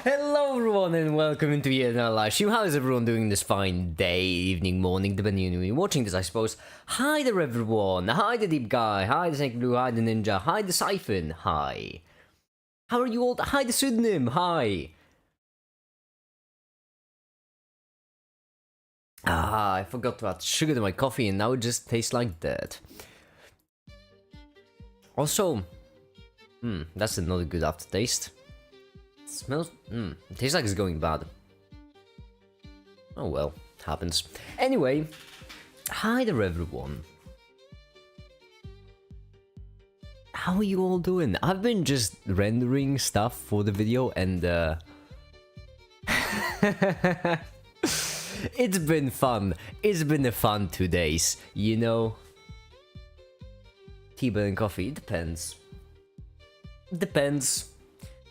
Hello everyone and welcome into yet another live stream. How is everyone doing this fine day, evening, morning, depending on when you're watching this, I suppose. Hi there everyone, hi the Deep Guy, hi the Snake Blue, hi the Ninja, hi the Siphon, hi. How are you all? Hi the Pseudonym, hi. I forgot to add sugar to my coffee and now it just tastes like that. Also, that's another good aftertaste. It smells, it tastes like it's going bad. Oh well, happens. Anyway, hi there everyone. How are you all doing? I've been just rendering stuff for the video and it's been fun. It's been a fun 2 days, you know? Tea and coffee, it depends. Depends.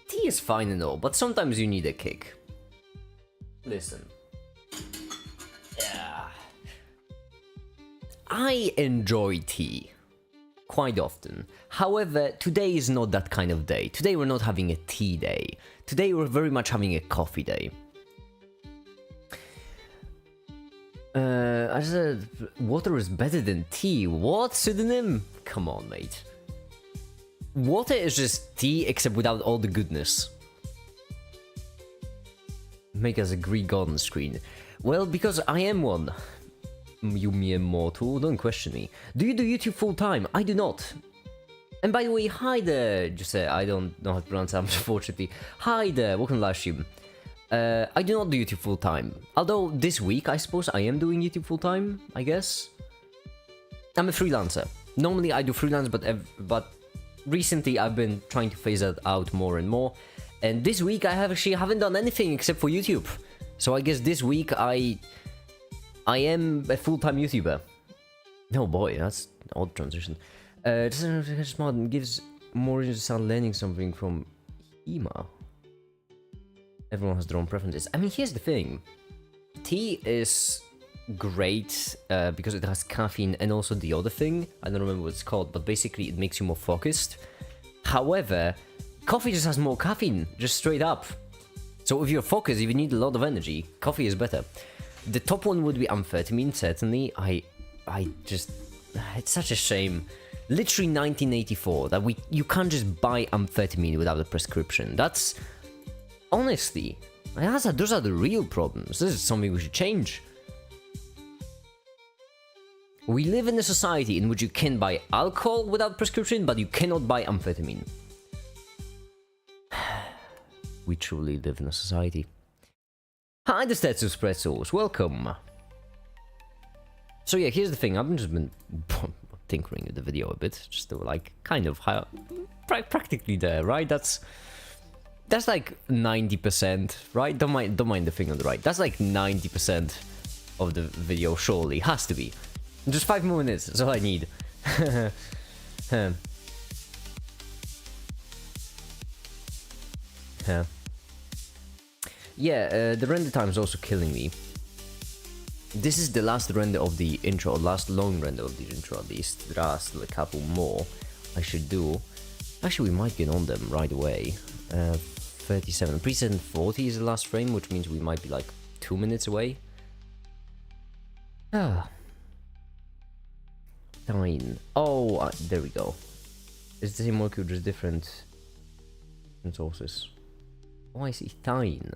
Tea is fine and all, but sometimes you need a kick. Listen. Yeah. I enjoy tea. Quite often. However, today is not that kind of day. Today we're not having a tea day. Today we're very much having a coffee day. I said, water is better than tea. What? Pseudonym? Come on, mate. Water is just tea, except without all the goodness. Make us a Greek god on the screen. Well, because I am one. You mere mortal, don't question me. Do you do YouTube full-time? I do not. And by the way, hi there. Just say, I don't know how to pronounce that, unfortunately. Hi there, welcome to live stream. I do not do YouTube full-time. Although, this week, I suppose I am doing YouTube full-time, I guess. I'm a freelancer. Normally, I do freelance, but recently, I've been trying to phase that out more and more. And this week, I haven't done anything except for YouTube. So I guess this week, I am a full-time YouTuber. Oh boy, that's an odd transition. Smart gives more interest on learning something from HEMA. Everyone has their own preferences. I mean, here's the thing. Tea is great because it has caffeine and also the other thing. I don't remember what it's called, but basically it makes you more focused. However, coffee just has more caffeine, just straight up. So if you're focused, if you need a lot of energy, coffee is better. The top one would be amphetamine, certainly. It's such a shame. Literally 1984, that you can't just buy amphetamine without a prescription. That's, honestly, those are the real problems. This is something we should change. We live in a society in which you can buy alcohol without prescription, but you cannot buy amphetamine. We truly live in a society. Hi, the Stetsu Spretzels, welcome. So yeah, here's the thing, I've just been tinkering with the video a bit, just to like, kind of, practically there, right? That's like 90%, right? Don't mind the thing on the right. That's like 90% of the video, surely, has to be. Just 5 more minutes, that's all I need. Yeah, the render time is also killing me. This is the last render of the intro, last long render of the intro at least. There are still a couple more I should do. Actually, we might get on them right away. 37. Preset 40 is the last frame, which means we might be like 2 minutes away. Ah. 9. Oh, there we go. It's the same molecule, just different sources. Oh, I see. Thine.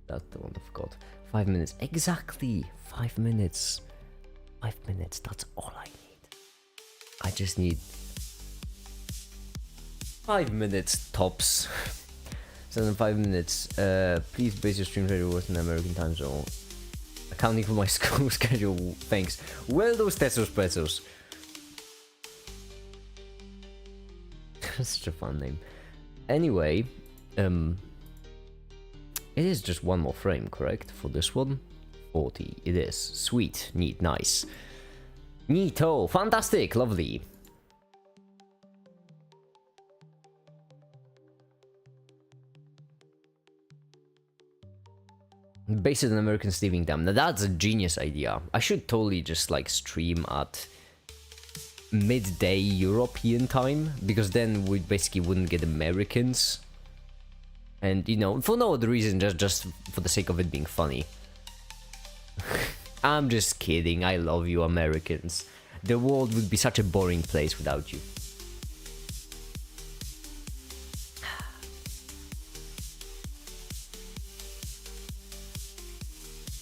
That's the one I forgot. 5 minutes. Exactly. 5 minutes. 5 minutes. That's all I need. I just need 5 minutes tops. 5 minutes. Please base your stream schedule in American time zone. Accounting for my school schedule. Thanks. Well, those Tessos Pretzels. Such a fun name. Anyway, it is just one more frame, correct? For this one? 40. It is. Sweet. Neat. Nice. Neato. Fantastic. Lovely. Based on American sleeping time. Now that's a genius idea. I should totally just like stream at midday European time, because then we basically wouldn't get Americans. And, you know, for no other reason, just for the sake of it being funny. I'm just kidding, I love you Americans. The world would be such a boring place without you.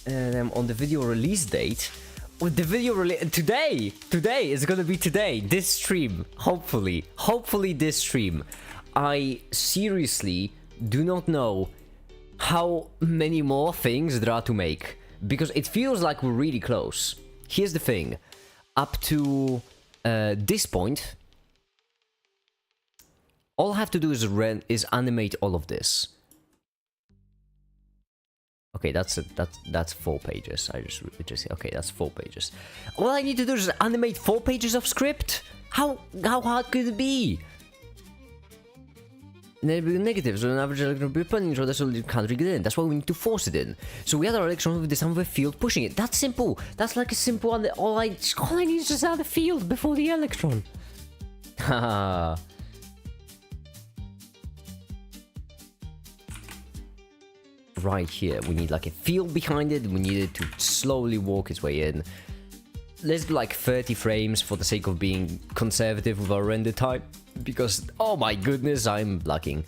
And on the video release date, with the video today is gonna be today, this stream, hopefully this stream. I seriously do not know how many more things there are to make, because it feels like we're really close. Here's the thing, up to this point, all I have to do is animate all of this. Okay, that's 4 pages. I just okay, that's 4 pages. All I need to do is animate 4 pages of script. How hard could it be? Negatives on average electron per punning, so that's all you can't get in. That's why we need to force it in. So we add our electrons with the sum of a field pushing it. That's simple. That's like a simple. All I need is just add a field before the electron. Haha. Right here, we need like a field behind it. We need it to slowly walk its way in. Let's do like 30 frames for the sake of being conservative with our render time, because oh my goodness, I'm lacking.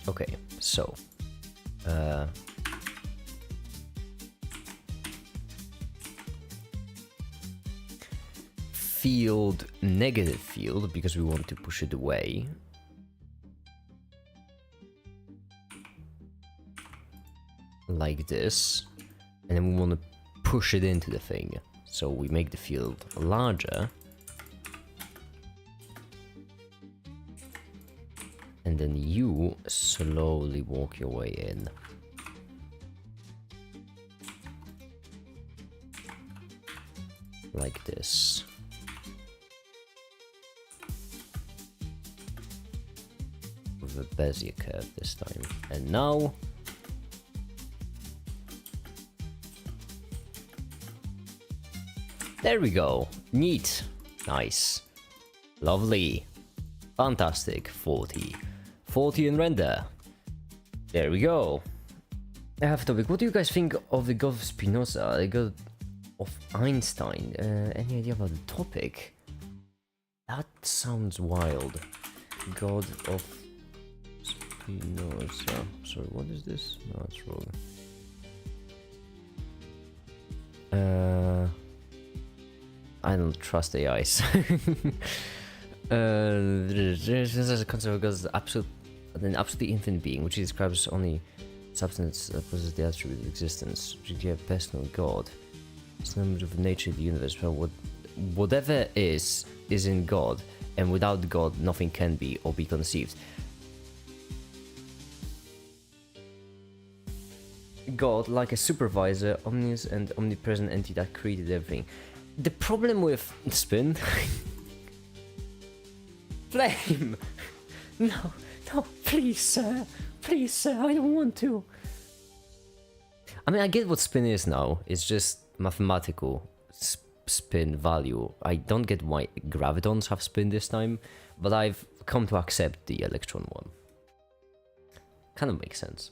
Okay, so field, negative field, because we want to push it away. Like this. And then we want to push it into the thing. So we make the field larger. And then you slowly walk your way in. Like this. With a Bezier curve this time. And now there we go. Neat. Nice. Lovely. Fantastic. 40. 40 in render. There we go. I have a topic. What do you guys think of the God of Spinoza, the God of Einstein? Any idea about the topic? That sounds wild. God of Spinoza. Sorry, what is this? No, it's wrong. I don't trust AIs. There's a concept of God as an absolutely infinite being, which he describes only substance that possesses the attribute of existence, which is best known God. It's the number of nature of the universe, but whatever is in God, and without God, nothing can be or be conceived. God, like a supervisor, omniscient and omnipresent entity that created everything. The problem with spin... Flame! No, please sir, I don't want to. I mean, I get what spin is now, it's just mathematical spin value. I don't get why gravitons have spin this time, but I've come to accept the electron one. Kind of makes sense.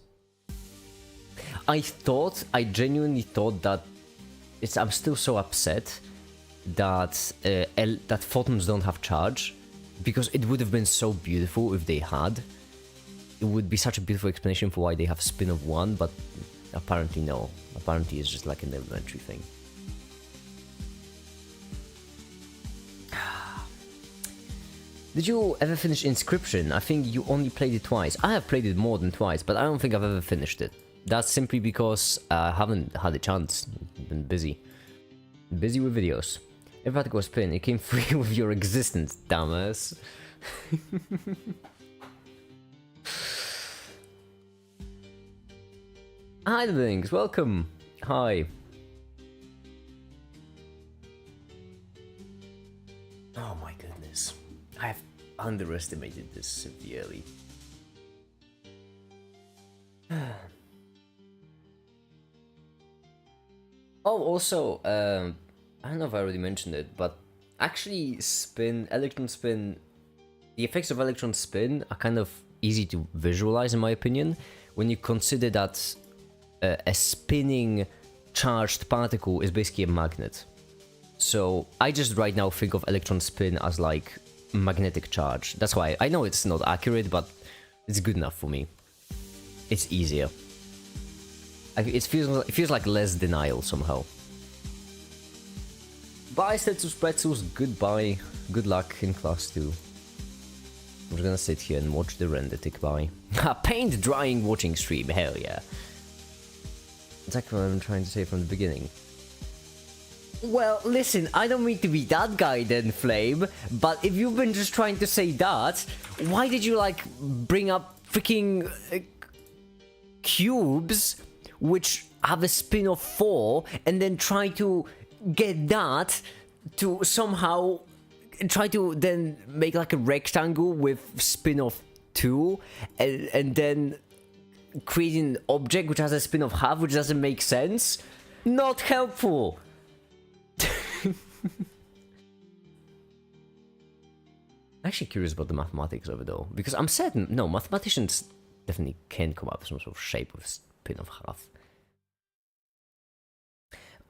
I genuinely thought that I'm still so upset that that photons don't have charge, because it would have been so beautiful if they had. It would be such a beautiful explanation for why they have spin of 1, but apparently no. Apparently it's just like an elementary thing. Did you ever finish Inscription? I think you only played it twice. I have played it more than twice, but I don't think I've ever finished it. That's simply because I haven't had a chance. I've been busy. Busy with videos. If I had to go spin, it came free with your existence, dumbass. Hi, Links, welcome. Hi. Oh my goodness. I have underestimated this severely. Oh, also, I don't know if I already mentioned it, but actually, electron spin, the effects of electron spin are kind of easy to visualize, in my opinion, when you consider that a spinning charged particle is basically a magnet. So I just right now think of electron spin as like magnetic charge. That's why I know it's not accurate, but it's good enough for me. It's easier. It feels like less denial somehow. Bye, Stetsus Pretzels. Goodbye. Good luck in class 2. I'm just gonna sit here and watch the render tick by. Paint drying watching stream. Hell yeah. Exactly what I'm trying to say from the beginning. Well, listen, I don't mean to be that guy then, Flame, but if you've been just trying to say that, why did you, like, bring up freaking cubes, which have a spin of 4, and then try to get that to somehow try to then make, like, a rectangle with spin of 2, and then creating an object which has a spin of half, which doesn't make sense? Not helpful! Actually curious about the mathematics of it all, because I'm certain, no, mathematicians definitely can come up with some sort of shape with spin of half.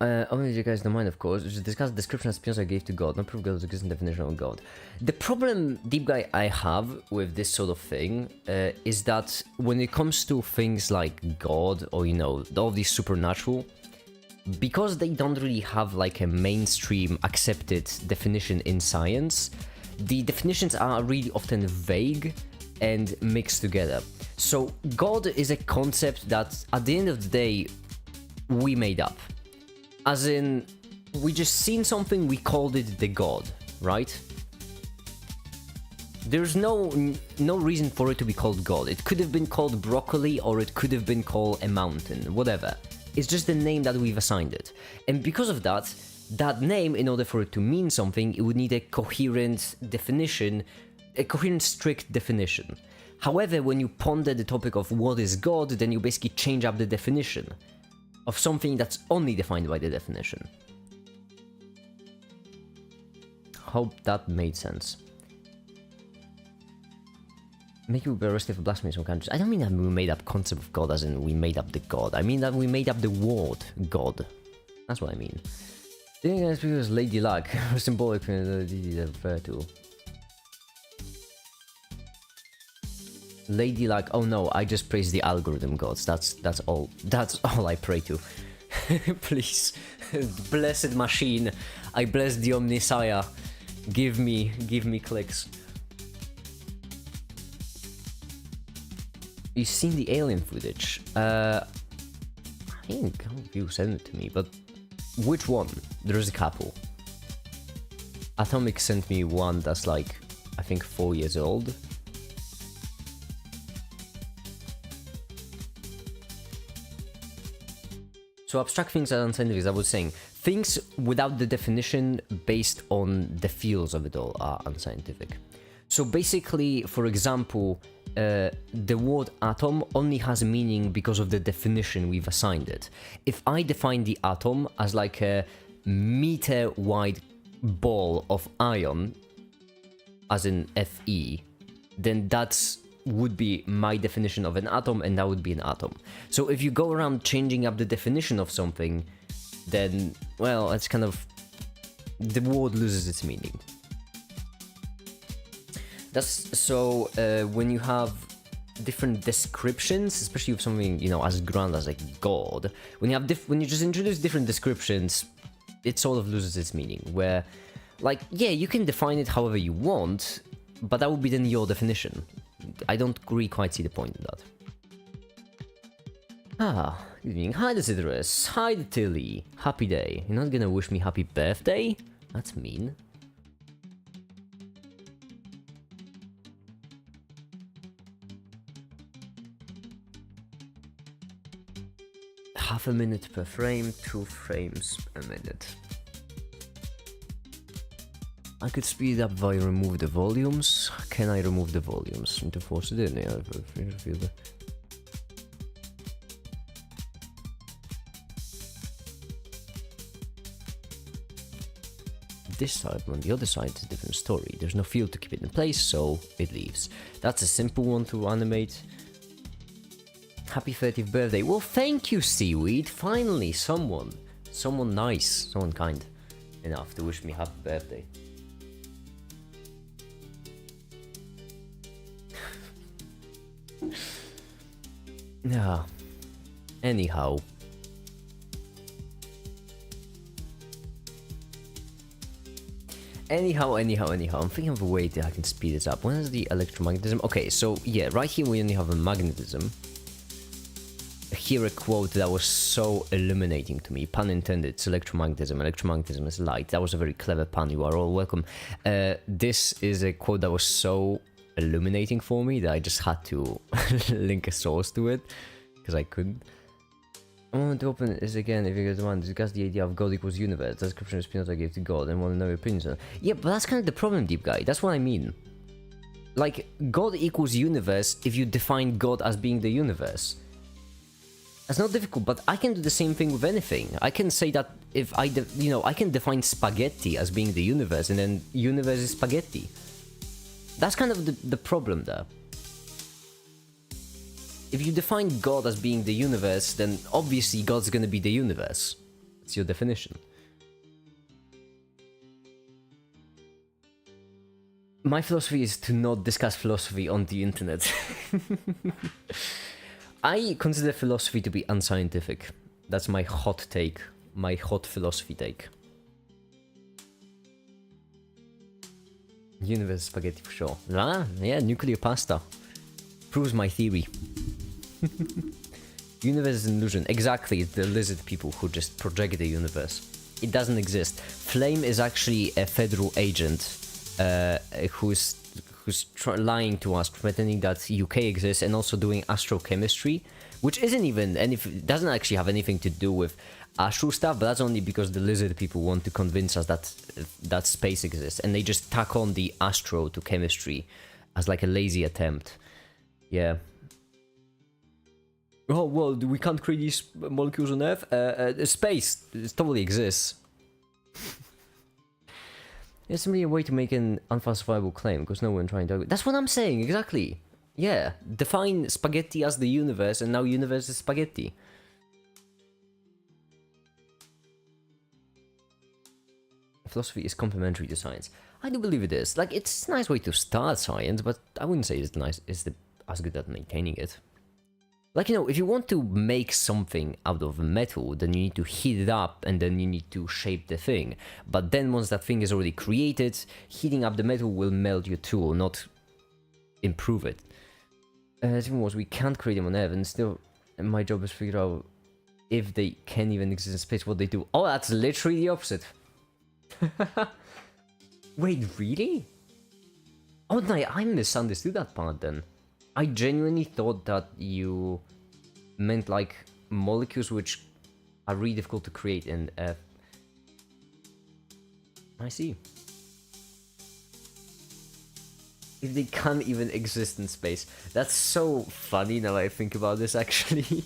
Only you guys don't mind, of course, just discuss the description of spins I gave to God, not proof God's existing definition of God. The problem, deep guy, I have with this sort of thing is that when it comes to things like God or, you know, all these supernatural, because they don't really have like a mainstream accepted definition in science, the definitions are really often vague and mixed together. So God is a concept that at the end of the day we made up. As in, we just seen something, we called it the God, right? There's no reason for it to be called God. It could have been called broccoli, or it could have been called a mountain, whatever. It's just the name that we've assigned it. And because of that, that name, in order for it to mean something, it would need a coherent definition, a coherent, strict definition. However, when you ponder the topic of what is God, then you basically change up the definition of something that's only defined by the definition. Hope that made sense. Make you be arrested for blasphemy in some countries. I don't mean that we made up concept of God as in we made up the God. I mean that we made up the word God. That's what I mean. The thing is because Lady Luck, symbolic refer to. Lady Luck, oh no, I just praise the algorithm gods. That's all I pray to. Please. Blessed machine. I bless the Omnisaya. Give me clicks. You've seen the alien footage? I think you sent it to me, but which one? There's a couple. Atomic sent me one that's like, I think 4 years old. So abstract things are unscientific, as I was saying. Things without the definition based on the fields of it all are unscientific. So basically, for example, the word atom only has meaning because of the definition we've assigned it. If I define the atom as like a meter-wide ball of iron, as in Fe, then that's would be my definition of an atom, and that would be an atom. So if you go around changing up the definition of something, then, well, it's kind of... the word loses its meaning. That's so when you have different descriptions, especially with something, you know, as grand as like God, when you just introduce different descriptions, it sort of loses its meaning. Where, like, yeah, you can define it however you want, but that would be then your definition. I don't really quite see the point in that. Ah, good evening. Hi, Desiderius. Hi, Tilly. Happy day. You're not gonna wish me happy birthday? That's mean. Half a minute per frame, 2 frames a minute. I could speed up via remove the volumes. Can I remove the volumes? Need to force it in, yeah. this side, but on the other side it's a different story. There's no field to keep it in place, so it leaves. That's a simple one to animate. Happy 30th birthday. Well, thank you, Seaweed. Finally, someone nice, someone kind enough to wish me happy birthday. Yeah. Anyhow. Anyhow, I'm thinking of a way that I can speed this up. When is the electromagnetism? Okay, so yeah, right here we only have a magnetism. Here a quote that was so illuminating to me, pun intended, it's electromagnetism. Electromagnetism is light. That was a very clever pun, you are all welcome. This is a quote that was so illuminating for me that I just had to link a source to it, because I couldn't. I want to open is again, if you guys want, discuss the idea of God equals universe. The description of Spinoza gave to God and want to know your opinions on it. Yeah, but that's kind of the problem, deep guy. That's what I mean. Like, God equals universe if you define God as being the universe. That's not difficult, but I can do the same thing with anything. I can say that if I can define spaghetti as being the universe, and then universe is spaghetti. That's kind of the problem there. If you define God as being the universe, then obviously God's gonna be the universe. It's your definition. My philosophy is to not discuss philosophy on the internet. I consider philosophy to be unscientific. That's my hot take. My hot philosophy take. Universe spaghetti for sure. Ah, yeah, nuclear pasta. Proves my theory. Universe is an illusion. Exactly, it's the lizard people who just project the universe. It doesn't exist. Flame is actually a federal agent who's lying to us, pretending that UK exists, and also doing astrochemistry, which isn't even, and if it doesn't actually have anything to do with astro stuff, but that's only because the lizard people want to convince us that space exists, and they just tack on the astro to chemistry as like a lazy attempt. Yeah. Oh, well, we can't create these molecules on Earth. Space, it totally exists. There's simply a way to make an unfalsifiable claim, because no one trying to... That's what I'm saying, exactly. Yeah, define spaghetti as the universe, and now universe is spaghetti. Philosophy is complementary to science. I do believe it is. Like, it's a nice way to start science, but I wouldn't say it's as good at maintaining it. Like, you know, if you want to make something out of metal, then you need to heat it up, and then you need to shape the thing. But then once that thing is already created, heating up the metal will melt your tool, not improve it. The thing was, we can't create them on Earth, and still, my job is to figure out if they can even exist in space, what they do. Oh, that's literally the opposite. Wait, really? Oh, no, I misunderstood that part then. I genuinely thought that you meant like molecules which are really difficult to create in Earth. I see. If they can't even exist in space. That's so funny now I think about this actually.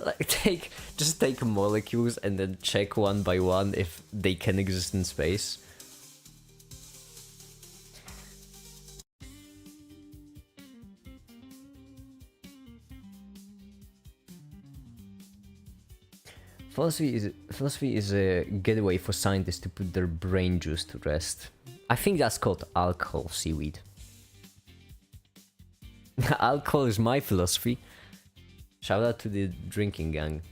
Like just take molecules and then check one by one if they can exist in space. Philosophy is a getaway for scientists to put their brain juice to rest. I think that's called alcohol, Seaweed. Alcohol is my philosophy. Shout out to the drinking gang.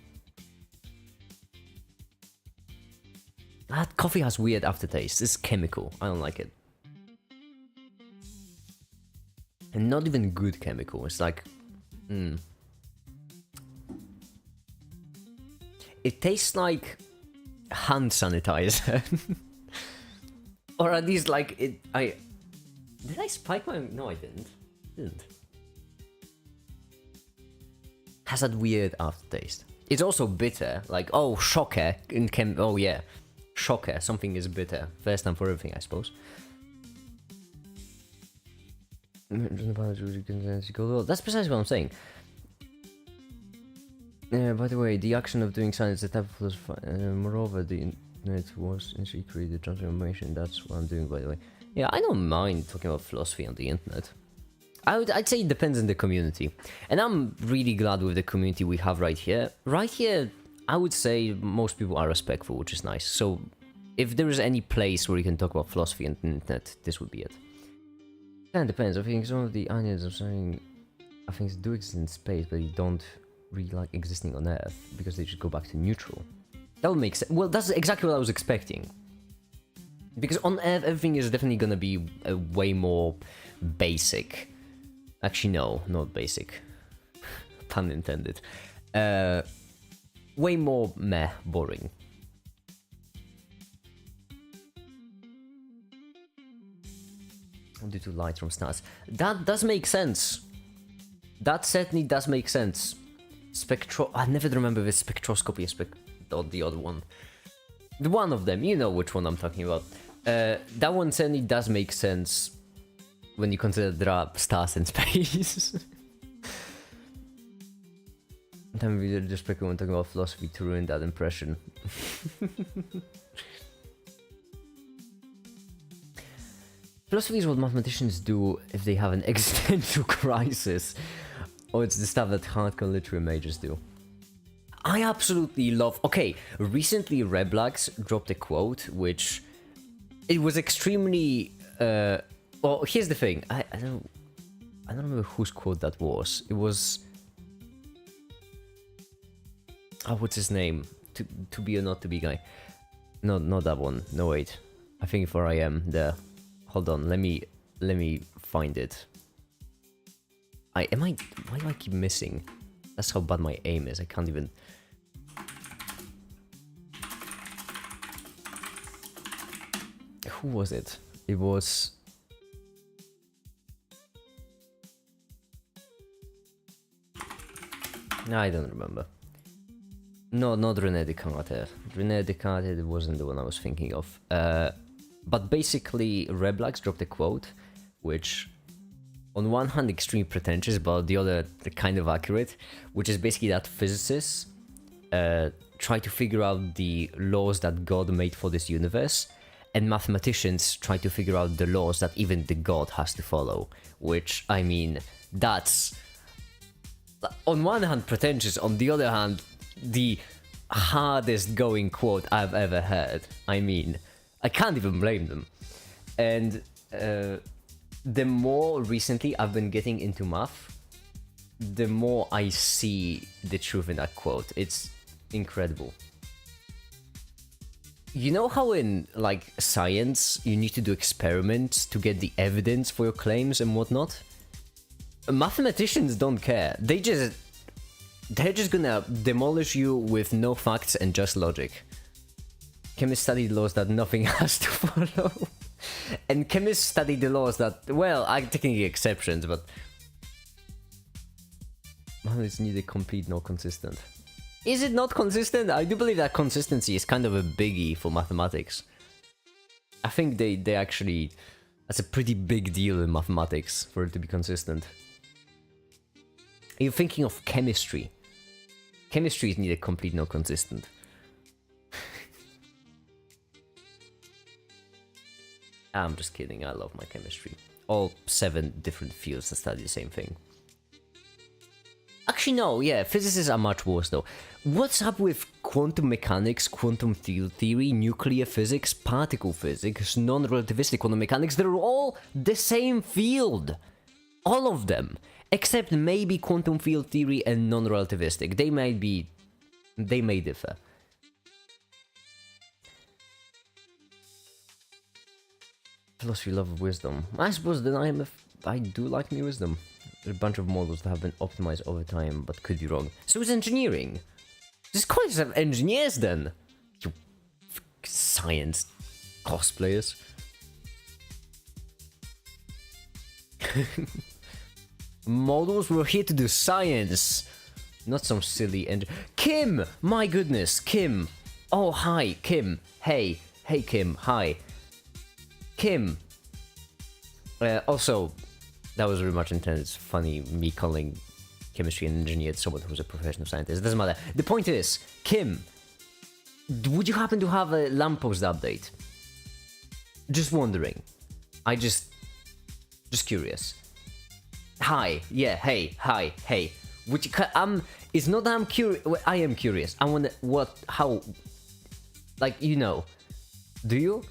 That coffee has weird aftertaste. It's chemical. I don't like it. And not even good chemical. It's like... It tastes like hand sanitizer. Or at least like it... Did I spike my... No, I didn't. Has that weird aftertaste. It's also bitter. Like, oh, shocker. Oh, yeah. Shocker. Something is bitter. First time for everything, I suppose. That's precisely what I'm saying. By the way, the action of doing science is a type of philosophy. Moreover, the internet was initially created transformation. That's what I'm doing, by the way. Yeah, I don't mind talking about philosophy on the internet. I'd say it depends on the community. And I'm really glad with the community we have right here. Right here, I would say most people are respectful, which is nice. So if there is any place where you can talk about philosophy on the internet, this would be it. Kind of depends. I think some of the onions are saying things do exist in space, but they don't really like existing on Earth because they just go back to neutral. That would make sense. Well, that's exactly what I was expecting. Because on Earth, everything is definitely gonna be way more basic. Actually, no, not basic. Pun intended. Way more meh, boring. Due to light from stars. That does make sense. That certainly does make sense. I never remember if it's spectroscopy or the other one. The one of them, you know which one I'm talking about. That one certainly does make sense when you consider there are stars in space. Then we just pick when talking about philosophy to ruin that impression. Philosophy is what mathematicians do if they have an existential crisis. Or it's the stuff that hardcore literary majors do. I absolutely love... Okay, recently Reblax dropped a quote, which... It was extremely... Well, here's the thing. I don't remember whose quote that was. It was... Oh, what's his name? To be or not to be guy. No, not that one. No, wait. I think for I am there. Hold on, let me find it. Why do I keep missing? That's how bad my aim is. I can't even. Who was it? It was. No, I don't remember. No, not René Descartes. René Descartes wasn't the one I was thinking of. But basically, Reblax dropped a quote, which, on one hand, extremely pretentious, but on the other, kind of accurate, which is basically that physicists try to figure out the laws that God made for this universe, and mathematicians try to figure out the laws that even the God has to follow. Which, I mean, that's, on one hand, pretentious, on the other hand, the hardest going quote I've ever heard. I mean... I can't even blame them. And the more recently I've been getting into math, the more I see the truth in that quote. It's incredible. You know how in, like, science, you need to do experiments to get the evidence for your claims and whatnot? Mathematicians don't care. They're just gonna demolish you with no facts and just logic. Chemists study the laws that nothing has to follow. And chemists study the laws that, well, I'm taking exceptions, but... It's neither complete nor consistent. Is it not consistent? I do believe that consistency is kind of a biggie for mathematics. I think they actually... That's a pretty big deal in mathematics, for it to be consistent. You're thinking of chemistry. Chemistry is neither complete nor consistent. I'm just kidding, I love my chemistry. All 7 different fields that study the same thing. Actually, no, yeah, physicists are much worse though. What's up with quantum mechanics, quantum field theory, nuclear physics, particle physics, non-relativistic quantum mechanics? They're all the same field. All of them. Except maybe quantum field theory and non-relativistic. They may differ. Philosophy, love of wisdom. I suppose then I do like me wisdom. There are a bunch of models that have been optimized over time, but could be wrong. So is engineering. This college have engineers then. You science cosplayers. Models were here to do science, not some silly Kim! My goodness, Kim! Oh, hi, Kim. Hey, Kim, hi. Kim. Also, that was very much intended. It's funny me calling chemistry and engineered someone who's a professional scientist. It doesn't matter. The point is, Kim, would you happen to have a lamppost update? Just wondering. Just curious. Hi, yeah, hey, hi, hey. Would you? It's not that I'm curious. I am curious. I wonder how. Like, you know, do you?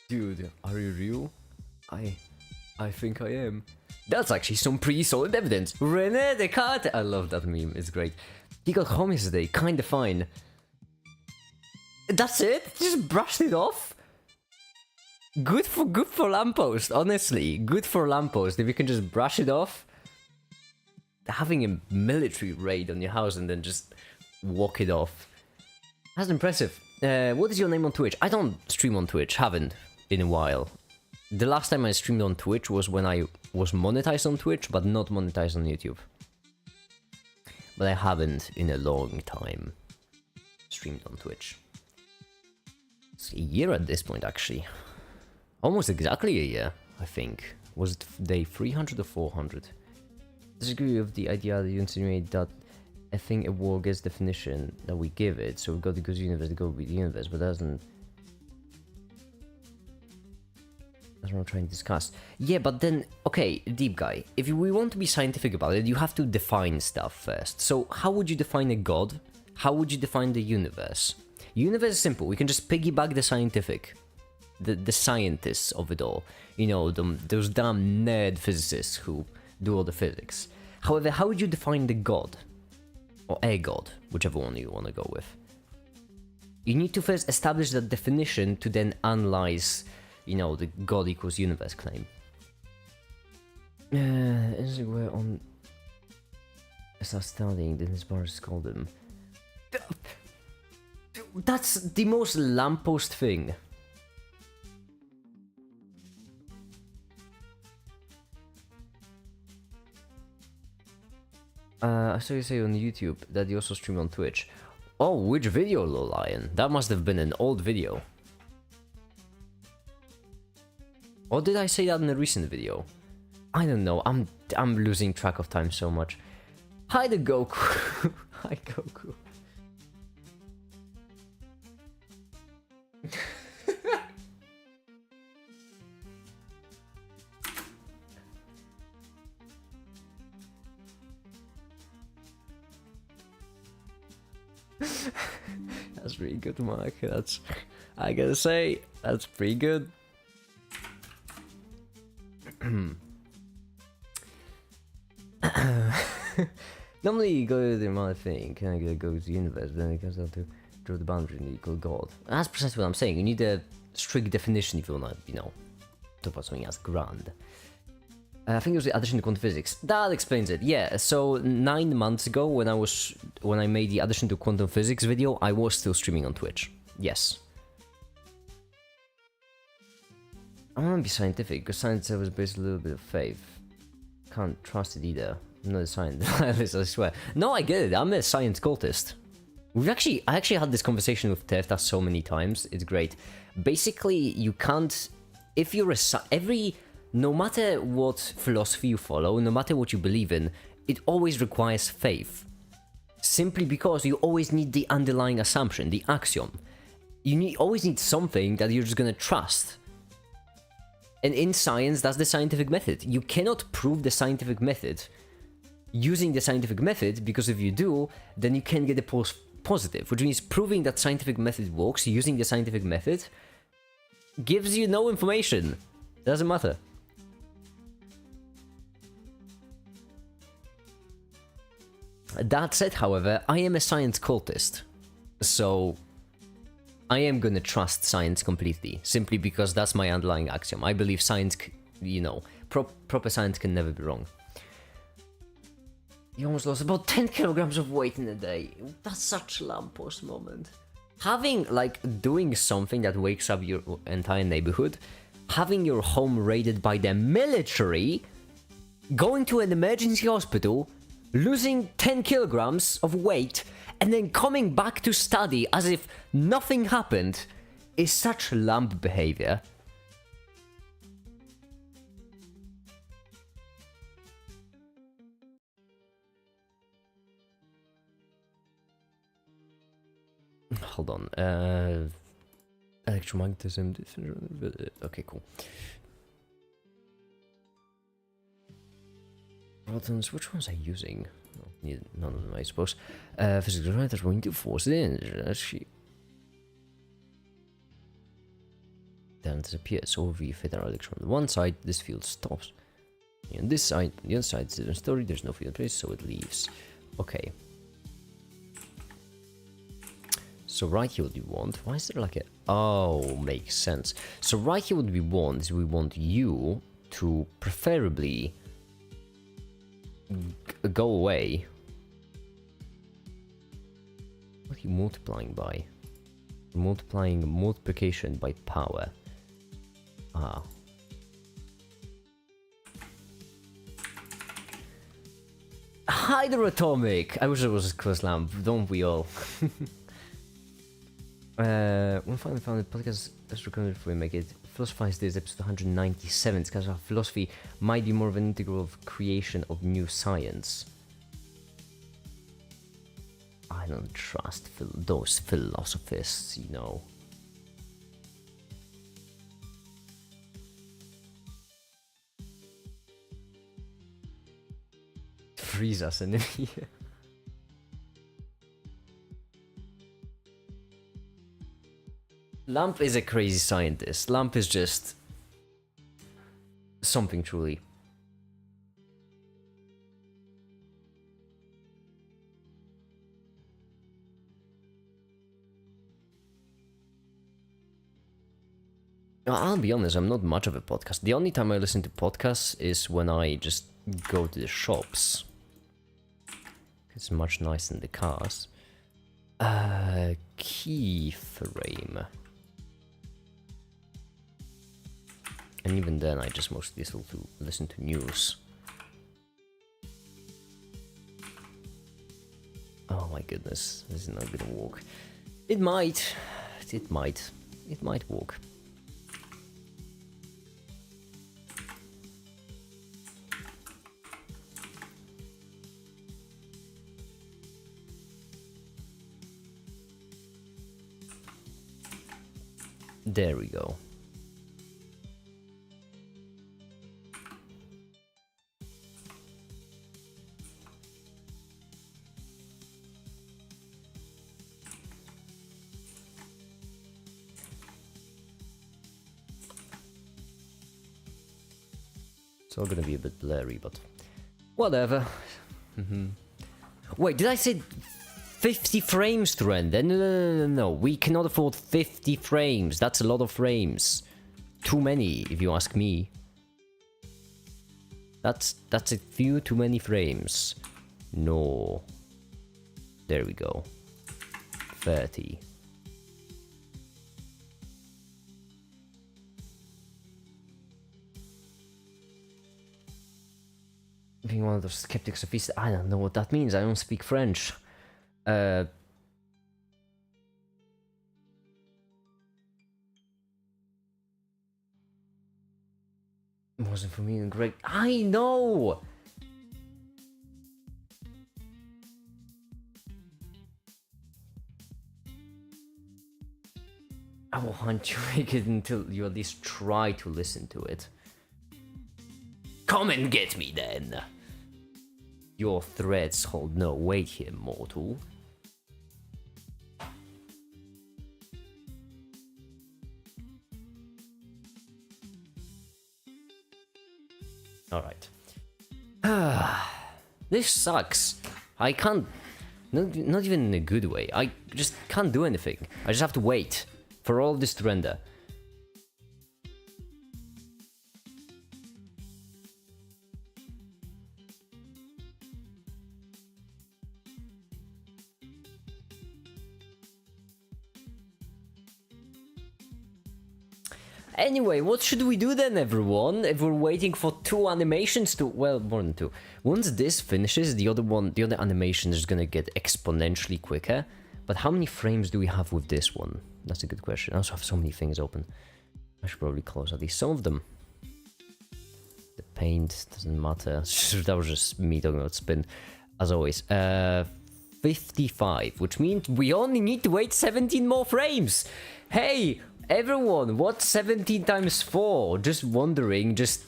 Dude, are you real? I think I am. That's actually some pretty solid evidence. René Descartes! I love that meme, it's great. He got home yesterday, kinda fine. That's it? Just brushed it off? Good for lamppost, honestly. Good for lamppost, if you can just brush it off. Having a military raid on your house and then just walk it off. That's impressive. What is your name on Twitch? I don't stream on Twitch, haven't in a while. The last time I streamed on Twitch was when I was monetized on Twitch, but not monetized on YouTube. But I haven't in a long time streamed on Twitch. It's a year at this point, actually. Almost exactly a year, I think. Was it day 300 or 400? Disagree with the idea that you insinuate that a thing a war gets definition that we give it, so we've got the good universe to go with the universe, but doesn't. That's what I'm trying to discuss. Yeah, but then, okay, deep guy, if we want to be scientific about it, you have to define stuff first. So how would you define a god? How would you define the universe? Universe is simple. We can just piggyback the scientific, the scientists of it all. You know, those damn nerd physicists who do all the physics. However, how would you define the god? Or a god, whichever one you want to go with. You need to first establish that definition to then analyze, you know, the God equals universe claim. As we're on... As I was studying, then his bars called him. That's the most lamppost thing. I saw you say on YouTube that you also stream on Twitch. Oh, which video, Lolion? That must have been an old video. Or did I say that in a recent video? I don't know, I'm losing track of time so much. Hi the Goku. Hi Goku. That's pretty good, Mark. That's, I gotta say, that's pretty good. Normally you go to the amount of thing, can I go to the universe, but then it comes down to draw the boundary and equal God. That's precisely what I'm saying. You need a strict definition if you wanna, you know, talk about something as grand. I think it was the addition to quantum physics. That explains it. Yeah. So 9 months ago, when I made the addition to quantum physics video, I was still streaming on Twitch. Yes. I want to be scientific because science was based a little bit of faith. Can't trust it either. I'm not a scientist, I swear. No, I get it. I'm a science cultist. I actually had this conversation with Tefta so many times. It's great. Basically, you can't. If you're no matter what philosophy you follow, no matter what you believe in, it always requires faith. Simply because you always need the underlying assumption, the axiom. You always need something that you're just gonna trust. And in science, that's the scientific method. You cannot prove the scientific method using the scientific method, because if you do, then you can get a false positive, which means proving that scientific method works using the scientific method gives you no information. Doesn't matter. That said, however, I am a science cultist, so I am gonna trust science completely, simply because that's my underlying axiom. I believe science, you know, proper science can never be wrong. You almost lost about 10 kilograms of weight in a day. That's such a lamppost moment. Doing something that wakes up your entire neighborhood, having your home raided by the military, going to an emergency hospital, losing 10 kilograms of weight, and then coming back to study as if nothing happened is such lamp behavior. Hold on. Electromagnetism. Okay, cool. Protons. Which ones are you using? Oh, none of them, I suppose. Physical writers going to force it in. Then it disappears. So if we fit our electron on one side, this field stops. And this side, the other side is a different story. There's no field trace, so it leaves. Okay. So right here what we want, why is there like a, oh, makes sense. So right here what we want is we want you to preferably go away. What are you multiplying by? Multiplying multiplication by power. Ah. Hydroatomic! I wish it was a close lamp, don't we all? When finally found the podcast that's recommended before we make it. Philosophize this episode 197. It's because our philosophy might be more of an integral of creation of new science. I don't trust those philosophists, you know. Freeze us, enemy. Lamp is a crazy scientist. Lamp is just something truly. I'll be honest, I'm not much of a podcast. The only time I listen to podcasts is when I just go to the shops. It's much nicer in the cars. Keyframe. And even then, I just mostly listen to news. Oh my goodness, this is not gonna work. It might work. There we go. It's all gonna be a bit blurry, but whatever. Wait, did I say 50 frames to render? No. We cannot afford 50 frames. That's a lot of frames. Too many, if you ask me. That's a few too many frames. No. There we go. 30. Being one of those skeptics of East, I don't know what that means. I don't speak French. Wasn't for me and Greg. I know. I want you to make it until you at least try to listen to it. Come and get me then. Your threats hold no weight here, mortal. Alright. This sucks. I can't... Not even in a good way. I just can't do anything. I just have to wait for all this to render. Anyway, what should we do then, everyone? If we're waiting for 2 animations to... Well, more than 2. Once this finishes, the other animation is gonna get exponentially quicker. But how many frames do we have with this one? That's a good question. I also have so many things open. I should probably close at least some of them. The paint doesn't matter. That was just me talking about spin, as always. 55, which means we only need to wait 17 more frames. Hey, everyone, what's 17 times 4? Just wondering, just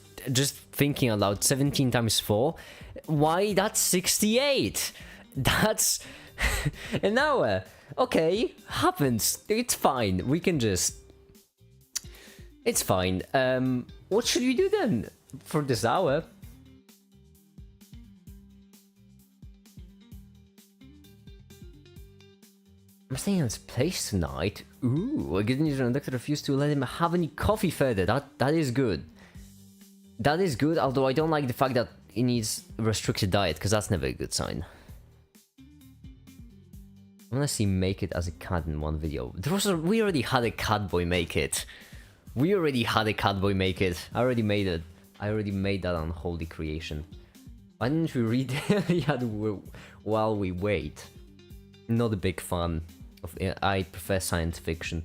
thinking aloud. 17 times 4. Why? That's 68. That's an hour. Okay, happens. It's fine. We can just... It's fine. What should we do then for this hour? I'm staying in his place tonight. Ooh, a good news when the doctor refused to let him have any coffee further. That is good. That is good, although I don't like the fact that he needs a restricted diet, because that's never a good sign. I wanna see make it as a cat in one video. We already had a cat boy make it. We already had a cat boy make it. I already made it. I already made that unholy creation. Why didn't we read it while we wait? Not a big fan of it. I prefer science fiction.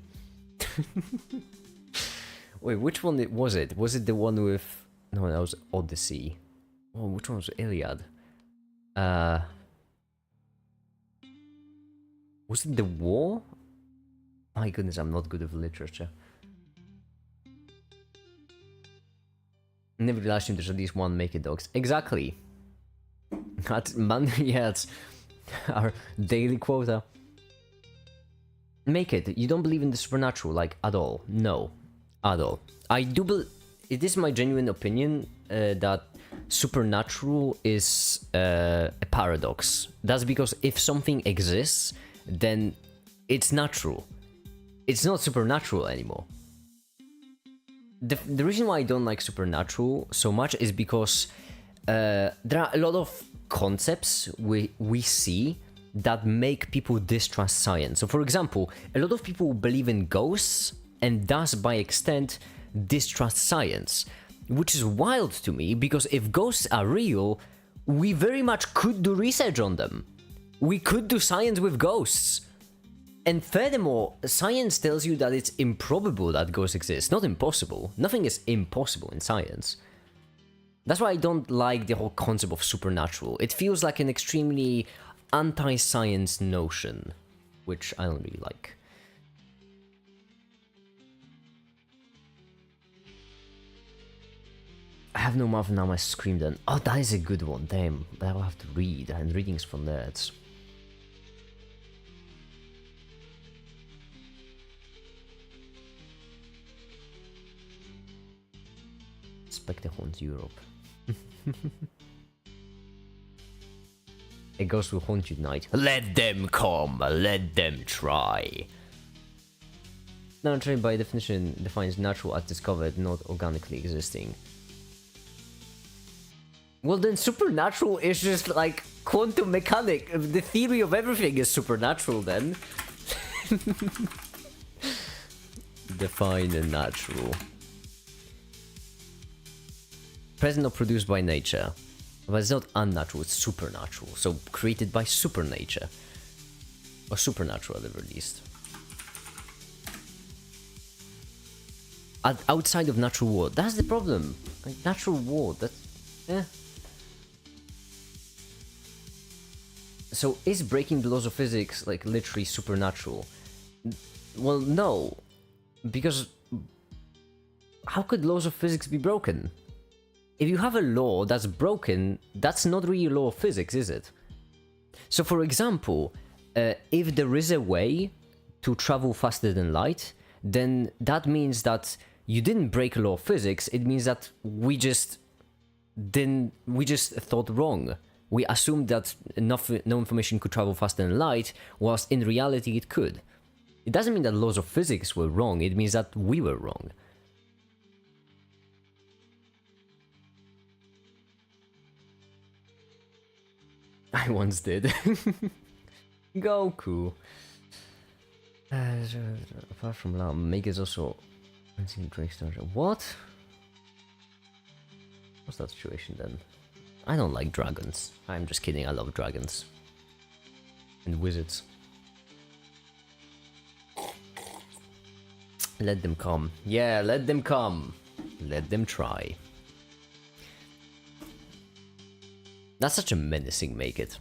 Wait, which one was it? Was it the one with... No, that was Odyssey. Oh, which one was Iliad? Was it the war? My goodness, I'm not good with literature. Never realized there's at least one Make It Dogs. Exactly. That's, man, yeah, it's our daily quota. Make it. You don't believe in the supernatural, like, at all. No. At all. I do believe... It is my genuine opinion that supernatural is a paradox. That's because if something exists, then it's natural. It's not supernatural anymore. The reason why I don't like supernatural so much is because there are a lot of concepts we see that make people distrust science. So for example, a lot of people believe in ghosts and thus by extent distrust science, which is wild to me because if ghosts are real, we very much could do research on them. We could do science with ghosts. And furthermore, science tells you that it's improbable that ghosts exist, not impossible. Nothing is impossible in science. That's why I don't like the whole concept of supernatural. It feels like an extremely anti-science notion, which I don't really like. I have no mouth and now my scream then. Oh, that is a good one, damn. But I will have to read, and reading's for nerds. Spectre haunts Europe. A ghost will haunt you tonight. Let them come, let them try. Natural by definition defines natural as discovered, not organically existing. Well then supernatural is just like quantum mechanic. The theory of everything is supernatural then. Define a natural. Present or produced by nature. But it's not unnatural, it's supernatural. So created by supernature. Or supernatural at the very least. Outside of natural world. That's the problem. Like, natural world, that's... eh. So is breaking the laws of physics like literally supernatural? Well, no. Because how could laws of physics be broken? If you have a law that's broken, that's not really a law of physics, is it? So for example, if there is a way to travel faster than light, then that means that you didn't break a law of physics, it means that we just thought wrong. We assumed that no information could travel faster than light, whilst in reality it could. It doesn't mean that laws of physics were wrong, it means that we were wrong. I once did. Goku. Apart from Lam, Meg is also What? What's that situation then? I don't like dragons. I'm just kidding, I love dragons. And wizards. Let them come. Yeah, let them come. Let them try. That's such a menacing make it.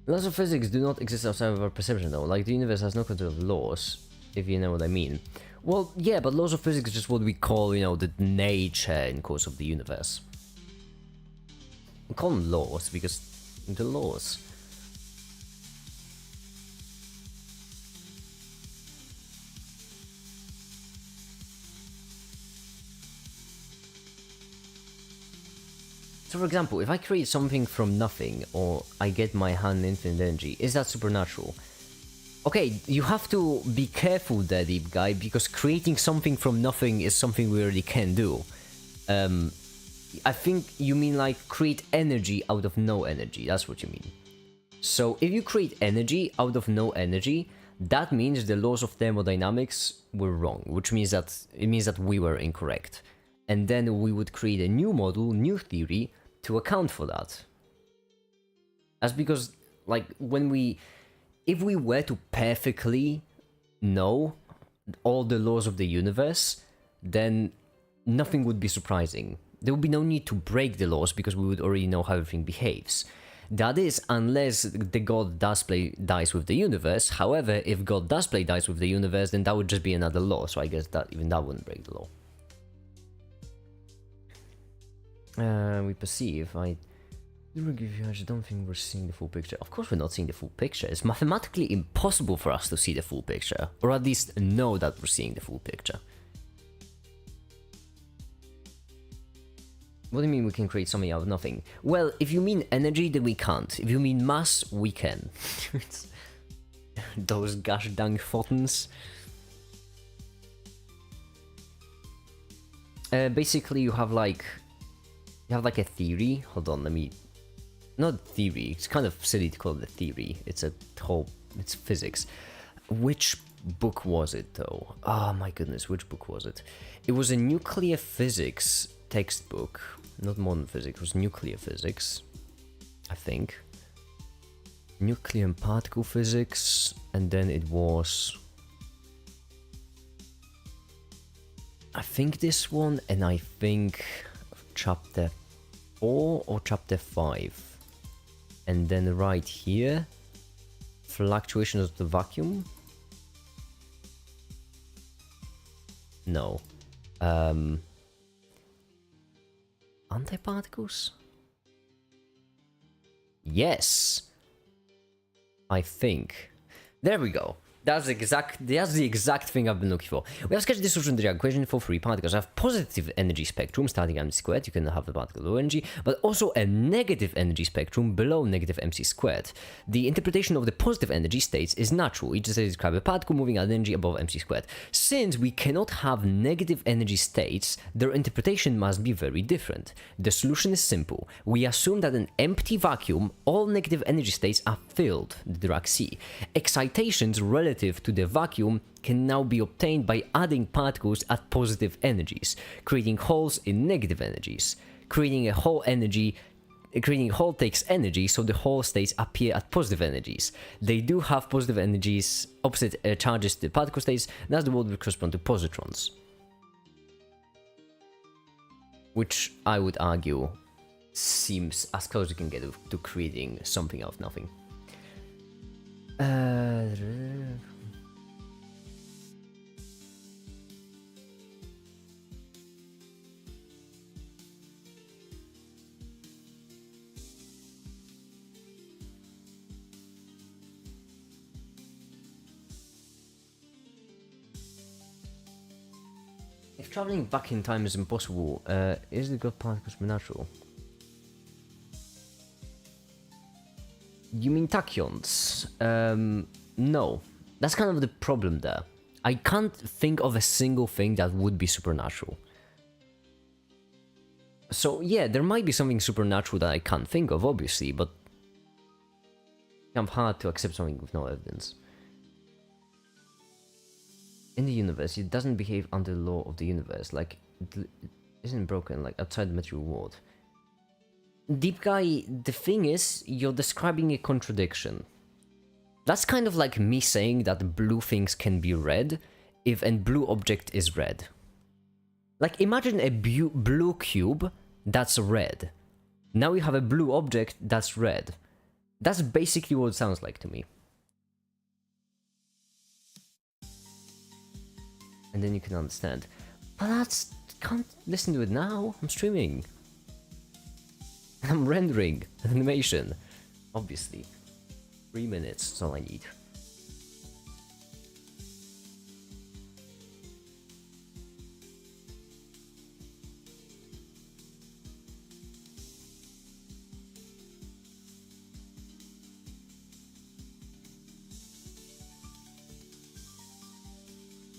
Laws of physics do not exist outside of our perception though. Like, the universe has no control of laws, if you know what I mean. Well, yeah, but laws of physics is just what we call, you know, the nature in course of the universe. We call them laws because the laws. So for example, if I create something from nothing, or I get my hand infinite energy, is that supernatural? Okay, you have to be careful there, deep guy, because creating something from nothing is something we already can do. I think you mean like create energy out of no energy, that's what you mean. So if you create energy out of no energy, that means the laws of thermodynamics were wrong, which means that we were incorrect. And then we would create a new model, new theory, to account for that. That's because, like, if we were to perfectly know all the laws of the universe, then nothing would be surprising. There would be no need to break the laws because we would already know how everything behaves. That is, unless the god does play dice with the universe. However, if god does play dice with the universe, then that would just be another law, so I guess that even that wouldn't break the law. We perceive. I don't think we're seeing the full picture. Of course we're not seeing the full picture. It's mathematically impossible for us to see the full picture. Or at least know that we're seeing the full picture. What do you mean we can create something out of nothing? Well, if you mean energy, then we can't. If you mean mass, we can. Those gosh dang photons. Basically you have like a theory. Hold on, let me... Not theory, it's kind of silly to call it a theory. It's physics. Which book was it though? Oh my goodness, which book was it? It was a nuclear physics textbook. Not modern physics, it was nuclear physics, I think. Nuclear and particle physics, and then it was... I think this one, and I think chapter 4 or chapter 5. And then right here, fluctuations of the vacuum. No. Antiparticles? Yes! I think. There we go. That's the exact thing I've been looking for. We have sketched the solution to the equation for three particles. I have positive energy spectrum starting at mc squared, you can have the particle low energy, but also a negative energy spectrum below negative mc squared. The interpretation of the positive energy states is natural. Each state describes a particle moving at energy above mc squared. Since we cannot have negative energy states, their interpretation must be very different. The solution is simple. We assume that in an empty vacuum, all negative energy states are filled, the Dirac C. Excitations relative to the vacuum can now be obtained by adding particles at positive energies, creating holes in negative energies. Creating a hole takes energy, so the hole states appear at positive energies. They do have positive energies, opposite charges to the particle states, thus the world will correspond to positrons. Which I would argue seems as close as you can get to creating something out of nothing. If traveling back in time is impossible, is the god particle supernatural? You mean tachyons? No. That's kind of the problem there. I can't think of a single thing that would be supernatural. So yeah, there might be something supernatural that I can't think of, obviously, but it's kind of hard to accept something with no evidence. in the universe, it doesn't behave under the law of the universe, like, it isn't broken, like, outside the material world. Deep guy, the thing is, you're describing a contradiction. That's kind of like me saying that blue things can be red if a blue object is red. Like, imagine a blue cube that's red. Now you have a blue object that's red. That's basically what it sounds like to me. And then you can understand. But that's... can't listen to it now. I'm streaming. I'm rendering an animation. Obviously. 3 minutes, that's all I need.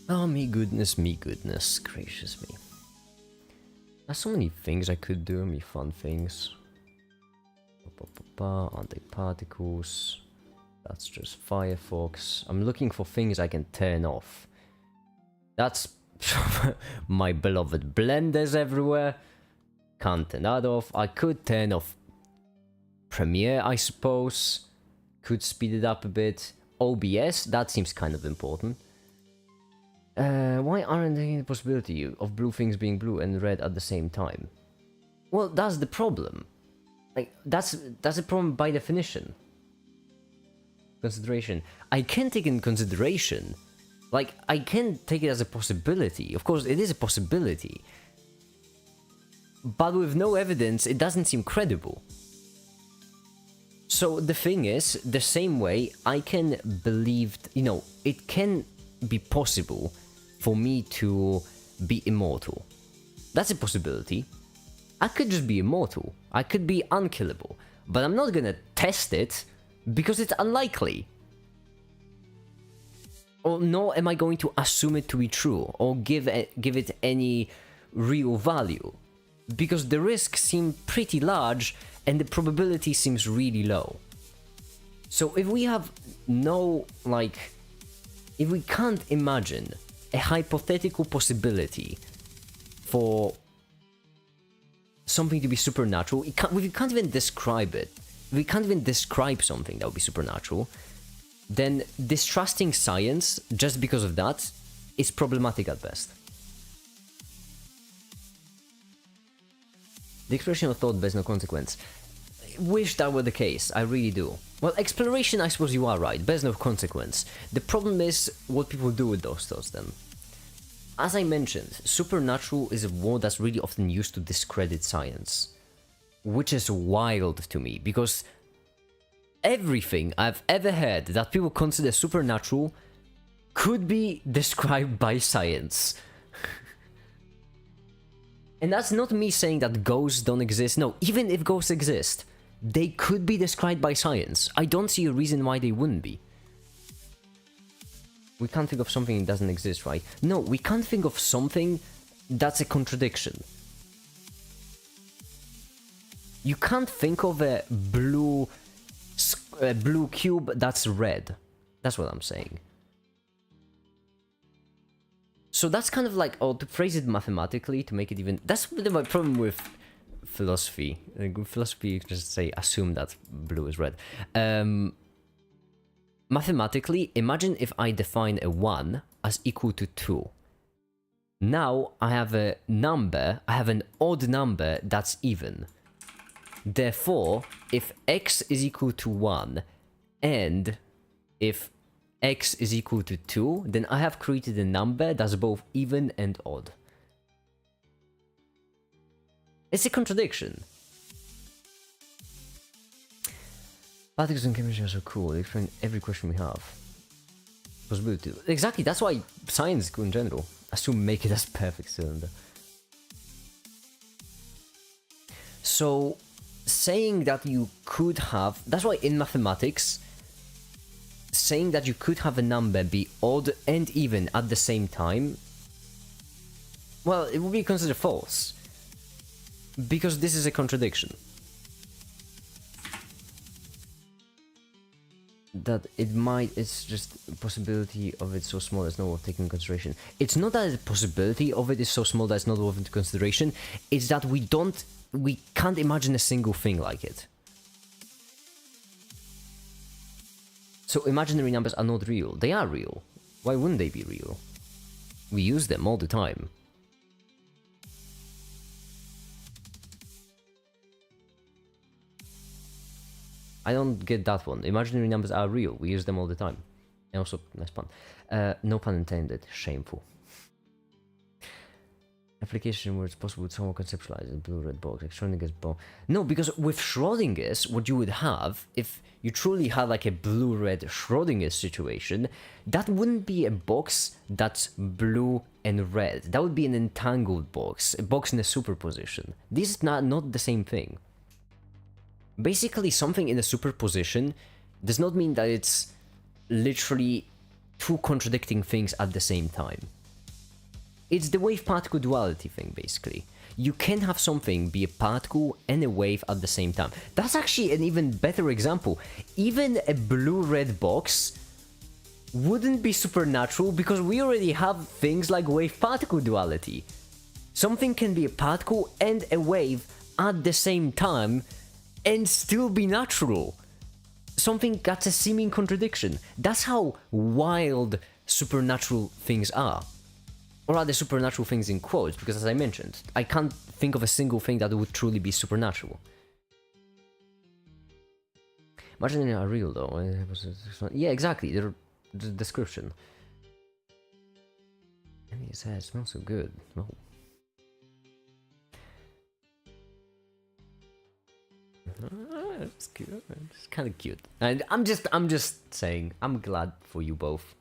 Oh, me goodness, gracious me. There's so many things I could do, me fun things. Antiparticles. That's just Firefox. I'm looking for things I can turn off. That's my beloved blenders everywhere. Can't turn that off. I could turn off Premiere, I suppose. Could speed it up a bit. OBS, that seems kind of important. Why aren't there the possibility of blue things being blue and red at the same time? Well, that's the problem. Like, that's a problem by definition. Consideration. I can take in consideration. Like, I can take it as a possibility. Of course, it is a possibility. But with no evidence, it doesn't seem credible. So the thing is, the same way I can believe, you know, it can be possible for me to be immortal. That's a possibility. I could just be immortal. I could be unkillable. But I'm not gonna test it because it's unlikely. Or nor am I going to assume it to be true or give it any real value. Because the risks seem pretty large and the probability seems really low. So if we have no, like, if we can't imagine a hypothetical possibility for something to be supernatural, we can't even describe it. If we can't even describe something that would be supernatural, then distrusting science just because of that is problematic at best. The expression of thought bears no consequence. I wish that were the case, I really do. Well, exploration, I suppose you are right, bears no consequence. The problem is what people do with those thoughts then. As I mentioned, supernatural is a word that's really often used to discredit science. Which is wild to me, because everything I've ever heard that people consider supernatural could be described by science. And that's not me saying that ghosts don't exist. No, even if ghosts exist, they could be described by science. I don't see a reason why they wouldn't be. We can't think of something that doesn't exist, right? No, we can't think of something that's a contradiction. You can't think of a blue cube that's red. That's what I'm saying. So that's kind of like, oh, to phrase it mathematically, to make it even... That's my problem with philosophy. Philosophy, you can just say, assume that blue is red. Mathematically, imagine if I define a 1 as equal to 2. Now I have a number, I have an odd number that's even. Therefore, if x is equal to 1 and if x is equal to 2, then I have created a number that's both even and odd. It's a contradiction. Particles and chemistry are so cool, they explain every question we have. Possibility. Exactly, that's why science is cool in general. Assume make it as perfect cylinder. So, saying that you could have... That's why in mathematics, saying that you could have a number be odd and even at the same time, well, it would be considered false. Because this is a contradiction. that it's just a possibility of it so small that's not worth taking into consideration. It's not that the possibility of it is so small that it's not worth into consideration, it's that we can't imagine a single thing like it. So imaginary numbers are not real. They are real. Why wouldn't they be real? We use them all the time. I don't get that one. Imaginary numbers are real. We use them all the time. And also, nice pun. No pun intended. Shameful. Application where it's possible to somehow conceptualize a blue-red box, like Schrodinger's box. No, because with Schrodinger's, what you would have, if you truly had like a blue-red Schrodinger's situation, that wouldn't be a box that's blue and red. That would be an entangled box, a box in a superposition. This is not the same thing. Basically, something in a superposition does not mean that it's literally two contradicting things at the same time. It's the wave-particle duality thing, basically. You can have something be a particle and a wave at the same time. That's actually an even better example. Even a blue-red box wouldn't be supernatural because we already have things like wave-particle duality. Something can be a particle and a wave at the same time and still be natural. Something that's a seeming contradiction. That's how wild supernatural things are. Or rather, supernatural things in quotes, because as I mentioned, I can't think of a single thing that would truly be supernatural. Imagine they are real though. Yeah, exactly. The description. And his hair smells so good. Oh. It's cute. It's kind of cute. And I'm just saying, I'm glad for you both.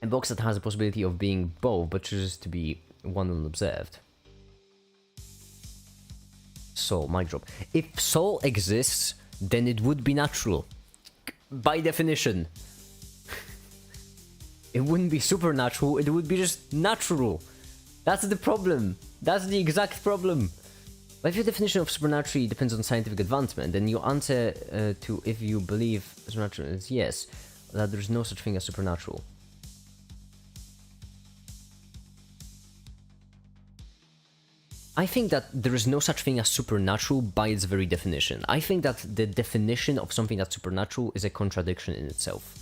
A box that has the possibility of being both, but chooses to be one unobserved. Soul, mic drop. If soul exists, then it would be natural. By definition. It wouldn't be supernatural, it would be just natural. That's the problem. That's the exact problem. But if your definition of supernatural depends on scientific advancement, then your answer to if you believe supernatural is yes, that there is no such thing as supernatural. I think that there is no such thing as supernatural by its very definition. I think that the definition of something that's supernatural is a contradiction in itself.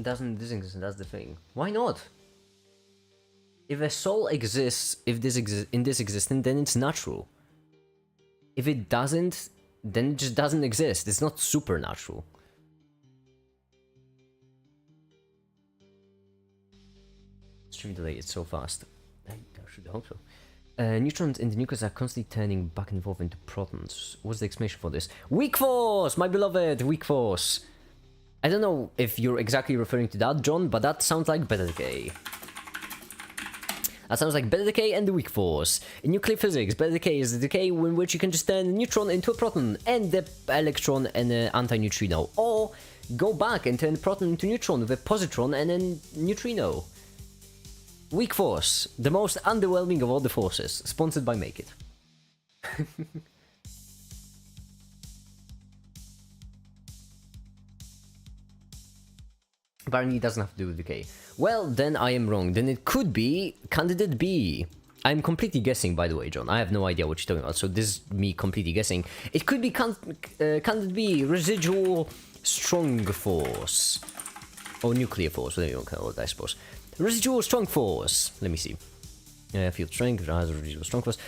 Doesn't this exist? That's the thing. Why not? If a soul exists, if this exists in this existence, then it's natural. If it doesn't, then it just doesn't exist. It's not supernatural. Stream delay, it's so fast. I should hope so. Neutrons in the nucleus are constantly turning back and forth into protons. What's the explanation for this? Weak force! My beloved, weak force! I don't know if you're exactly referring to that, John, but that sounds like beta decay. That sounds like beta decay and the weak force. In nuclear physics, beta decay is the decay in which you can just turn a neutron into a proton and the electron and an antineutrino. Or go back and turn a proton into neutron with a positron and a neutrino. Weak force, the most underwhelming of all the forces. Sponsored by Make It. Apparently it doesn't have to do with decay. Well, then I am wrong. Then it could be candidate B. I'm completely guessing, by the way, John. I have no idea what you're talking about, so this is me completely guessing. It could be candidate B, residual strong force. Or nuclear force, whatever you want to call it, I suppose. Residual strong force. Let me see. Field strength, has residual strong force.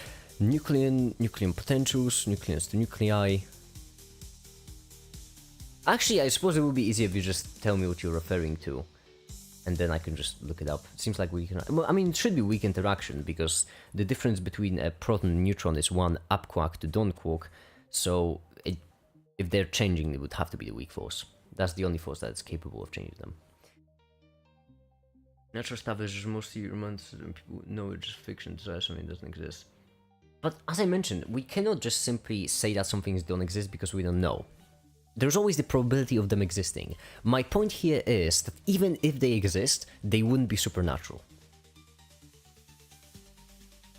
Nucleon potentials, nucleons to nuclei. Actually, I suppose it would be easier if you just tell me what you're referring to, and then I can just look it up. Seems like we can. Well, I mean, it should be weak interaction because the difference between a proton and neutron is one up quark to down quark. So, if they're changing, it would have to be the weak force. That's the only force that's capable of changing them. Natural stuff is just mostly romance, and people know it's just fiction, so something doesn't exist. But as I mentioned, we cannot just simply say that some things don't exist because we don't know. There's always the probability of them existing. My point here is that even if they exist, they wouldn't be supernatural.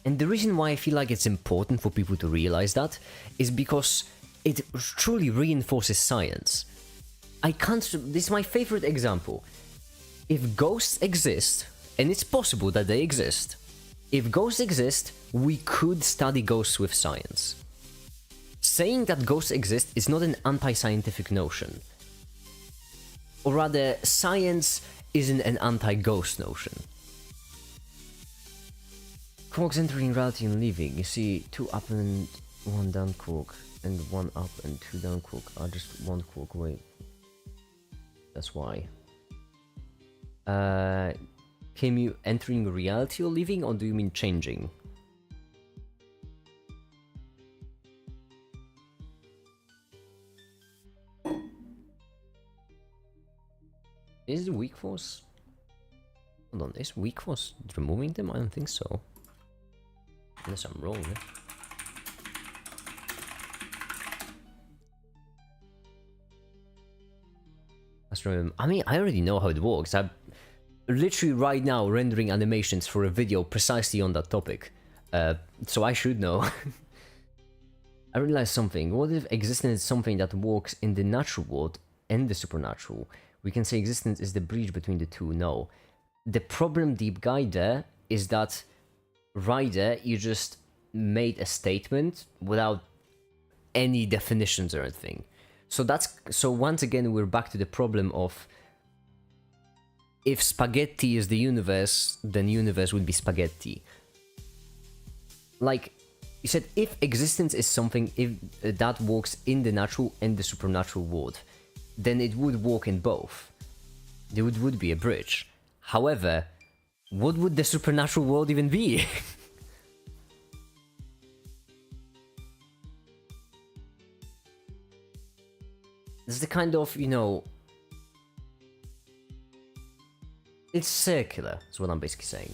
And the reason why I feel like it's important for people to realize that is because it truly reinforces science. This is my favorite example. If ghosts exist, and it's possible that they exist, if ghosts exist, we could study ghosts with science. Saying that ghosts exist is not an anti-scientific notion. Or rather, science isn't an anti-ghost notion. Quarks entering reality and leaving. You see, 2 up and 1 down quark, and 1 up and 2 down quark are just 1 quark away. That's why. Came you entering reality or leaving, or do you mean changing? Is the weak force? Hold on, is weak force removing them? I don't think so. Unless I'm wrong. I mean, I already know how it works. I'm literally right now rendering animations for a video precisely on that topic. So I should know. I realized something. What if existence is something that works in the natural world and the supernatural? We can say existence is the bridge between the two. No. The problem, deep guy, there is that right there, you just made a statement without any definitions or anything. So once again, we're back to the problem of if spaghetti is the universe, then universe would be spaghetti. Like you said, if existence is something if that works in the natural and the supernatural world, then it would work in both. There would be a bridge. However, what would the supernatural world even be? This is the kind of, you know... It's circular, is what I'm basically saying.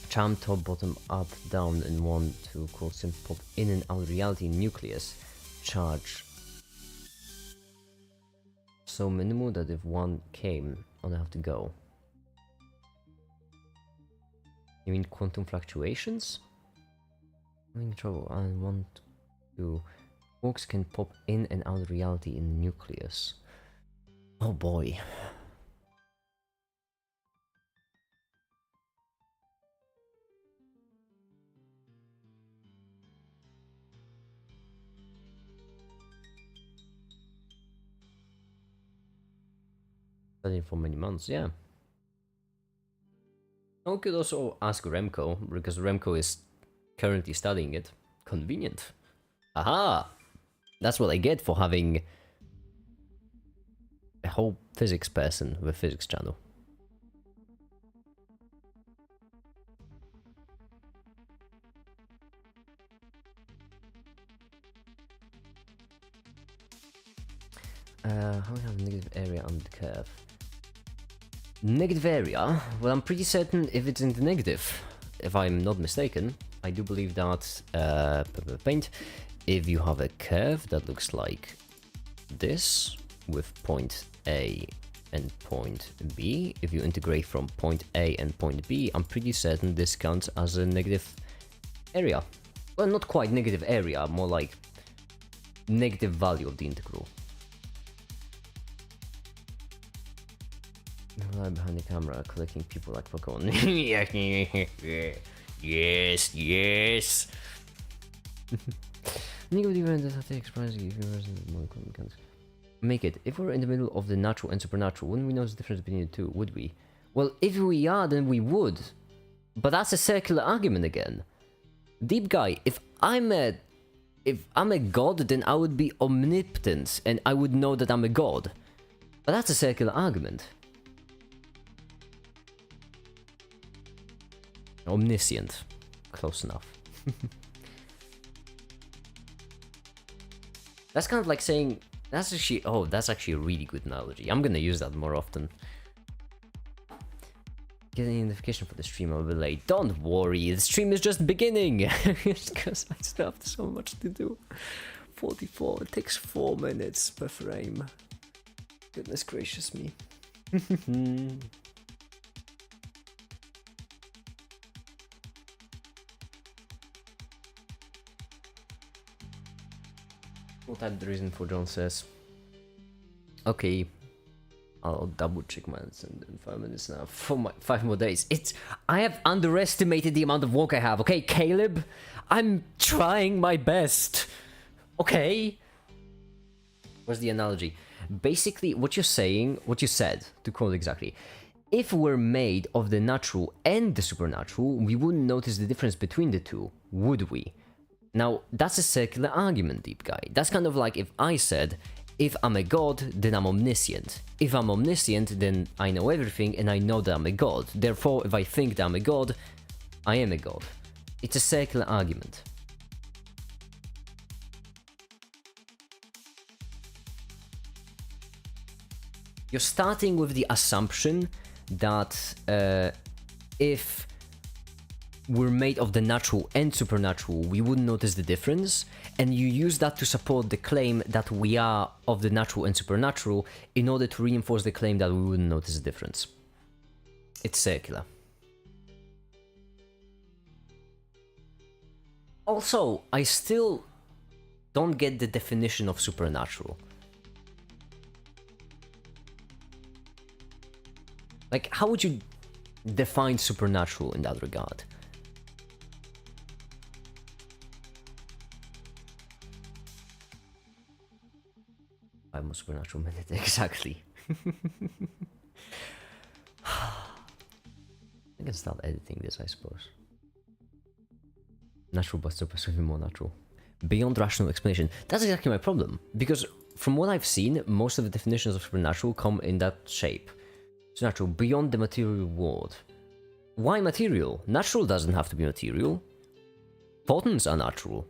Charm, top, bottom, up, down, and 1, 2, quotes, and pop in and out reality, nucleus, charge. So minimal that if one came, I don't have to go. You mean quantum fluctuations? I'm in trouble. I want to. Quarks can pop in and out of reality in the nucleus. Oh boy. Studying for many months, yeah. I could also ask Remco, because Remco is currently studying it. Convenient. Aha! That's what I get for having a whole physics person with a physics channel. How do you have a negative area on the curve? Negative area? Well, I'm pretty certain if it's in the negative. If I'm not mistaken, I do believe that, paint, if you have a curve that looks like this, with point A and point B, if you integrate from point A and point B, I'm pretty certain this counts as a negative area. Well, not quite negative area, more like negative value of the integral. Behind the camera, collecting people like Pokemon. Yes, yes. Negative event does have to express if you make it. If we're in the middle of the natural and supernatural, wouldn't we know the difference between the two? Would we? Well, if we are, then we would. But that's a circular argument again. Deep guy, if I'm a god, then I would be omnipotent and I would know that I'm a god. But that's a circular argument. Omniscient. Close enough. That's kind of like saying... That's actually a really good analogy. I'm gonna use that more often. getting a notification for the stream a bit late. Don't worry, the stream is just beginning. It's because I still have so much to do. 44, it takes 4 minutes per frame. Goodness gracious me. We'll type the reason for John says. Okay. I'll double check my answer in 5 minutes now. For my 5 more days. I have underestimated the amount of work I have, okay, Caleb? I'm trying my best. Okay? What's the analogy? Basically, what you're saying, what you said, to quote exactly, if we're made of the natural and the supernatural, we wouldn't notice the difference between the two, would we? Now, that's a circular argument, deep guy. That's kind of like if I said, if I'm a god, then I'm omniscient. If I'm omniscient, then I know everything and I know that I'm a god. Therefore, if I think that I'm a god, I am a god. It's a circular argument. You're starting with the assumption that if we're made of the natural and supernatural, we wouldn't notice the difference, and you use that to support the claim that we are of the natural and supernatural in order to reinforce the claim that we wouldn't notice the difference. It's circular. Also, I still don't get the definition of supernatural. Like, how would you define supernatural in that regard? I'm a supernatural minute, exactly. I can start editing this, I suppose. Natural but super more natural. Beyond rational explanation. That's exactly my problem. Because from what I've seen, most of the definitions of supernatural come in that shape. Supernatural, beyond the material world. Why material? Natural doesn't have to be material. Photons are natural.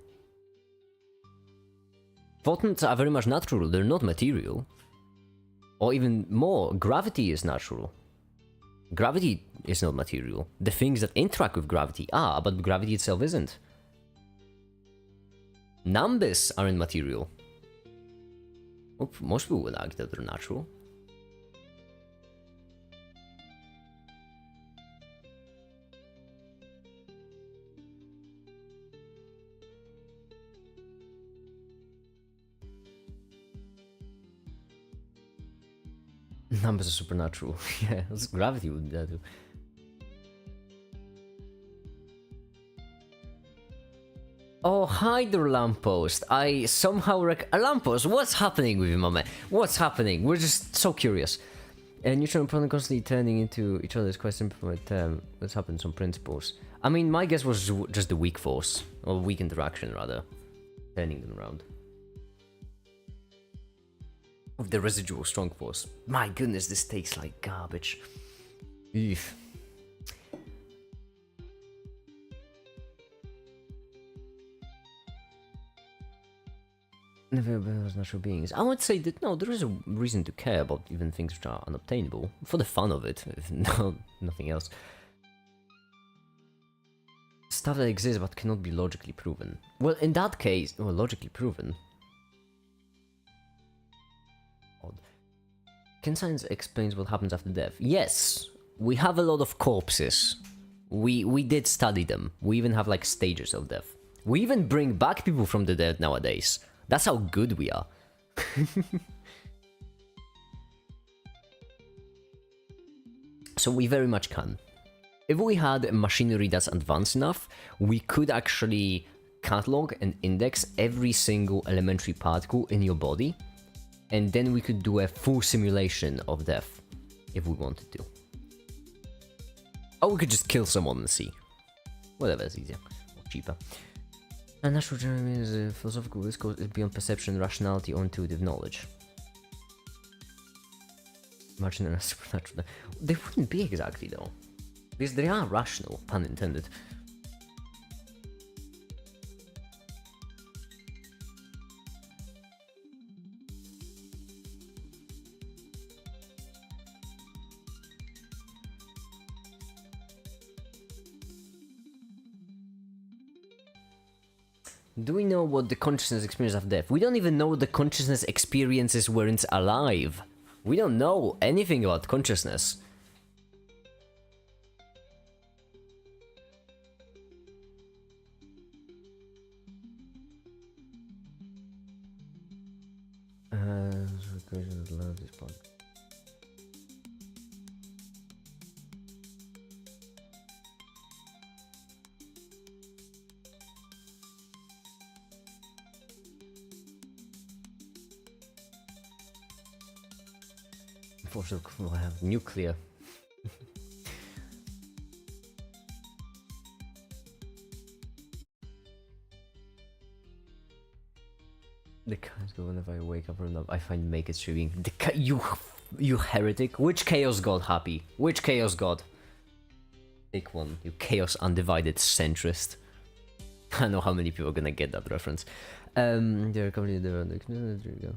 Photons are very much natural, they're not material. Or even more, gravity is natural. Gravity is not material. The things that interact with gravity are, but gravity itself isn't. Numbers aren't material. Well, most people would argue that they're natural. Numbers are supernatural. Yeah, that's gravity would do that too. Oh, hi there, lamppost. I somehow a lamppost. What's happening with you, my man? What's happening? We're just so curious. And neutron and proton constantly turning into each other's quite simple term. What's happened? Some principles. I mean, my guess was just the weak force, or weak interaction rather, turning them around. Of the residual strong force. My goodness, this tastes like garbage. Eef. Never as natural beings. I would say that no, there is a reason to care about even things which are unobtainable. For the fun of it, if nothing else. Stuff that exists but cannot be logically proven. Well, in that case, well, logically proven. Can science explain what happens after death? Yes, we have a lot of corpses. We did study them. We even have like stages of death. We even bring back people from the dead nowadays. That's how good we are. So we very much can. If we had machinery that's advanced enough, we could actually catalog and index every single elementary particle in your body. And then we could do a full simulation of death, if we wanted to. Or we could just kill someone and see. Whatever is easier, or cheaper. And natural generation is a philosophical discourse beyond perception, rationality, or intuitive knowledge. Imagine a supernatural. They wouldn't be exactly though, because they are rational, pun intended. Do we know what the consciousness experience of death? We don't even know what the consciousness experiences when it's alive. We don't know anything about consciousness. Unfortunately, we'll have nuclear. The chaos god whenever I wake up from I find make it streaming. You heretic. Which chaos god, Happy? Which chaos god? Pick one. You chaos undivided centrist. I know how many people are gonna get that reference. They're completely different. There you go.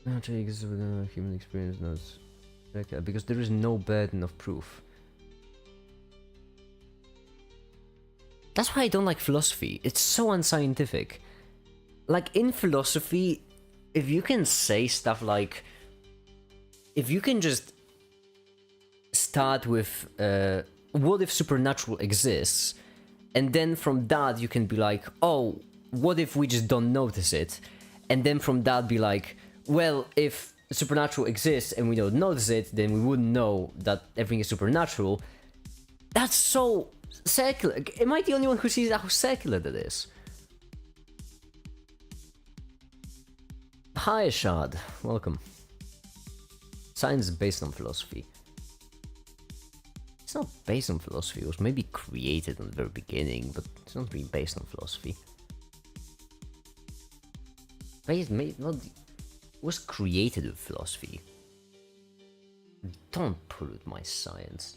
Actually exists within a human experience, not because there is no burden of proof. That's why I don't like philosophy. It's so unscientific. Like in philosophy, if you can say stuff like, if you can just start with what if supernatural exists, and then from that you can be like, oh, what if we just don't notice it, and then from that be like, well, if supernatural exists and we don't notice it, then we wouldn't know that everything is supernatural. That's so secular. Am I the only one who sees how secular that is? Hi, Shad. Welcome. Science is based on philosophy. It's not based on philosophy. It was maybe created in the very beginning, but it's not really based on philosophy. Was created with philosophy. Don't pollute my science.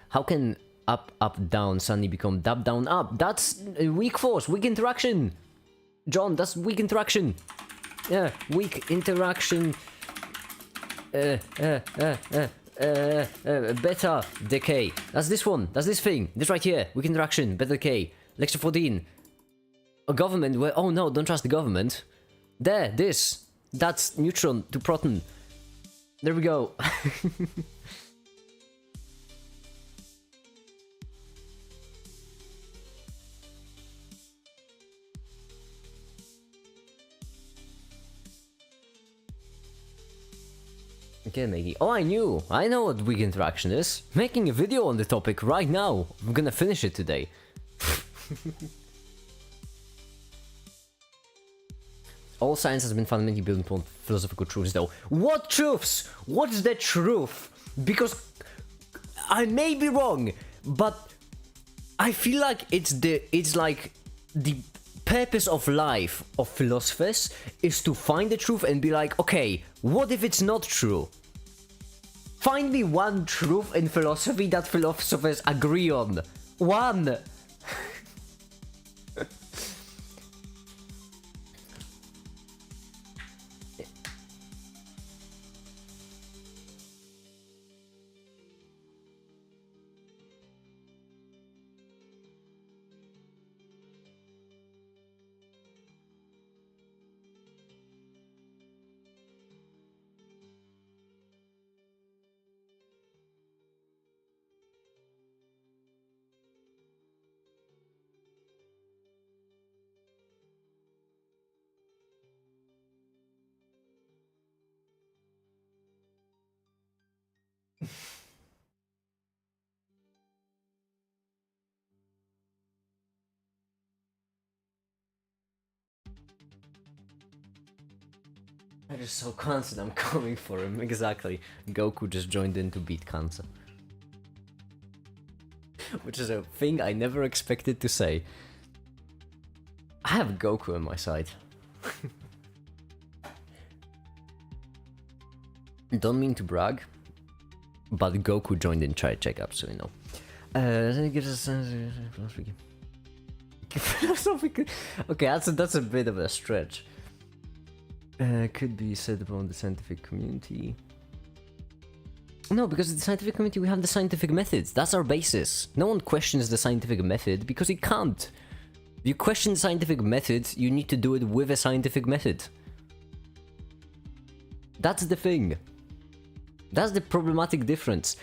How can up, up, down suddenly become dab, down, up? That's weak force, weak interaction. John, that's weak interaction. Yeah, weak interaction. Beta decay. That's this one. That's this thing. This right here. Weak interaction. Beta decay. Lecture 14. A government where, oh no, don't trust the government. There, this. That's neutron to proton. There we go. Okay, maybe. Oh, I knew. I know what weak interaction is. Making a video on the topic right now. I'm gonna finish it today. All science has been fundamentally built upon philosophical truths, though. What truths? What's the truth? Because I may be wrong, but I feel like it's like the purpose of life of philosophers is to find the truth and be like, okay, what if it's not true? Find me one truth in philosophy that philosophers agree on. One. I just so constant, I'm coming for him. Exactly. Goku just joined in to beat cancer. Which is a thing I never expected to say. I have Goku on my side. Don't mean to brag, but Goku joined in Checkup, so you know. Philosophical. Okay, that's a bit of a stretch. Could be said upon the scientific community. No, because in the scientific community we have the scientific methods. That's our basis. No one questions the scientific method because it can't. If you question scientific methods, you need to do it with a scientific method. That's the thing. That's the problematic difference.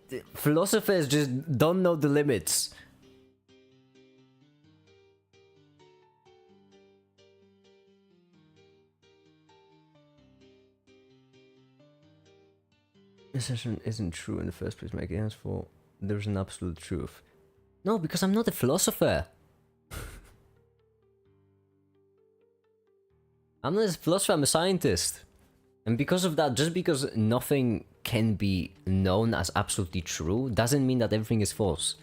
The philosophers just don't know the limits. Assertion isn't true in the first place, Maggie. As for there's an absolute truth. No, because I'm not a philosopher. I'm not a philosopher, I'm a scientist. And because of that, just because nothing can be known as absolutely true, doesn't mean that everything is false.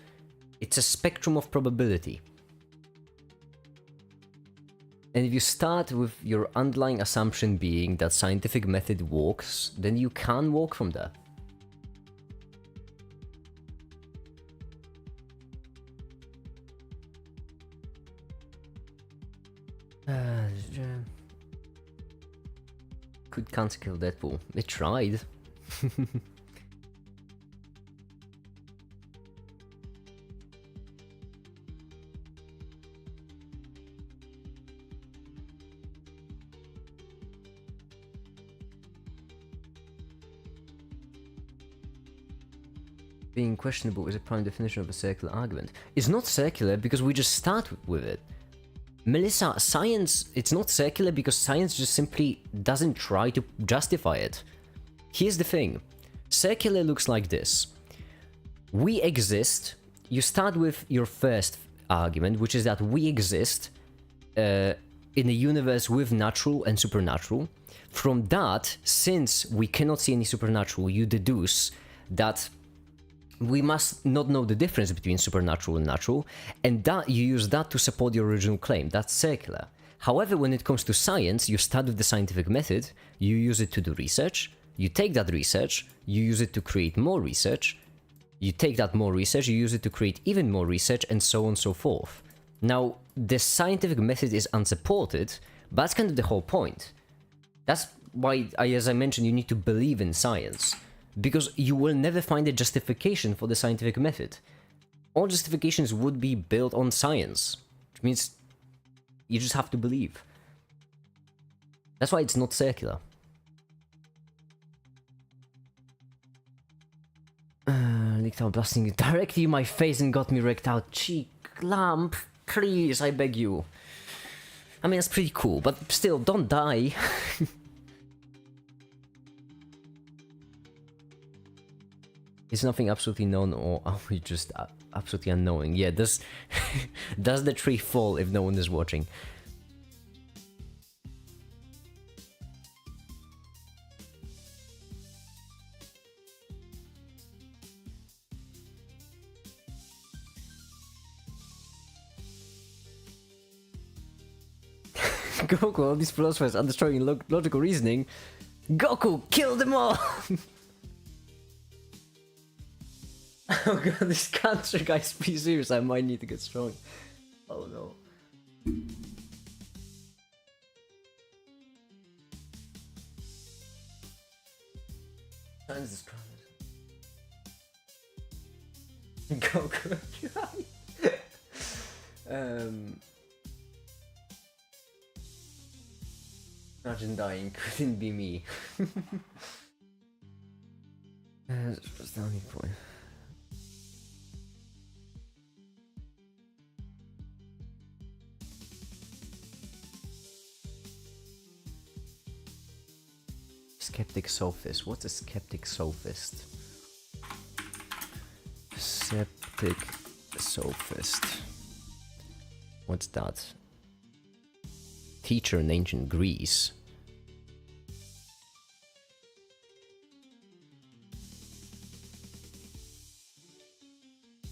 It's a spectrum of probability. And if you start with your underlying assumption being that scientific method works, then you can walk from there. Could can't kill Deadpool. It tried. Being questionable is a prime definition of a circular argument. It's not circular because we just start with it. Melissa, science, it's not circular because science just simply doesn't try to justify it. Here's the thing. Circular looks like this. We exist. You start with your first argument, which is that we exist in a universe with natural and supernatural. From that, since we cannot see any supernatural, you deduce that we must not know the difference between supernatural and natural, and that you use that to support your original claim. That's circular. However, when it comes to science, you start with the scientific method, you use it to do research, you take that research, you use it to create more research, you take that more research, you use it to create even more research, and so on and so forth. Now, the scientific method is unsupported, but that's kind of the whole point. That's why, as I mentioned, you need to believe in science. Because you will never find a justification for the scientific method. All justifications would be built on science, which means you just have to believe. That's why it's not circular. Leaked out blasting directly in my face and got me wrecked out. Cheek lamp, please, I beg you. I mean, that's pretty cool, but still, don't die. Is nothing absolutely known, or are we just absolutely unknowing? Yeah, does the tree fall if no one is watching? Goku, all these philosophers are destroying logical reasoning. Goku, kill them all! Oh god, this cancer guy's pretty serious. I might need to get strong. Oh no. Jesus Christ. Goku. Imagine dying. Couldn't be me. What's the only point? Skeptic sophist. What's a skeptic sophist? Skeptic sophist. What's that? Teacher in ancient Greece.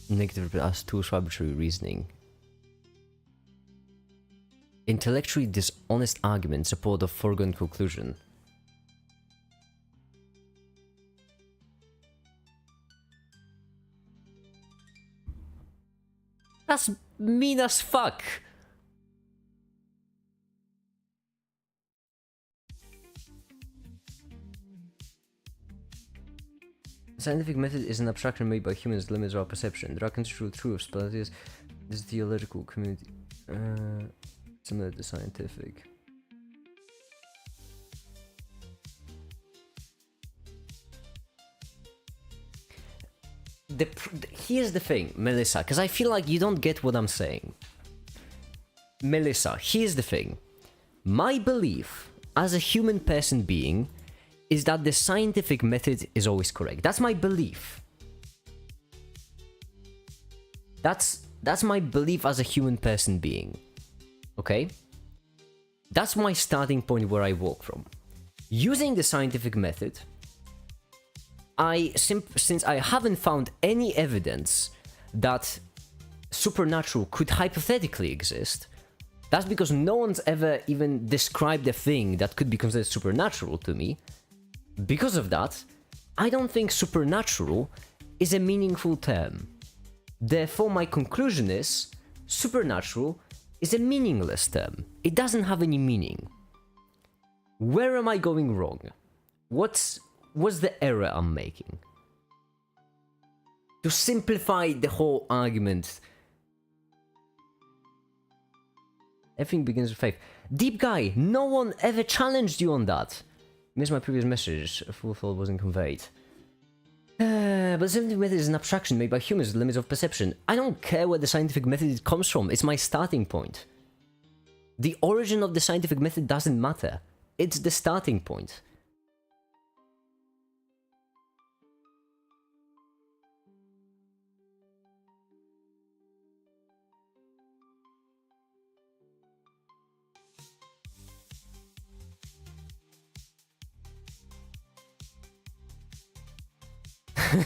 Negative as tools for arbitrary reasoning. Intellectually dishonest argument support a foregone conclusion. That's mean as fuck. Scientific method is an abstraction made by humans, limits our perception. There are construed truths, but this theological community similar to scientific. Here's the thing, Melissa, because I feel like you don't get what I'm saying. Melissa, here's the thing. My belief as a human person being is that the scientific method is always correct. That's my belief. That's my belief as a human person being. Okay? That's my starting point where I walk from. Using the scientific method, since I haven't found any evidence that supernatural could hypothetically exist, that's because no one's ever even described a thing that could be considered supernatural to me. Because of that, I don't think supernatural is a meaningful term. Therefore, my conclusion is supernatural is a meaningless term. It doesn't have any meaning. Where am I going wrong? What's the error I'm making? To simplify the whole argument, everything begins with faith. Deep guy, no one ever challenged you on that. Missed my previous message, a full thought wasn't conveyed. But the scientific method is an abstraction made by humans with limits of perception. I don't care where the scientific method comes from, it's my starting point. The origin of the scientific method doesn't matter. It's the starting point.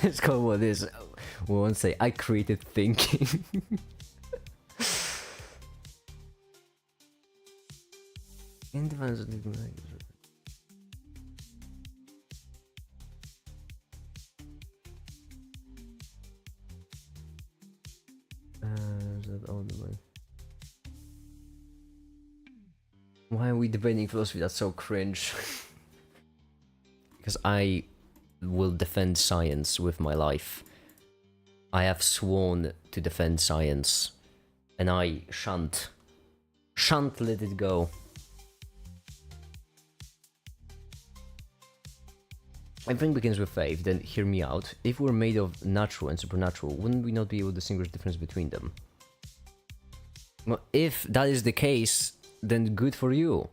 It's called what it is. We won't say I created thinking. Why are we debating philosophy? That's so cringe. Because I will defend science with my life. I have sworn to defend science, and I shan't let it go. Everything begins with faith, then hear me out. If we're made of natural and supernatural, wouldn't we not be able to distinguish the difference between them? Well, if that is the case, then good for you.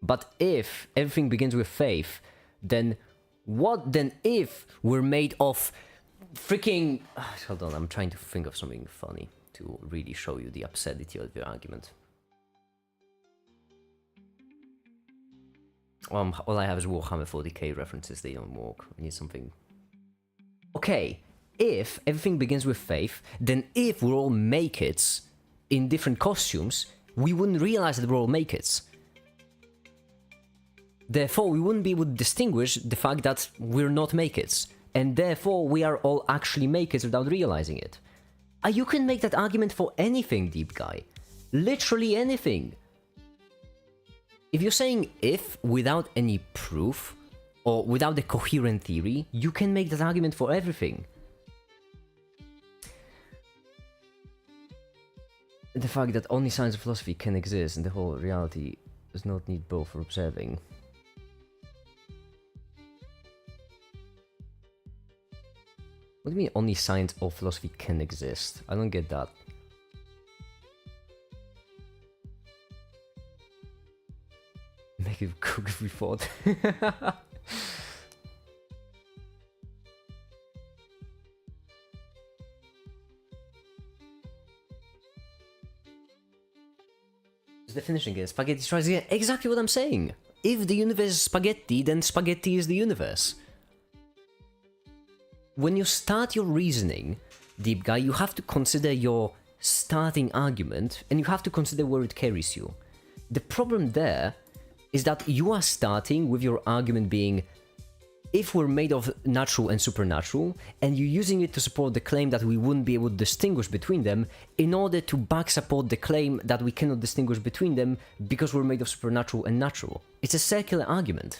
But if everything begins with faith, then what then if we're made of freaking... Hold on, I'm trying to think of something funny to really show you the absurdity of the argument. All I have is Warhammer 40k references, they don't work. I need something... Okay, if everything begins with faith, then if we're all make-its in different costumes, we wouldn't realize that we're all make-its. Therefore, we wouldn't be able to distinguish the fact that we're not make-its, and therefore we are all actually make-its without realizing it. You can make that argument for anything, deep guy. Literally anything. If you're saying if without any proof, or without a coherent theory, you can make that argument for everything. The fact that only science and philosophy can exist and the whole reality does not need both for observing. What do you mean only science or philosophy can exist? I don't get that. Make it cook if we thought. Definition again, spaghetti tries again. Exactly what I'm saying. If the universe is spaghetti, then spaghetti is the universe. When you start your reasoning, deep guy, you have to consider your starting argument and you have to consider where it carries you. The problem there is that you are starting with your argument being if we're made of natural and supernatural, and you're using it to support the claim that we wouldn't be able to distinguish between them in order to back support the claim that we cannot distinguish between them because we're made of supernatural and natural. It's a circular argument.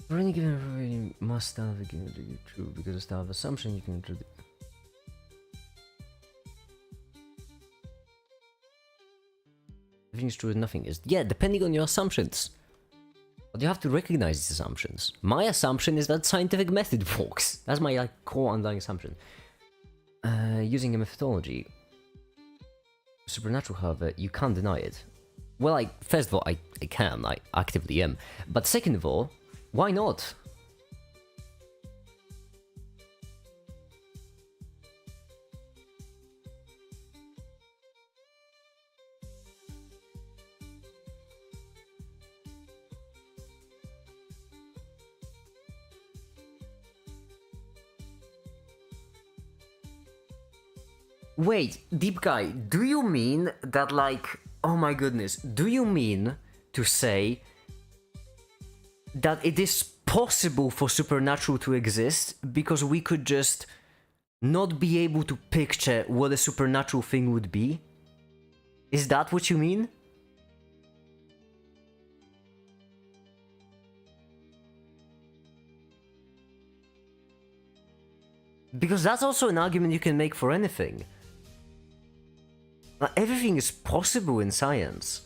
For any given probability, you must have a given to be true because it's the assumption you can introduce. Everything is true and nothing is. Yeah, depending on your assumptions. But you have to recognize these assumptions. My assumption is that scientific method works. That's my core underlying assumption. Using a methodology. Supernatural, however, you can't deny it. Well, first of all, I can. I actively am. But second of all, why not? Wait, Deep Guy, do you mean that, like, oh my goodness, do you mean to say that it is possible for supernatural to exist because we could just not be able to picture what a supernatural thing would be? Is that what you mean? Because that's also an argument you can make for anything. Everything is possible in science.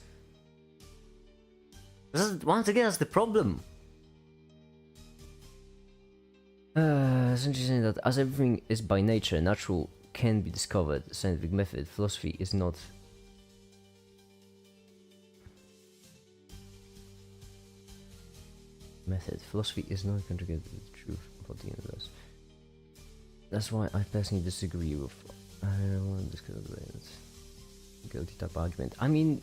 Once again, that's the problem. It's interesting that as everything is by nature, natural can be discovered. Scientific method, philosophy is not. Philosophy is not contributing to the truth about the universe. That's why I personally disagree with. I don't want to discuss it. Guilty type argument. I mean,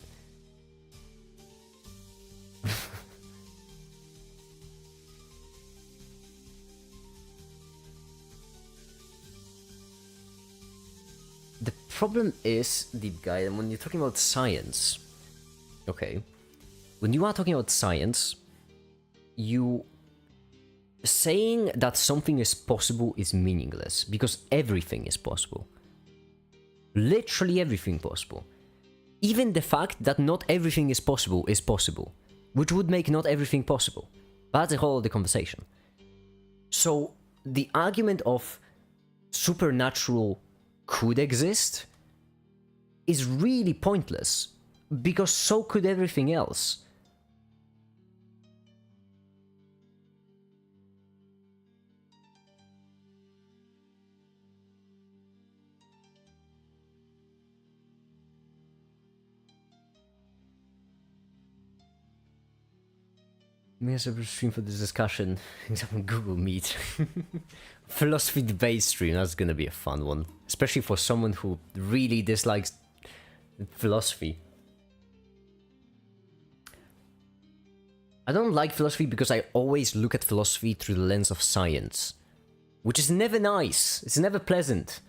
the problem is, Deep Guy, when you're talking about science, okay, when you are talking about science, you saying that something is possible is meaningless because everything is possible. Literally everything possible. Even the fact that not everything is possible, which would make not everything possible. That's a whole other conversation. So the argument of supernatural could exist is really pointless because so could everything else. Maybe a separate stream for this discussion. Example Google Meet. Philosophy debate stream, that's gonna be a fun one. Especially for someone who really dislikes philosophy. I don't like philosophy because I always look at philosophy through the lens of science. Which is never nice. It's never pleasant.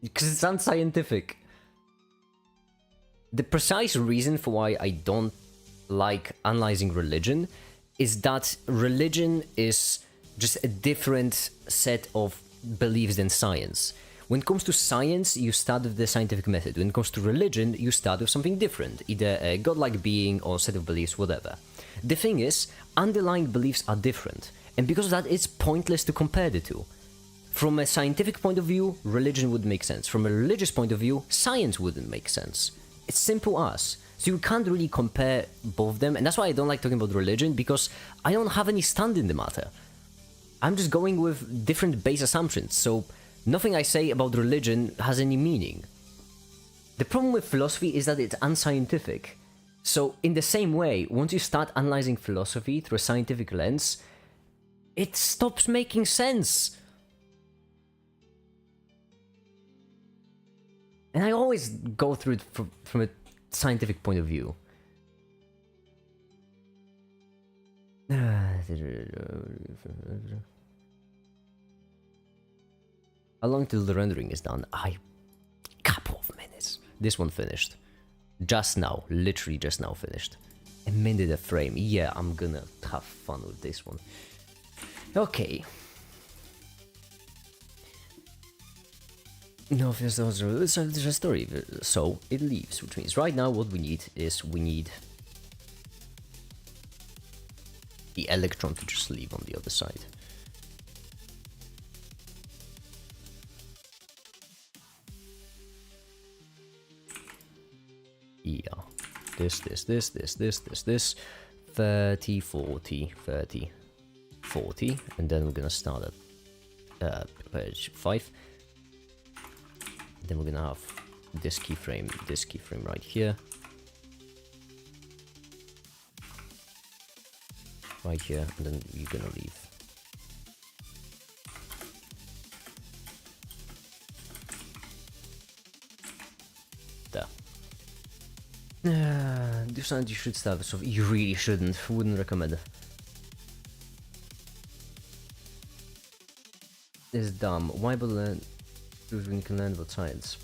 Because it's unscientific. The precise reason for why I don't like analyzing religion is that religion is just a different set of beliefs than science. When it comes to science, you start with the scientific method. When it comes to religion, you start with something different, either a godlike being or set of beliefs, whatever. The thing is, underlying beliefs are different, and because of that, it's pointless to compare the two. From a scientific point of view, religion would make sense. From a religious point of view, science wouldn't make sense. It's simple as. So you can't really compare both of them, and that's why I don't like talking about religion, because I don't have any stand in the matter. I'm just going with different base assumptions, so nothing I say about religion has any meaning. The problem with philosophy is that it's unscientific. So in the same way, once you start analyzing philosophy through a scientific lens, it stops making sense. And I always go through it from a scientific point of view. How long till the rendering is done? Couple of minutes. This one finished. Just now. Literally just now finished. A minute a frame. Yeah, I'm gonna have fun with this one. Okay. No, there's a story, so it leaves, which means right now what we need is the electron to just leave on the other side. Yeah. This. 30, 40, 30, 40. And then we're gonna start at page 5. Then we're gonna have this keyframe right here. Right here, and then you're gonna leave. There. Do something you should start, so you really shouldn't. Wouldn't recommend it. It's dumb. Why bother learn when you can learn about science?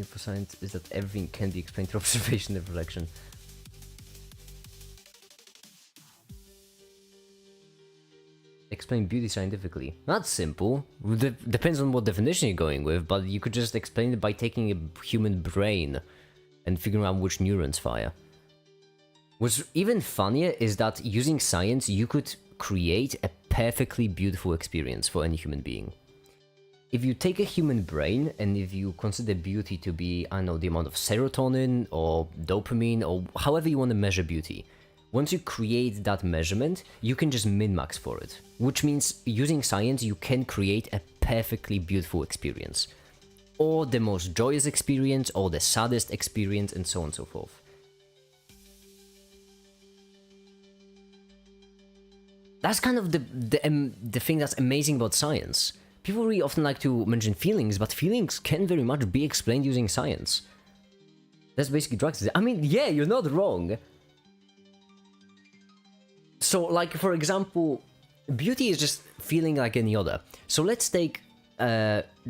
For science is that everything can be explained through observation and reflection. Explain beauty scientifically. That's simple. Depends on what definition you're going with, but you could just explain it by taking a human brain and figuring out which neurons fire. What's even funnier is that using science, you could create a perfectly beautiful experience for any human being. If you take a human brain and if you consider beauty to be, I don't know, the amount of serotonin or dopamine or however you want to measure beauty, once you create that measurement, you can just min-max for it. Which means using science, you can create a perfectly beautiful experience. Or the most joyous experience, or the saddest experience, and so on and so forth. That's kind of the thing that's amazing about science. People really often like to mention feelings, but feelings can very much be explained using science. That's basically drugs. I mean, yeah, you're not wrong. So, like, for example, beauty is just feeling like any other. So let's take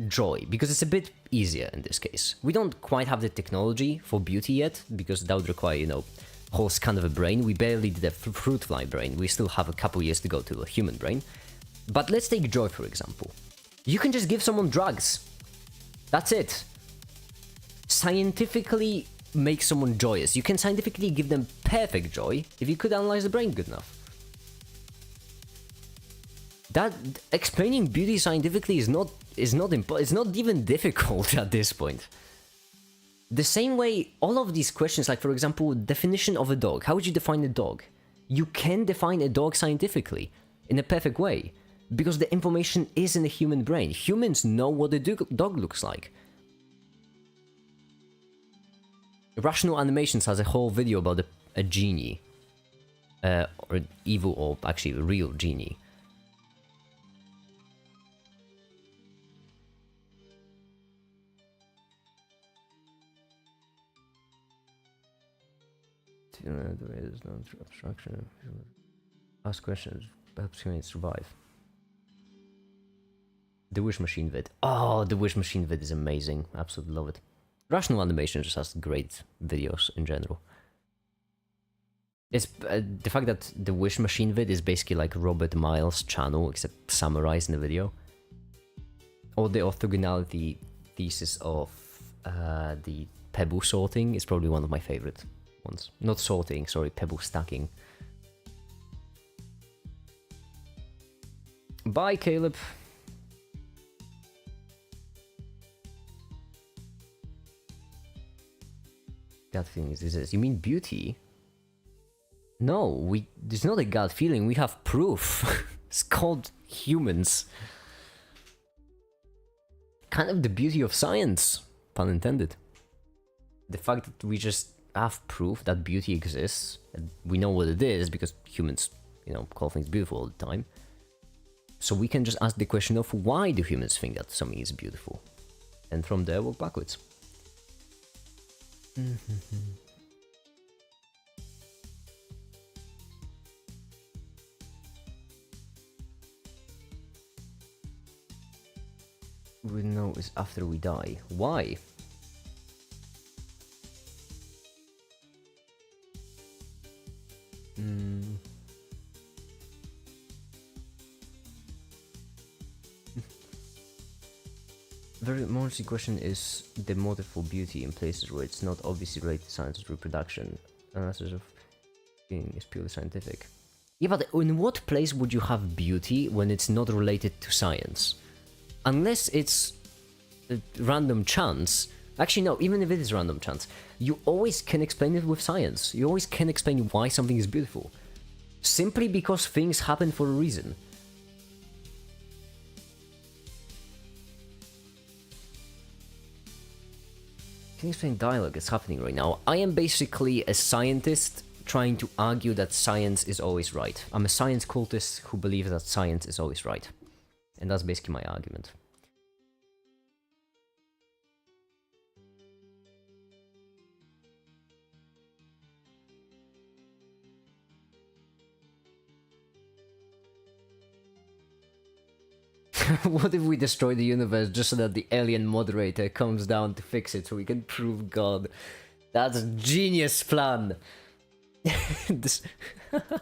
joy, because it's a bit easier in this case. We don't quite have the technology for beauty yet, because that would require, you know, whole scan of a brain. We barely did a fruit fly brain. We still have a couple years to go to a human brain. But let's take joy, for example. You can just give someone drugs. That's it. Scientifically make someone joyous. You can scientifically give them perfect joy if you could analyze the brain good enough. That explaining beauty scientifically is not even difficult at this point. The same way all of these questions, like for example, definition of a dog. How would you define a dog? You can define a dog scientifically in a perfect way because the information is in the human brain. Humans know what a dog looks like. Rational Animations has a whole video about a genie, or an evil, or actually a real genie. Abstraction. Ask questions. Perhaps you may survive. The Wish Machine vid. Oh, the Wish Machine vid is amazing. Absolutely love it. Rational Animation just has great videos in general. It's the fact that the Wish Machine vid is basically like Robert Miles' channel, except summarized in the video. Or the orthogonality thesis of the pebble sorting is probably one of my favorite ones. Not sorting, sorry, pebble stacking. Bye, Caleb. Gut feeling is this. You mean beauty? No, there's not a gut feeling, we have proof. It's called humans. Kind of the beauty of science, pun intended. The fact that we just have proof that beauty exists, and we know what it is because humans, you know, call things beautiful all the time. So we can just ask the question of why do humans think that something is beautiful? And from there work backwards. We know is after we die. Why? Very mostly question is the motive for beauty in places where it's not obviously related to science or reproduction. Analysis of being is purely scientific. Yeah, but in what place would you have beauty when it's not related to science? Unless it's a random chance. Actually, no, even if it is random chance, you always can explain it with science. You always can explain why something is beautiful. Simply because things happen for a reason. Can you explain dialogue that's happening right now? I am basically a scientist trying to argue that science is always right. I'm a science cultist who believes that science is always right. And that's basically my argument. What if we destroy the universe just so that the alien moderator comes down to fix it so we can prove God? That's a genius plan! This... Can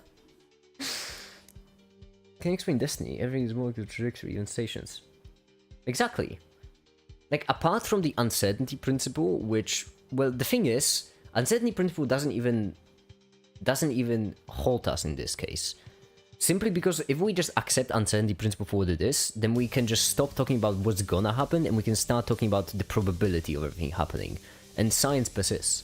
you explain Destiny? Everything is more contradictory, even stations. Exactly. Like, apart from the uncertainty principle, which... Well, the thing is, uncertainty principle doesn't even halt us in this case. Simply because if we just accept uncertainty principle for what it is, then we can just stop talking about what's gonna happen and we can start talking about the probability of everything happening. And science persists.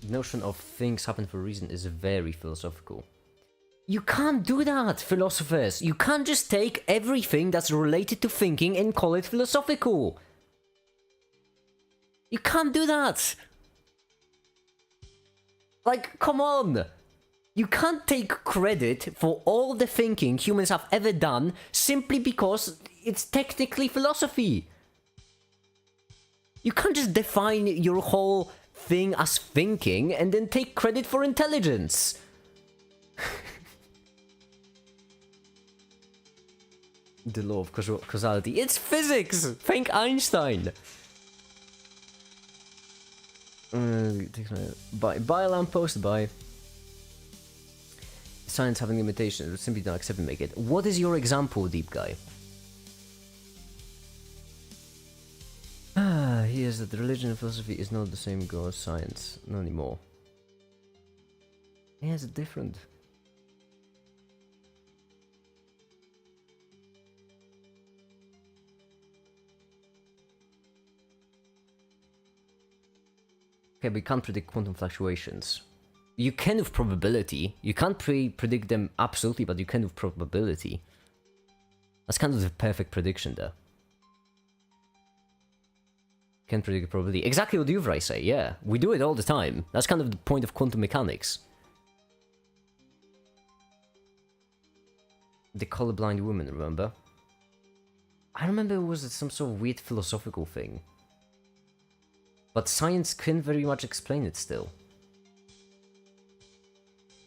The notion of things happen for a reason is very philosophical. You can't do that, philosophers! You can't just take everything that's related to thinking and call it philosophical! You can't do that! Like, come on! You can't take credit for all the thinking humans have ever done simply because it's technically philosophy! You can't just define your whole thing as thinking and then take credit for intelligence! The law of causality. It's physics! Thank Einstein! Buy a lamppost, buy. Science having limitations, simply don't accept and make it. What is your example, deep guy? Here's that religion and philosophy is not the same goal as science. Not anymore. Yeah, it's different. Okay, we can't predict quantum fluctuations. You can with probability. You can't predict them absolutely, but you can with probability. That's kind of the perfect prediction there. Can predict probability. Exactly what Uvrai say, yeah. We do it all the time. That's kind of the point of quantum mechanics. The colorblind woman, remember? I remember it was some sort of weird philosophical thing. But science can very much explain it still.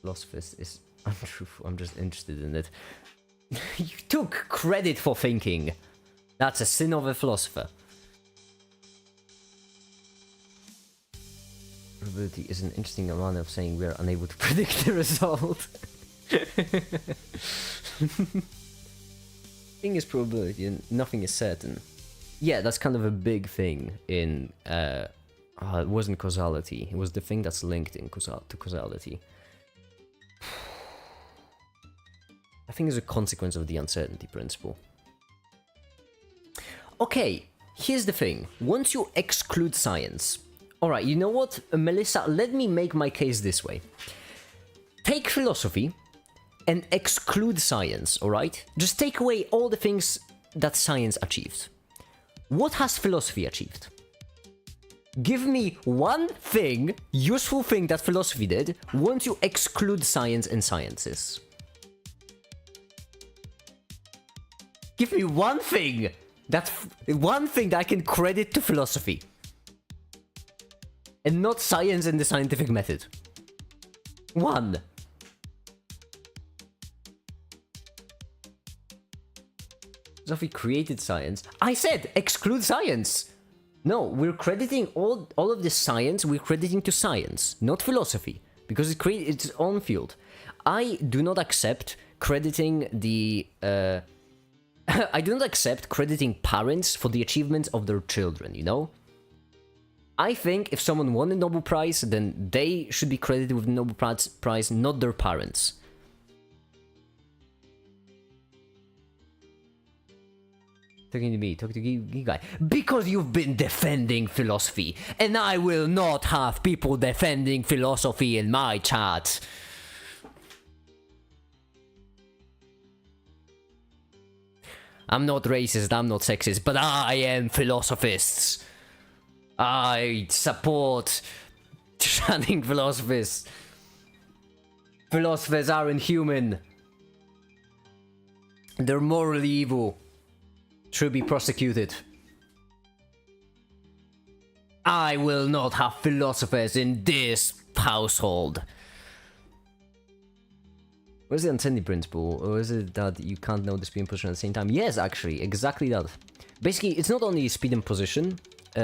Philosophist is untruthful, I'm just interested in it. You took credit for thinking! That's a sin of a philosopher. Probability is an interesting manner of saying we are unable to predict the result. Thing is probability and nothing is certain. Yeah, that's kind of a big thing in, it wasn't causality, it was the thing that's linked in to causality. I think it's a consequence of the uncertainty principle. Okay, here's the thing. Once you exclude science... Alright, you know what, Melissa, let me make my case this way. Take philosophy and exclude science, alright? Just take away all the things that science achieved. What has philosophy achieved? Give me one thing, useful thing that philosophy did, once you exclude science and sciences. Give me one thing that I can credit to philosophy. And not science and the scientific method. One. Philosophy created science. I said exclude science. No, we're crediting all of this science, we're crediting to science, not philosophy, because it created its own field. I do not accept crediting the... I do not accept crediting parents for the achievements of their children, you know? I think if someone won a Nobel Prize, then they should be credited with the Nobel Prize, not their parents. Talking to me, talking to you guy. Because you've been defending philosophy, and I will not have people defending philosophy in my chat. I'm not racist, I'm not sexist, but I am philosophists. I support shunning philosophers. Philosophers are inhuman. They're morally evil. Should be prosecuted. I will not have philosophers in this household. Was it uncertainty principle, or is it that you can't know the speed and position at the same time? Yes, actually, exactly that. Basically, it's not only speed and position.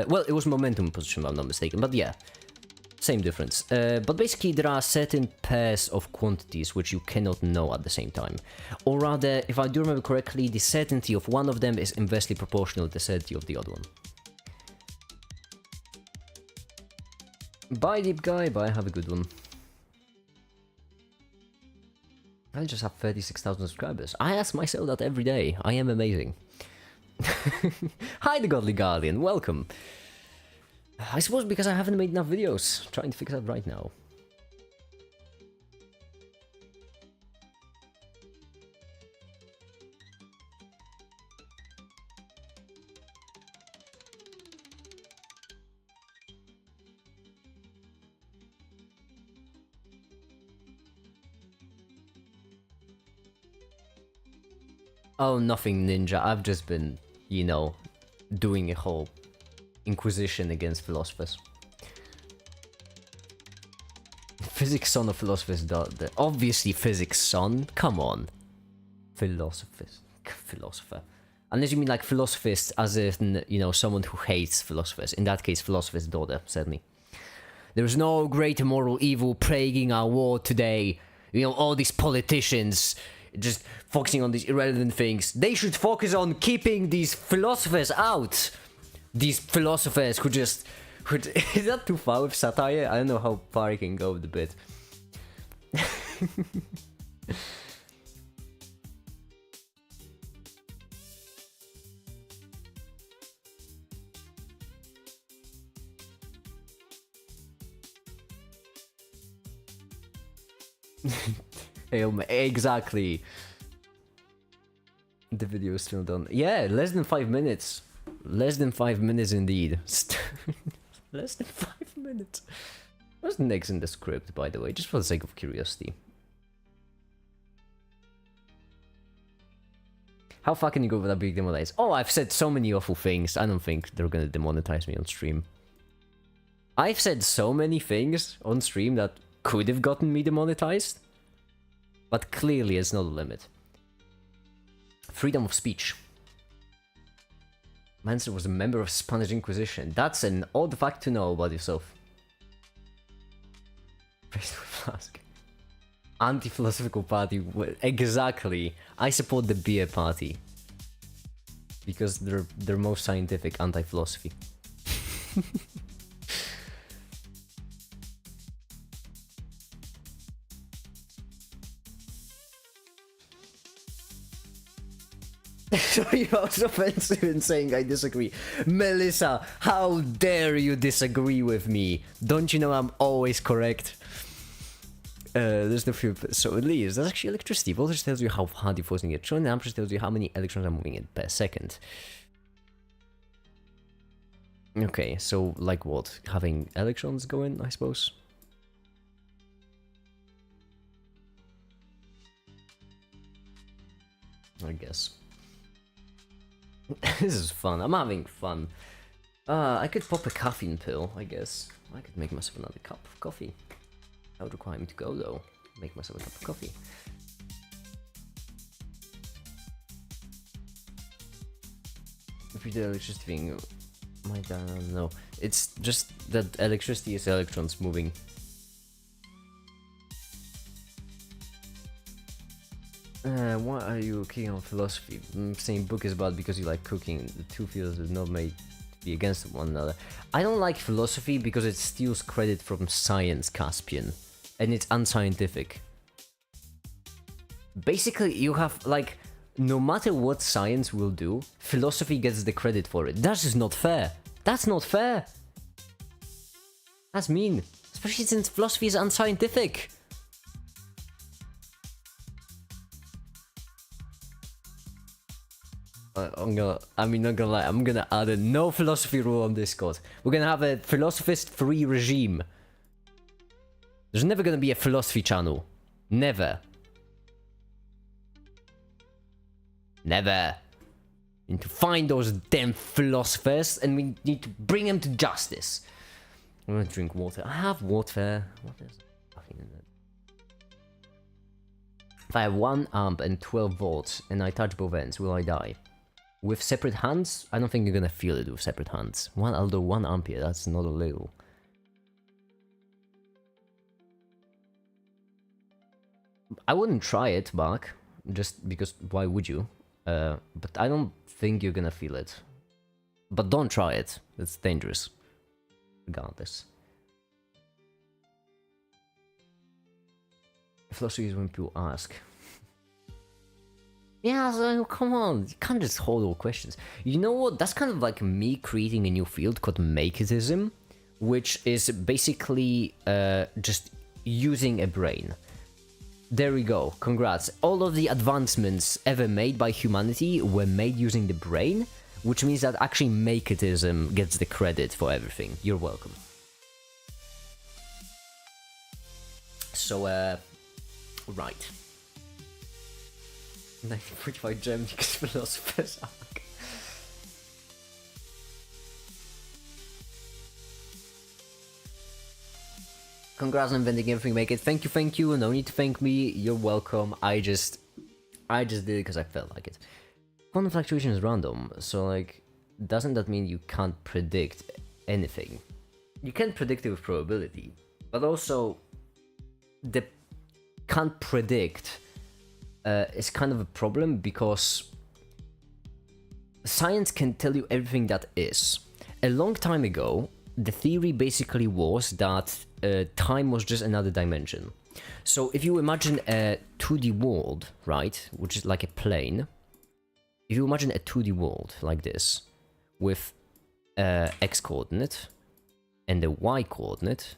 Well, it was momentum and position, if I'm not mistaken, but yeah. Same difference. But basically, there are certain pairs of quantities which you cannot know at the same time. Or rather, if I do remember correctly, the certainty of one of them is inversely proportional to the certainty of the other one. Bye, deep guy. Bye, have a good one. I just have 36,000 subscribers. I ask myself that every day. I am amazing. Hi, the Godly Guardian. Welcome. I suppose because I haven't made enough videos. Trying to fix that right now. Oh, nothing, Ninja. I've just been, you know, doing a whole inquisition against philosophers. Physics son of philosophers, obviously physics son. Come on. Philosopher. Unless you mean like philosophist as in, you know, someone who hates philosophers. In that case, philosopher's daughter, certainly. There's no greater moral evil plaguing our world today. You know, all these politicians just focusing on these irrelevant things. They should focus on keeping these philosophers out. These philosophers who just... is that too far with satire? I don't know how far I can go with the bit. Exactly. The video is still done. Yeah, less than 5 minutes. Less than 5 minutes indeed. Less than 5 minutes. What's next in the script, by the way? Just for the sake of curiosity. How far can you go without being demonetized? Oh, I've said so many awful things. I don't think they're gonna demonetize me on stream. I've said so many things on stream that could have gotten me demonetized. But clearly it's not a limit. Freedom of speech. Manson was a member of Spanish Inquisition. That's an odd fact to know about yourself. Flask. Anti-philosophical party. Exactly. I support the beer party. Because they're most scientific anti-philosophy. Sorry, I was offensive in saying I disagree. Melissa, how dare you disagree with me? Don't you know I'm always correct? There's no few. So it leaves. That's actually electricity. Voltage tells you how hard you're forcing it. Electron amperage tells you how many electrons are moving in per second. Okay, so like what? Having electrons go in, I suppose? I guess. This is fun. I'm having fun. I could pop a caffeine pill, I guess. I could make myself another cup of coffee. That would require me to go, though. Make myself a cup of coffee. If you do electricity thing, my dad, I don't know. It's just that electricity is electrons moving. Why are you keen on philosophy? Same book is about because you like cooking. The two fields are not made be against one another. I don't like philosophy because it steals credit from science, Caspian, and it's unscientific. Basically, you have, like, no matter what science will do, philosophy gets the credit for it. That's just not fair. That's not fair. That's mean. Especially since philosophy is unscientific. Not gonna lie, I'm gonna add a no philosophy rule on Discord. We're gonna have a philosophist-free regime. There's never gonna be a philosophy channel. Never. Never. We need to find those damn philosophers and we need to bring them to justice. I'm gonna drink water. I have water. What is nothing in it? If I have 1 amp and 12 volts and I touch both ends, will I die? With separate hands? I don't think you're gonna feel it with separate hands. Although 1 ampere, that's not a little. I wouldn't try it, Mark. Just because, why would you? But I don't think you're gonna feel it. But don't try it. It's dangerous. Regardless. Philosophy is when people ask. Yeah, so come on. You can't just hold all questions. You know what? That's kind of like me creating a new field called Maketism, which is basically just using a brain. There we go. Congrats. All of the advancements ever made by humanity were made using the brain, which means that actually Maketism gets the credit for everything. You're welcome. So, right. 1945 Germany philosophers. Congrats on inventing everything, make it. Thank you. No need to thank me. You're welcome. I just did it because I felt like it. Quantum fluctuation is random, so like, doesn't that mean you can't predict anything? You can predict it with probability, but also the can't predict is kind of a problem because science can tell you everything that is. A long time ago, the theory basically was that time was just another dimension. So if you imagine a 2D world, right, which is like a plane, if you imagine a 2D world like this, with x coordinate and a y coordinate,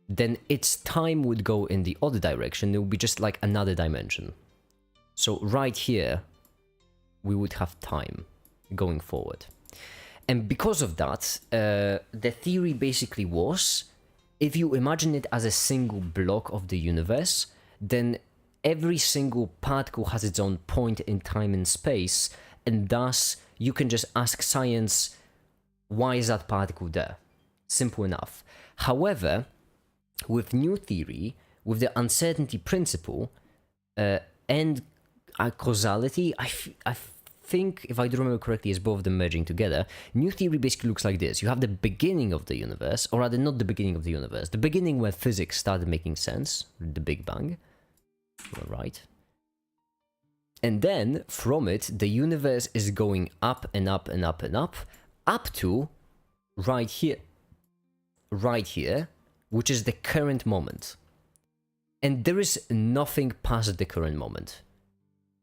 then its time would go in the other direction. It would be just like another dimension. So right here, we would have time going forward. And because of that, the theory basically was, if you imagine it as a single block of the universe, then every single particle has its own point in time and space, and thus you can just ask science, why is that particle there? Simple enough. However, with new theory, with the uncertainty principle, and causality, I think, if I do remember correctly, is both of them merging together. New theory basically looks like this. You have the beginning of the universe, or rather not the beginning of the universe, the beginning where physics started making sense, the Big Bang, right? And then, from it, the universe is going up and up and up and up to right here, which is the current moment. And there is nothing past the current moment.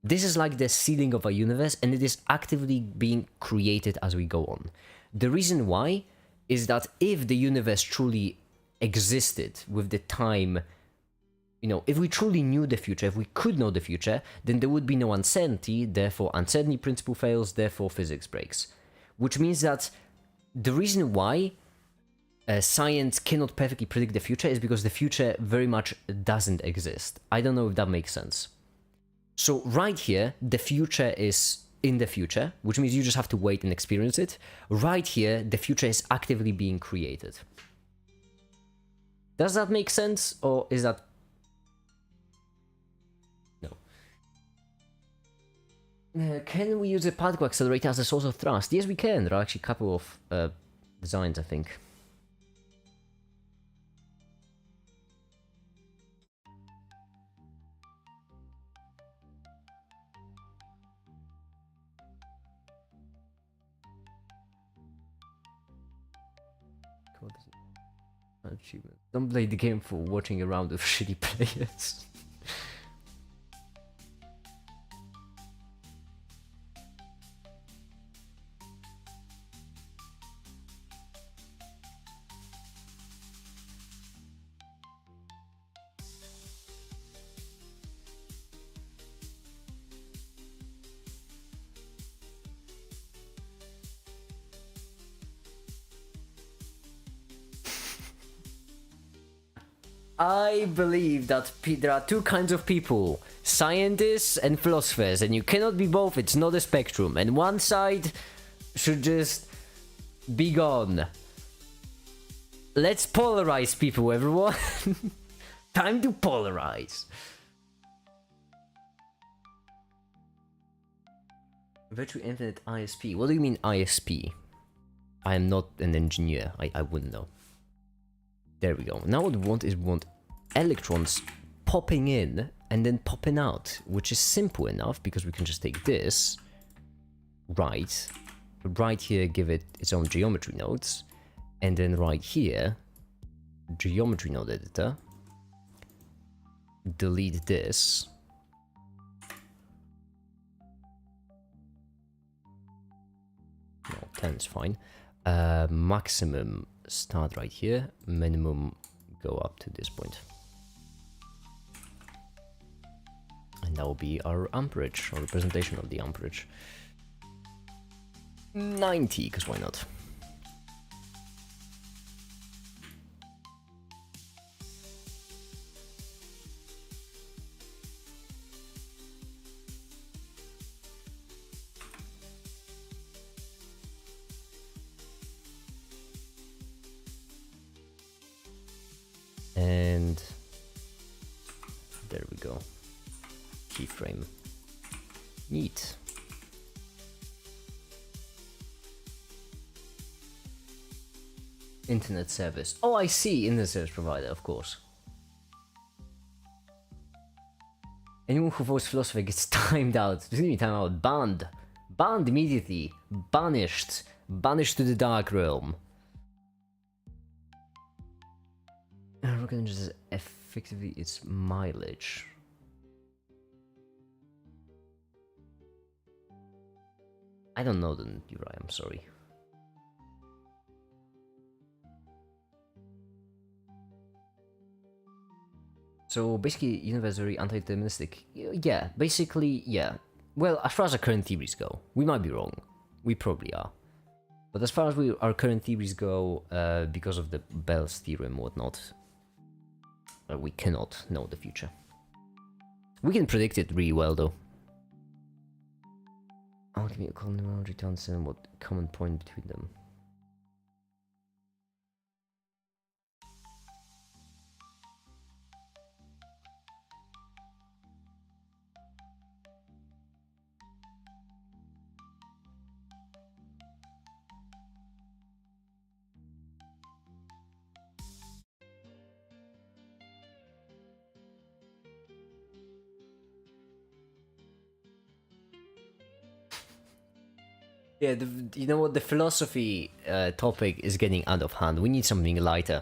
This is like the ceiling of a universe, and it is actively being created as we go on. The reason why is that if the universe truly existed with the time, if we truly knew the future, if we could know the future, then there would be no uncertainty, therefore uncertainty principle fails, therefore physics breaks. Which means that the reason why science cannot perfectly predict the future is because the future very much doesn't exist. I don't know if that makes sense. So right here, the future is in the future, which means you just have to wait and experience it. Right here, the future is actively being created. Does that make sense, or is that... No. Can we use a particle accelerator as a source of thrust? Yes, we can. There are actually a couple of designs, I think. Achievement. Don't play the game for watching a round of shitty players. I believe that there are two kinds of people, scientists and philosophers, and you cannot be both, it's not a spectrum, and one side should just be gone. Let's polarize people, everyone. Time to polarize. Virtual Infinite ISP. What do you mean ISP? I am not an engineer, I wouldn't know. There we go. Now what we want is electrons popping in and then popping out, which is simple enough because we can just take this, right here, give it its own geometry nodes, and then right here, geometry node editor, delete this, no, 10 is fine, maximum start right here, minimum go up to this point. And that will be our amperage, or representation of the amperage. 90, because why not? And there we go. Keyframe. Neat. Internet service. Oh, I see. Internet service provider, of course. Anyone who votes philosophy gets timed out. Doesn't even time out. Banned. Banned immediately. Banished. Banished to the dark realm. Just effectively its mileage. I don't know the URI, I'm sorry. So basically, universe is very anti-deterministic. Yeah, basically, yeah. Well, as far as our current theories go, we might be wrong. We probably are. But as far as our current theories go, because of the Bell's theorem and whatnot, we cannot know the future. We can predict it really well, though. Alchemy and numerology to understand what common point between them. Yeah, you know what? The philosophy topic is getting out of hand. We need something lighter.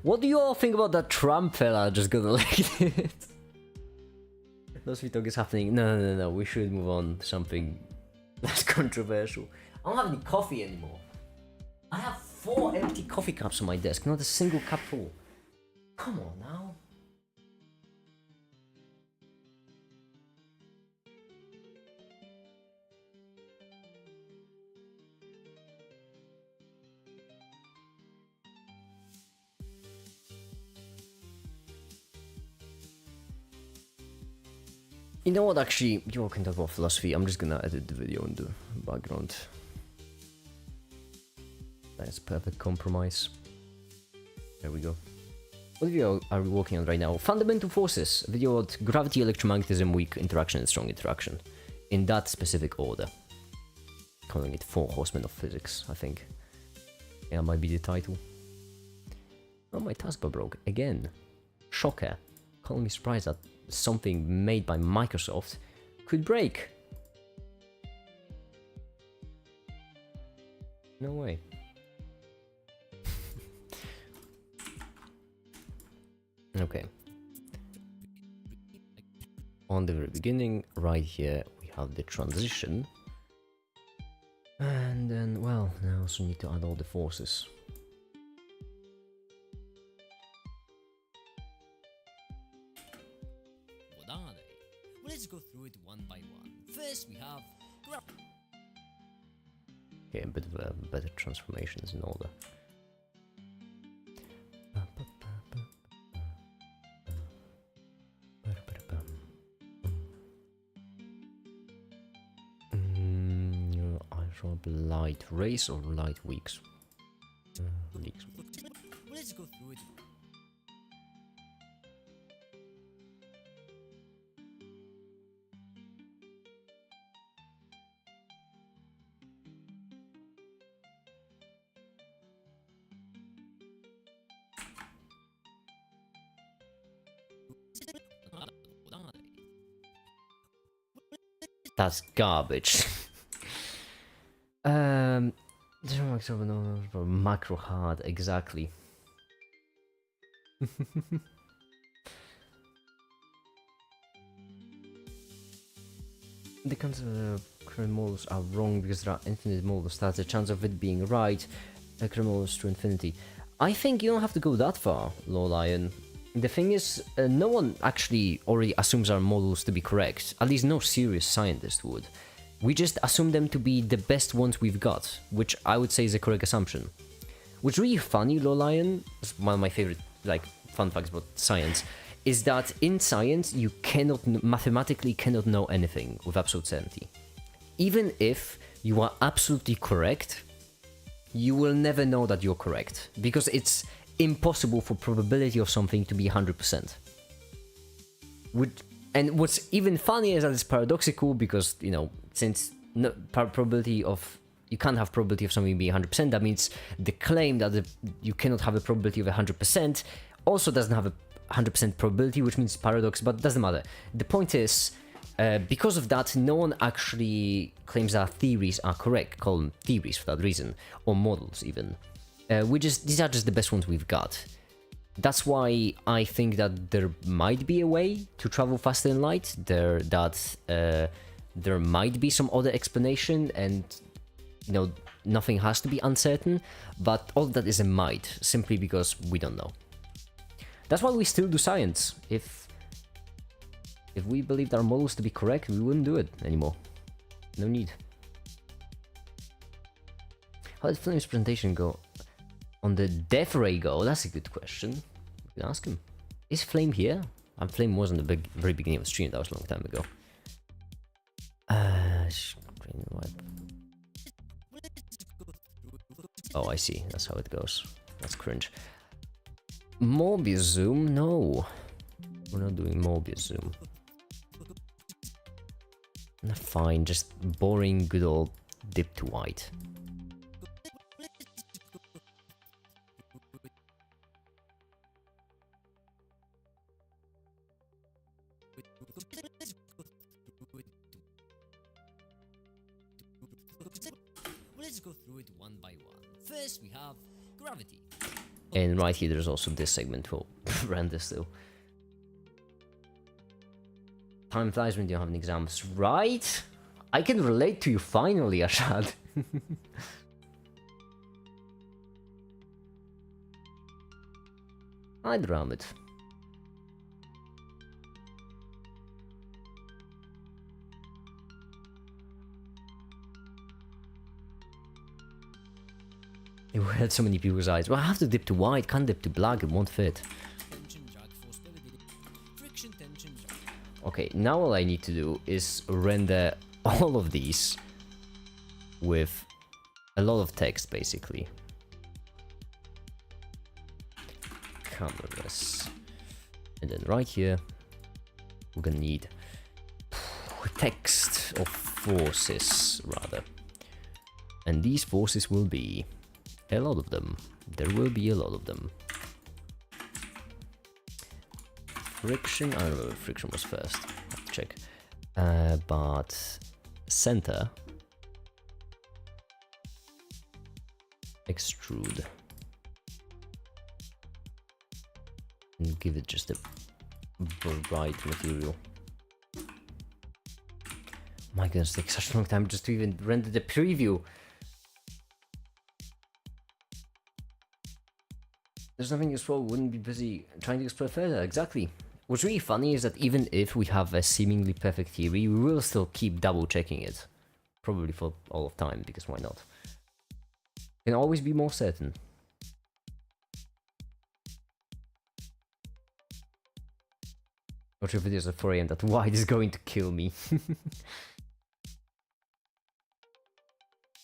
What do you all think about that Trump fella just got elected? Philosophy talk is happening. No. We should move on to something less controversial. I don't have any coffee anymore. I have 4 empty coffee cups on my desk, not a single cup full. Come on now. You know what, actually, you all can talk about philosophy. I'm just gonna edit the video in the background. That's perfect compromise. There we go. What video are we working on right now? Fundamental forces. A video about gravity, electromagnetism, weak interaction, and strong interaction. In that specific order. Calling it 4 Horsemen of Physics, I think. Yeah, might be the title. Oh, my taskbar broke again. Shocker. Can't be surprised that something made by Microsoft could break. No way. Okay. On the very beginning, right here, we have the transition. And then, well, I also need to add all the forces. What are they? Well, let's go through it one by one. First, we have Okay, a bit of a better transformations in order. I shall be light race or light weeks. Leaks. Well, let's go through it. What are they? That's garbage. Macro hard, exactly. The concept of current models are wrong because there are infinite models. That's the chance of it being right. Current models to infinity. I think you don't have to go that far, Lord Lion. The thing is, no one actually already assumes our models to be correct. At least no serious scientist would. We just assume them to be the best ones we've got, which I would say is a correct assumption. What's really funny, Lord Lion, is one of my favorite fun facts about science, is that in science you mathematically cannot know anything with absolute certainty. Even if you are absolutely correct, you will never know that you're correct, because it's impossible for probability of something to be 100%. And what's even funnier is that it's paradoxical, because, you know, since probability of... You can't have probability of something being 100%, that means the claim that you cannot have a probability of 100% also doesn't have a 100% probability, which means paradox, but it doesn't matter. The point is, because of that, no one actually claims that theories are correct, call them theories for that reason, or models even. These are just the best ones we've got. That's why I think that there might be a way to travel faster than light, there might be some other explanation, and you know, nothing has to be uncertain, but all that is a might, simply because we don't know. That's why we still do science. If we believed our models to be correct, we wouldn't do it anymore. No need. How did Flame's presentation go? On the death ray go? That's a good question. You can ask him. Is Flame here? Flame was in the very beginning of the stream, that was a long time ago. Oh, I see. That's how it goes. That's cringe. Morbius zoom? No. We're not doing Morbius zoom. Fine, just boring, good old dip to white. Let's go through it one by one. First, we have gravity. And right here, there's also this segment. We'll run this still. Time flies when you don't have any exams, right? I can relate to you finally, Ashad. I'd ram it. It will hurt so many people's eyes. Well, I have to dip to white, can't dip to black, it won't fit. Okay, now all I need to do is render all of these with a lot of text, basically. Cameras. And then right here, we're gonna need text of forces, rather. And these forces will be a lot of them. There will be a lot of them. Friction, I don't know if friction was first. Have to check. But center. Extrude. and give it just a bright material. My goodness, it takes such a long time just to even render the preview. There's nothing useful, wouldn't be busy trying to explore further, exactly. What's really funny is that even if we have a seemingly perfect theory, we will still keep double checking it. Probably for all of time, because why not? Can always be more certain. Watch your videos at 4 AM, that white is going to kill me.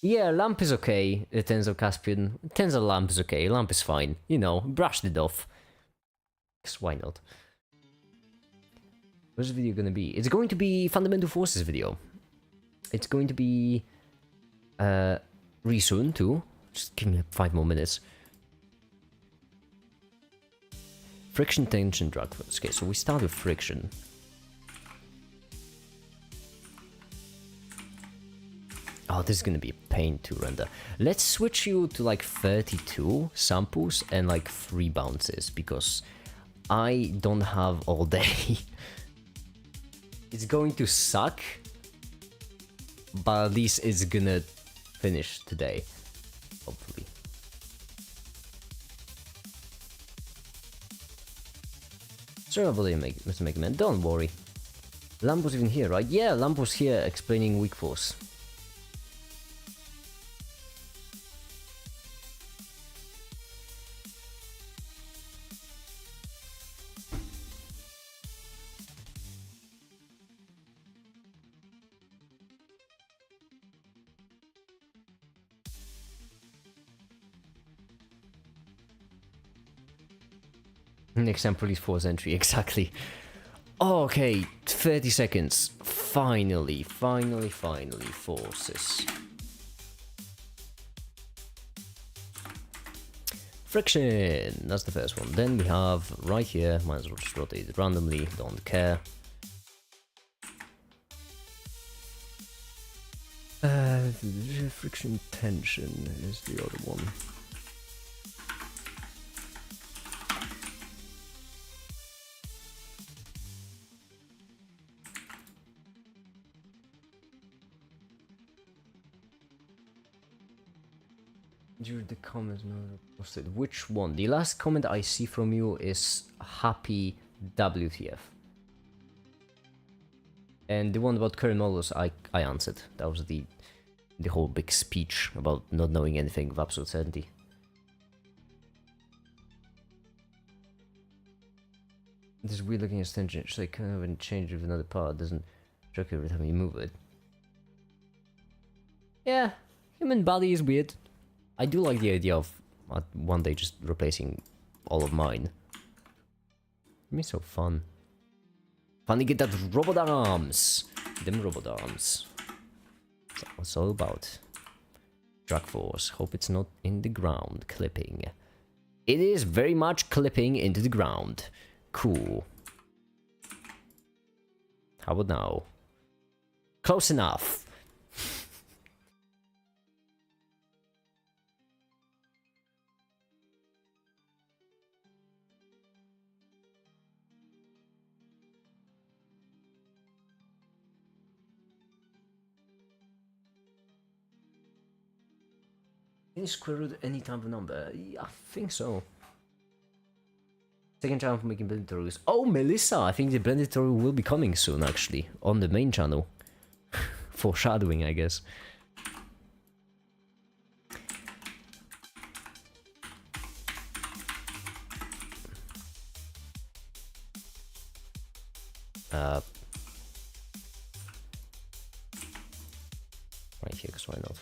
Yeah, lamp is okay, Tenzo Caspian. Tenzo lamp is okay, lamp is fine. You know, brushed it off. Because why not? What's the video gonna be? It's going to be Fundamental Forces video. It's going to be... really soon, too. Just give me 5 more minutes. Friction, tension, drag force. Okay, so we start with friction. Oh, this is gonna be a pain to render. Let's switch you to like 32 samples and like 3 bounces, because I don't have all day. It's going to suck, but at least it's gonna finish today, hopefully. Sorry about it, Mr. Mega Man, don't worry. Lamp was even here, right? Yeah, Lamp was here explaining weak force. Next time, police force entry, exactly. Oh, okay, 30 seconds. Finally, forces. Friction, that's the first one. Then we have right here, might as well just rotate it randomly, don't care. Friction tension is the other one. During the comments not posted. Which one? The last comment I see from you is happy WTF. And the one about current models I answered. That was the whole big speech about not knowing anything with absolute certainty. This weird looking extension, so I kind of change with another part, doesn't shock every time you move it. Yeah, human body is weird. I do like the idea of one day just replacing all of mine. It'd be so fun. Finally get that robot arms! Them robot arms. That's what it's all about. Drag force. Hope it's not in the ground clipping. It is very much clipping into the ground. Cool. How about now? Close enough. Any square root any type of number? Yeah, I think so. Second channel for making blended tutorials. Oh, Melissa! I think the blended tutorial will be coming soon, actually. On the main channel. Foreshadowing, I guess. Right here, because why not?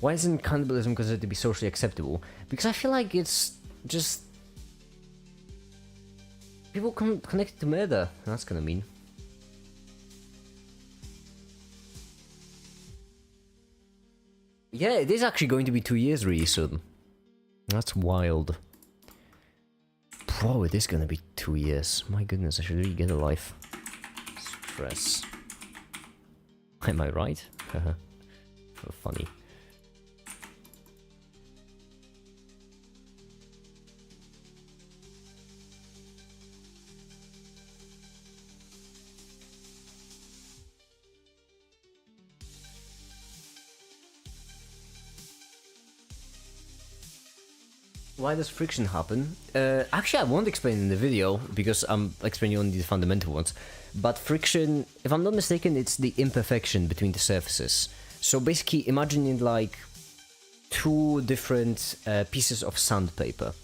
Why isn't cannibalism considered to be socially acceptable? Because I feel like it's just... people connected to murder. That's kinda mean. Yeah, it is actually going to be 2 years really soon. That's wild. Bro, it is gonna be 2 years. My goodness, I should really get a life. Stress. Am I right? Funny. Why does friction happen? Actually, I won't explain in the video, because I'm explaining only the fundamental ones. But friction, if I'm not mistaken, it's the imperfection between the surfaces. So basically, imagine it like two different pieces of sandpaper.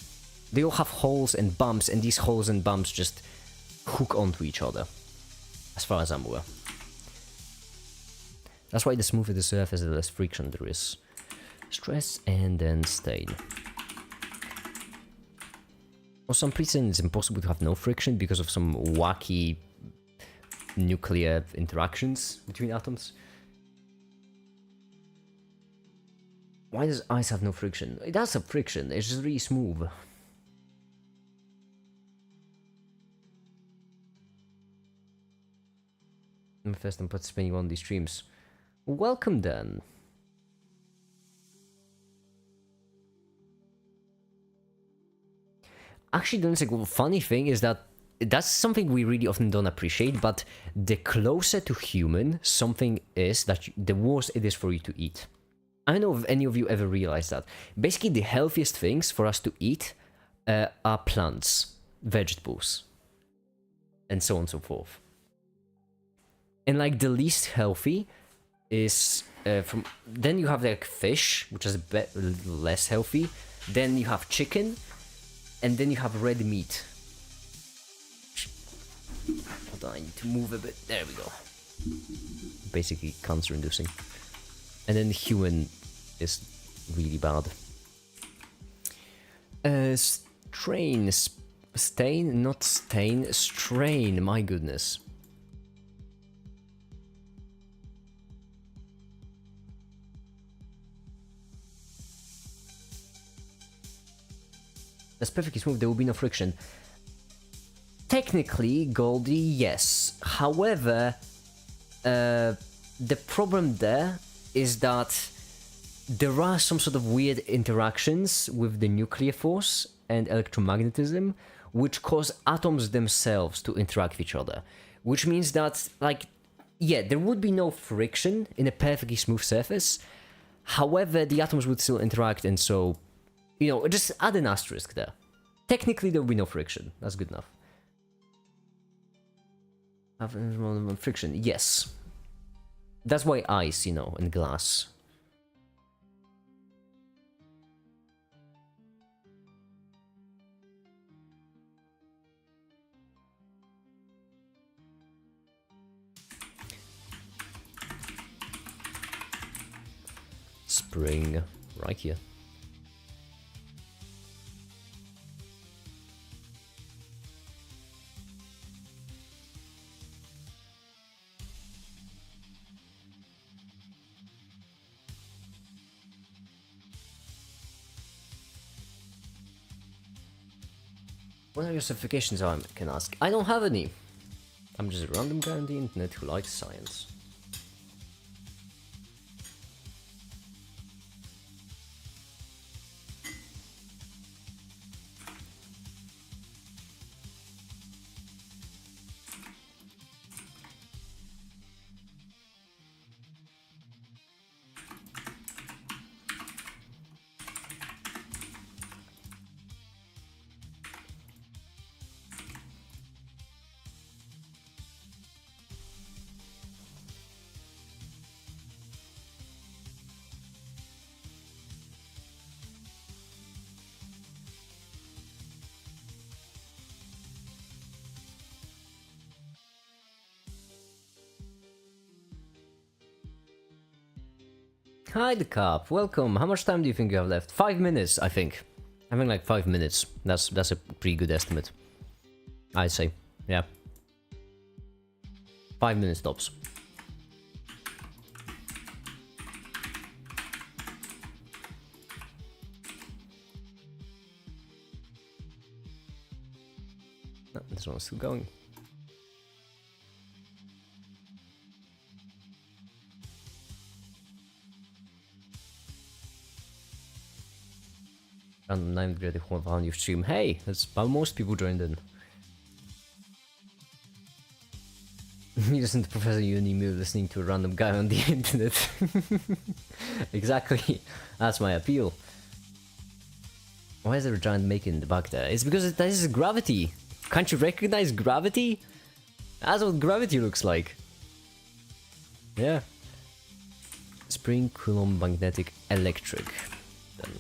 They all have holes and bumps, and these holes and bumps just hook onto each other, as far as I'm aware. That's why the smoother the surface, the less friction there is. Stress and then stain. Also, I'm pretty certain it's impossible to have no friction because of some wacky nuclear interactions between atoms. Why does ice have no friction? It does have friction, it's just really smooth. I'm first time participating in one of these streams. Welcome then. Actually, the funny thing is that that's something we really often don't appreciate, but the closer to human something is, that the worse it is for you to eat. I don't know if any of you ever realized that. Basically, the healthiest things for us to eat are plants, vegetables, and so on and so forth. And like the least healthy is then you have like fish, which is a bit less healthy. Then you have chicken. And then you have red meat. Hold on, I need to move a bit. There we go. Basically cancer-inducing. And then human is really bad. Strain. Stain, not stain. Strain, my goodness. That's perfectly smooth, there will be no friction. Technically, Goldie, yes. However, the problem there is that there are some sort of weird interactions with the nuclear force and electromagnetism, which cause atoms themselves to interact with each other. Which means that, like, yeah, there would be no friction in a perfectly smooth surface. However, the atoms would still interact, and so, you know, just add an asterisk there. Technically, there will be no friction. That's good enough. Friction, yes. That's why ice, you know, and glass. Spring, right here. What are your certifications, I can ask? I don't have any. I'm just a random guy on the internet who likes science. Hi, the cop. Welcome. How much time do you think you have left? 5 minutes, I think. I think like 5 minutes. That's a pretty good estimate. I'd say. Yeah. 5 minutes tops. No, this one's still going. Random 9 graded on your stream. Hey, that's how most people joined in. Me listen to Professor Unimil listening to a random guy on the internet. Exactly, that's my appeal. Why is there a giant making in the back there? It's because this is gravity. Can't you recognize gravity? That's what gravity looks like. Yeah. Spring Coulomb magnetic electric. Then.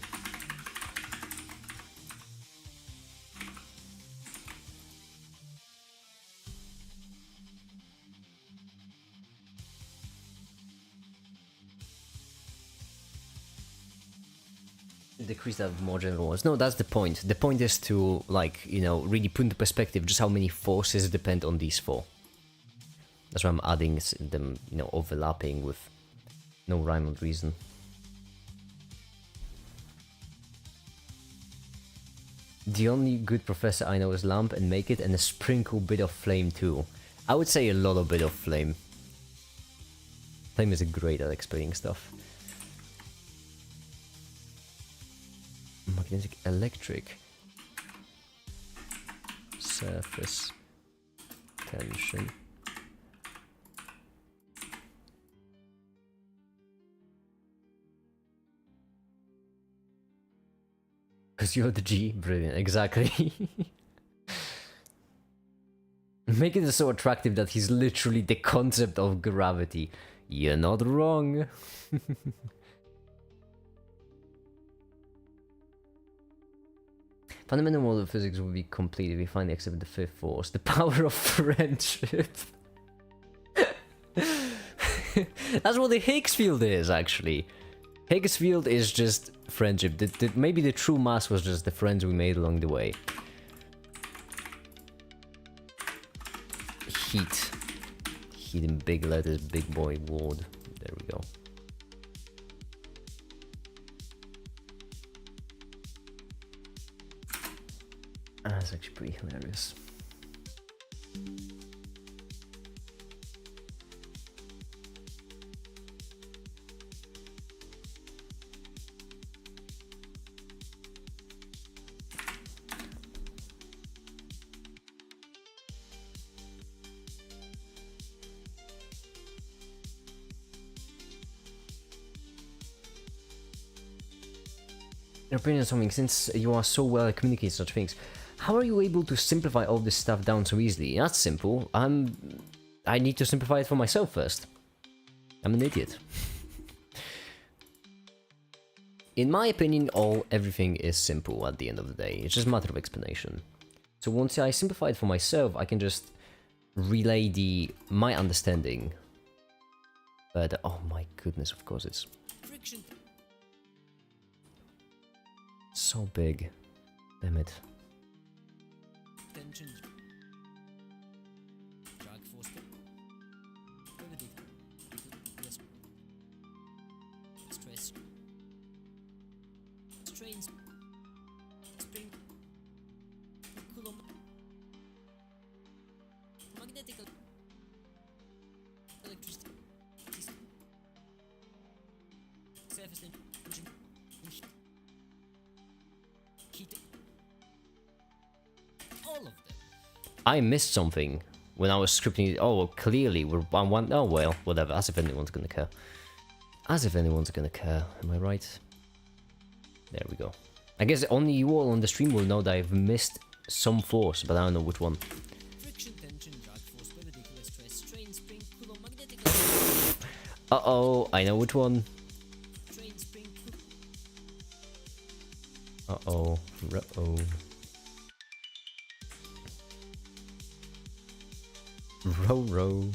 Decrease that more general ones. No, that's the point. The point is to, like, you know, really put into perspective just how many forces depend on these four. That's why I'm adding them, you know, overlapping with no rhyme or reason. The only good professor I know is lamp and make it, and a sprinkle bit of flame too. I would say a lot of bit of flame. Flame is great at explaining stuff. Magnetic electric. Surface tension. Because you're the G? Brilliant, exactly. Make it so attractive that he's literally the concept of gravity. You're not wrong. Fundamental model of physics will be complete if we finally accept the fifth force, the power of friendship. That's what the Higgs field is, actually. Higgs field is just friendship. Maybe the true mass was just the friends we made along the way. Heat. Heat in big letters, big boy word. There we go. That's actually pretty hilarious. Your opinion on something, since you are so well at communicating such things, how are you able to simplify all this stuff down so easily? That's simple. I need to simplify it for myself first. I'm an idiot. In my opinion, everything is simple at the end of the day. It's just a matter of explanation. So once I simplify it for myself, I can just relay my understanding. But oh my goodness, of course it's Friction. so big. Damn it. Tension. Drag force. Gravity. Yes. Stress. Strains. Spring. Coulomb. Magnetic electricity. Surface tension. Heat. All of them. I missed something when I was scripting it. Oh, well, clearly we're on one. Oh well, whatever. As if anyone's gonna care. As if anyone's gonna care. Am I right? There we go. I guess only you all on the stream will know that I've missed some force, but I don't know which one. Friction, tension, drag force, perpendicular stress, strain, spring, Coulomb, magnetic Uh-oh, I know which one. strain, spring, Uh-oh. Uh-oh. Row.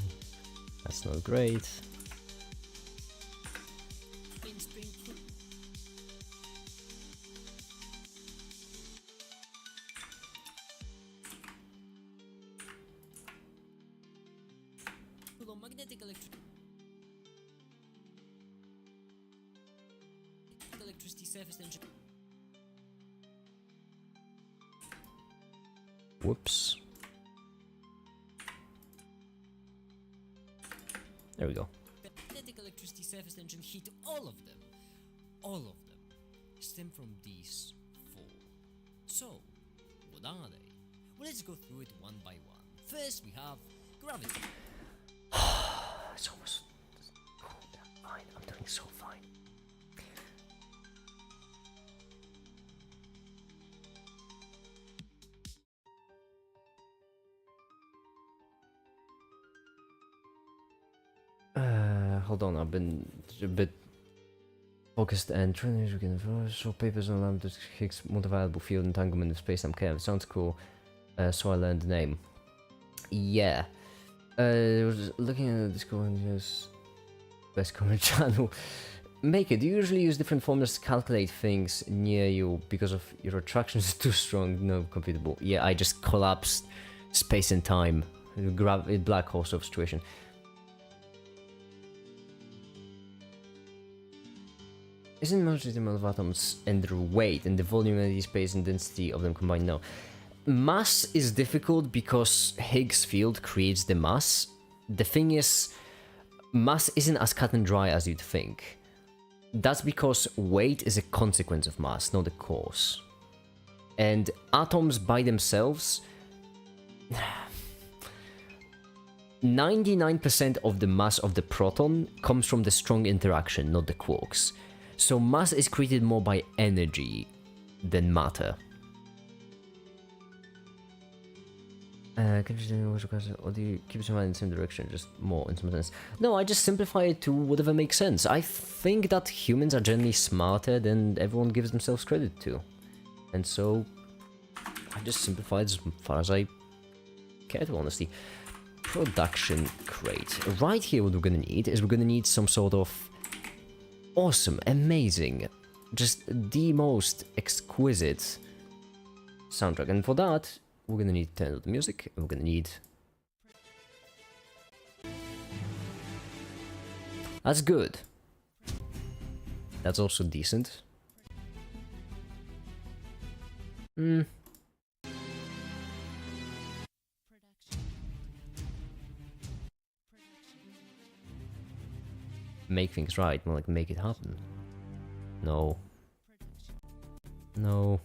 That's not great. spring, spring, Coulomb, magnetic electricity, surface tension. Whoops. There we go. Kinetic electricity, surface tension, heat, all of them stem from these four. So, what are they? Well, let's go through it one by one. First, we have gravity. It's almost... Oh, yeah, fine. I'm doing so fine. Hold on, I've been a bit focused and trying to show papers on the Higgs multivaluable field entanglement of space-time curve. Sounds cool. So I learned the name. Yeah. I was looking at the Discord and just best comment channel. Make it. Do you usually use different formulas to calculate things near you because of your attraction is too strong? No, computable. Yeah, I just collapsed space and time. Black hole sort of situation. Isn't much the amount of atoms and their weight and the volume, energy, space, and density of them combined? No. Mass is difficult because Higgs field creates the mass. The thing is, mass isn't as cut and dry as you'd think. That's because weight is a consequence of mass, not a cause. And atoms by themselves... 99% of the mass of the proton comes from the strong interaction, not the quarks. So mass is created more by energy than matter. Or do you keep it in the same direction, just more in some sense? No, I just simplify it to whatever makes sense. I think that humans are generally smarter than everyone gives themselves credit to. And so, I just simplify it as far as I care to, honestly. Production crate. Right here what we're gonna need is we're gonna need some sort of awesome, amazing, just the most exquisite soundtrack. And for that, we're gonna need to turn up the music, and we're gonna need... That's good. That's also decent. Make things right, more like make it happen. No. No.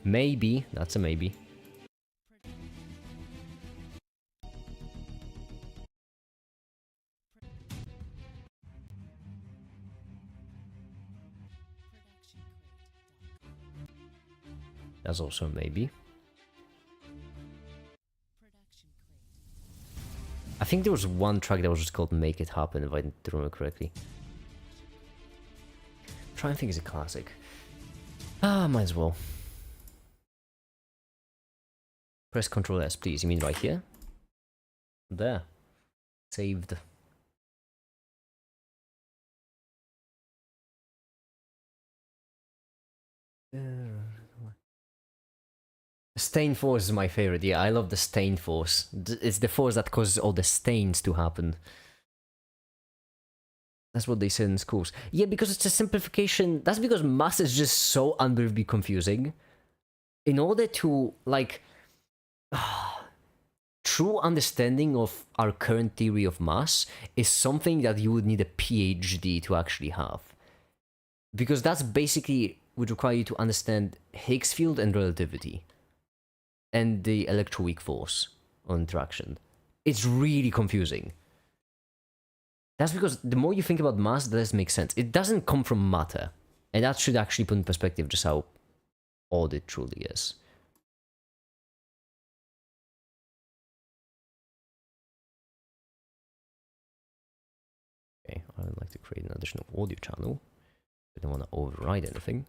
Maybe, that's a maybe. That's also a maybe. I think there was one track that was just called Make It Happen, if I remember correctly. Try and think is a classic. Ah, might as well. Press Ctrl S, please. You mean right here? There. Saved. Stain force is my favorite. Yeah, I love the stain force. It's the force that causes all the stains to happen. That's what they said in schools. Yeah, because it's a simplification. That's because mass is just so unbelievably confusing. In order to, like... true understanding of our current theory of mass is something that you would need a PhD to actually have. Because that's basically would require you to understand Higgs field and relativity. And the electroweak force on interaction. It's really confusing. That's because the more you think about mass, the less it makes sense. It doesn't come from matter. And that should actually put in perspective just how odd it truly is. Okay, I would like to create an additional audio channel. I don't want to override anything.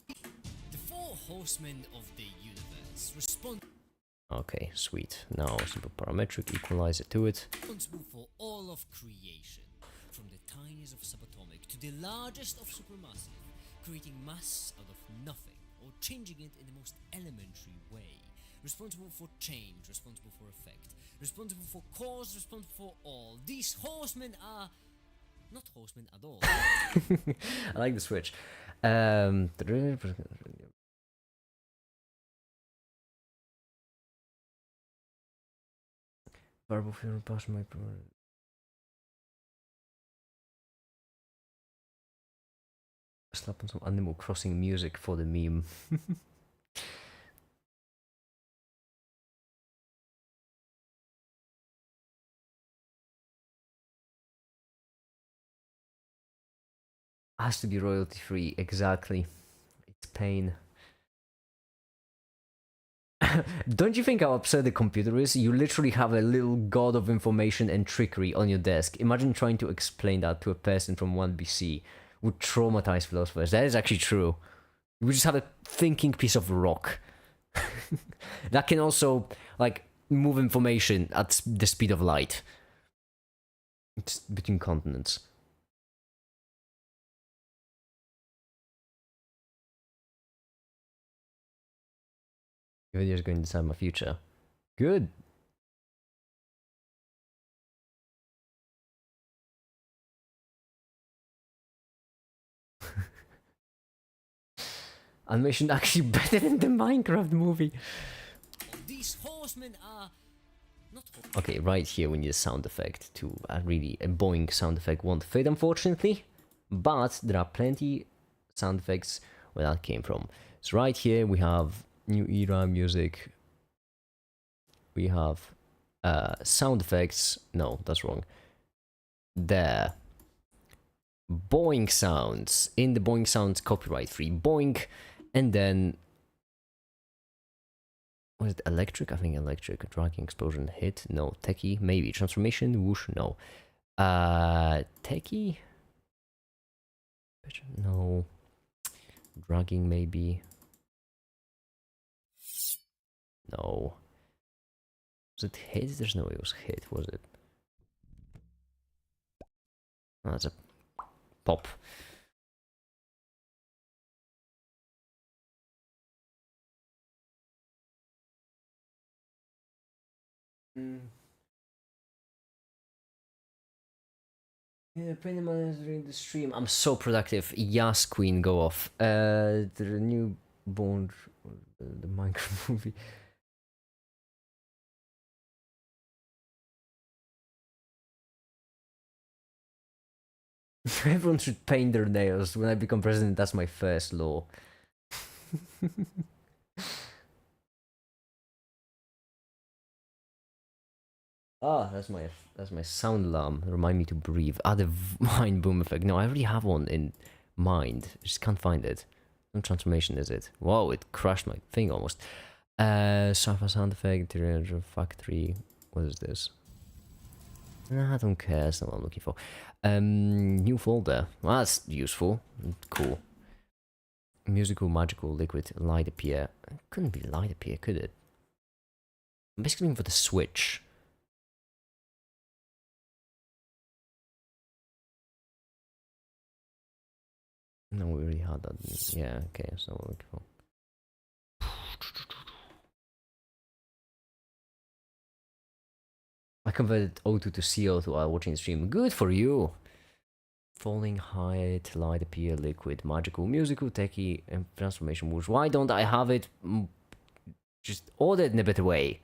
The four horsemen of the universe respond. Okay, sweet. Now simple parametric, equalize it to it. Responsible for all of creation, from the tiniest of subatomic to the largest of supermassive, creating mass out of nothing or changing it in the most elementary way. Responsible for change, responsible for effect, responsible for cause, responsible for all. These horsemen are not horsemen at all. I like the switch. Verbal film pass my slap on some Animal Crossing music for the meme. Has to be royalty free, exactly. It's pain. Don't you think how absurd the computer is? You literally have a little god of information and trickery on your desk. Imagine trying to explain that to a person from 1BC. Would traumatize philosophers. That is actually true. We just have a thinking piece of rock that can also like move information at the speed of light. It's between continents. Your video is going to decide my future. Good. Animation actually better than the Minecraft movie. These horsemen are not. Okay, right here we need a sound effect to a boing sound effect won't fit, unfortunately. But there are plenty sound effects where that came from. So right here we have new era music. We have sound effects. No, that's wrong. There. Boing sounds. In the boing sounds, copyright free. Boing. And then was it electric? I think electric. Dragging, explosion, hit. No. Techie, maybe. Transformation, whoosh, no. Techie? No. Dragging, maybe. No. Was it hit? There's no way it was hit, was it? Oh, that's a pop. Yeah, pretty much during the stream. I'm so productive. Yes, Queen, go off. The new Bond, the Minecraft movie. Everyone should paint their nails. When I become president, that's my first law. Ah, that's my sound alarm. Remind me to breathe. Ah, the mind boom effect. No, I already have one in mind. I just can't find it. No transformation, is it? Whoa, it crushed my thing almost. Sci-fi sound effect, factory. What is this? Nah, I don't care. That's not what I'm looking for. New folder. Well, that's useful. Cool. Musical, magical, liquid, light appear. It couldn't be light appear, could it? I'm basically looking for the switch. No, we already had that. Yeah, okay, that's not what I'm looking for. I converted O2 to CO2 while watching the stream. Good for you! Falling height, light appear, liquid, magical, musical, techie, and transformation moves. Why don't I have it just ordered in a better way?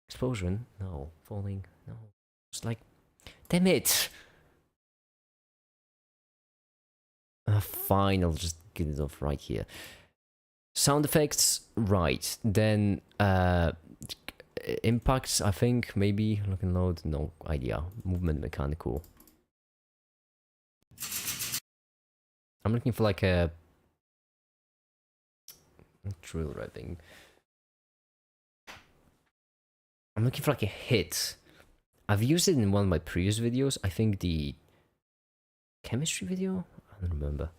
Explosion? No. Falling? No. It's like, damn it! Fine, I'll just get it off right here. Sound effects, right. Then, impacts, I think, maybe. Lock and load, no idea. Movement, mechanical. I'm looking for like a drill wrapping. I'm looking for like a hit. I've used it in one of my previous videos. I think the chemistry video? I don't remember.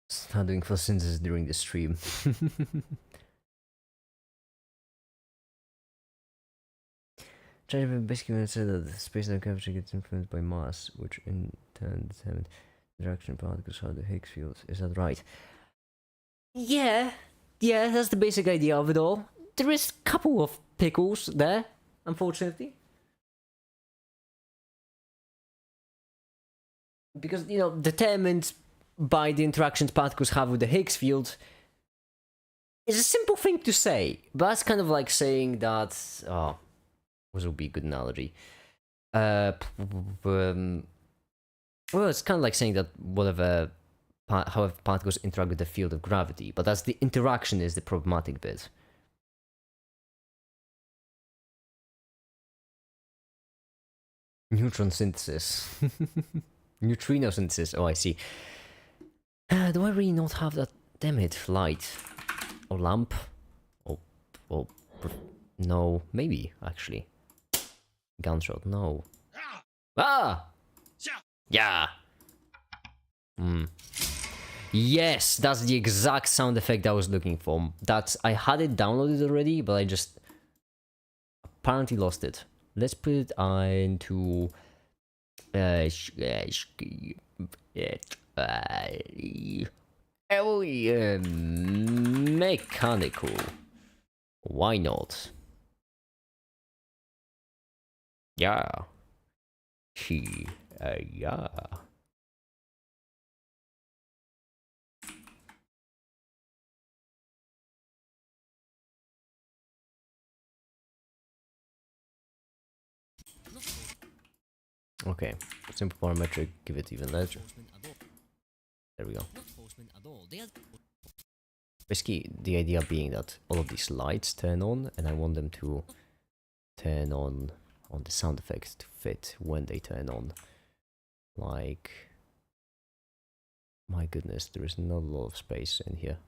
Start doing photosynthesis during the stream. Basically said that the space-time curvature gets influenced by mass, which in turn determines the direction of particles how the Higgs fields. Is that right? Yeah, that's the basic idea of it all. There is a couple of pickles there, unfortunately. Because, you know, determined by the interactions particles have with the Higgs field is a simple thing to say, but that's kind of like saying that. Oh, what would be a good analogy? Well, it's kind of like saying that however particles interact with the field of gravity, but that's the interaction is the problematic bit. Neutron synthesis. Neutrino synthesis. Oh, I see. Do I really not have that? Damn it, light. Or lamp? Or no, maybe, actually. Gunshot, no. Ah! Yeah! Yes, that's the exact sound effect I was looking for. I had it downloaded already, but I just apparently lost it. Let's put it into mechanical. Why not? Yeah. Yeah. Okay, simple parametric, give it even larger. There we go. Basically, the idea being that all of these lights turn on, and I want them to turn on the sound effects to fit when they turn on. Like, my goodness, there is not a lot of space in here.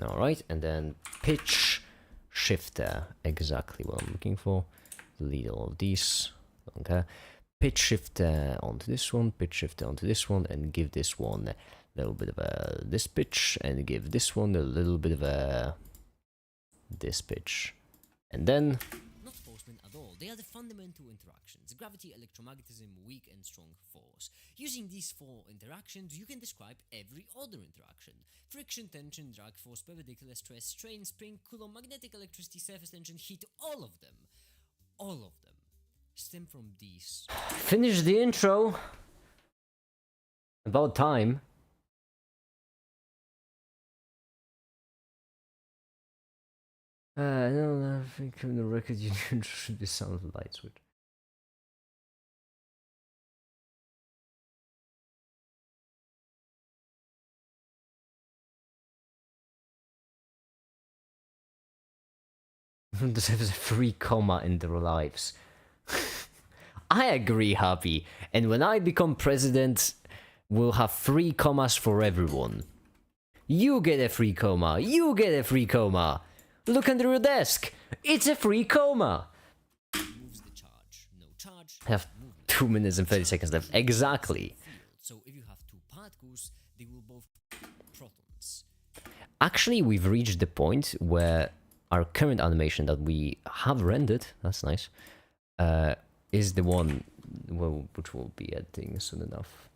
Alright, and then pitch shifter, exactly what I'm looking for. Delete all of these. Okay. Pitch shifter onto this one, pitch shifter onto this one, and give this one a little bit of a this pitch, and give this one a little bit of a this pitch. And then Not Postman at all. They are the fundamental interactions: gravity, electromagnetism, weak and strong force. Using these four interactions, you can describe every other interaction: friction, tension, drag force, perpendicular stress, strain, spring, coulomb, magnetic electricity, surface tension, heat. All of them stem from these. finish the intro. About time. No, I think in the record union should be sound of the light switch. There's a free comma in their lives. I agree, Happy. And when I become president, we'll have free commas for everyone. You get a free comma. You get a free comma. Look under your desk. It's a free comma. Moves the charge. No charge. I have 2 minutes and 30 seconds left. Exactly. So if you have two particles, they will both protons. Actually, we've reached the point where our current animation that we have rendered, that's nice, is the one which will be editing soon enough.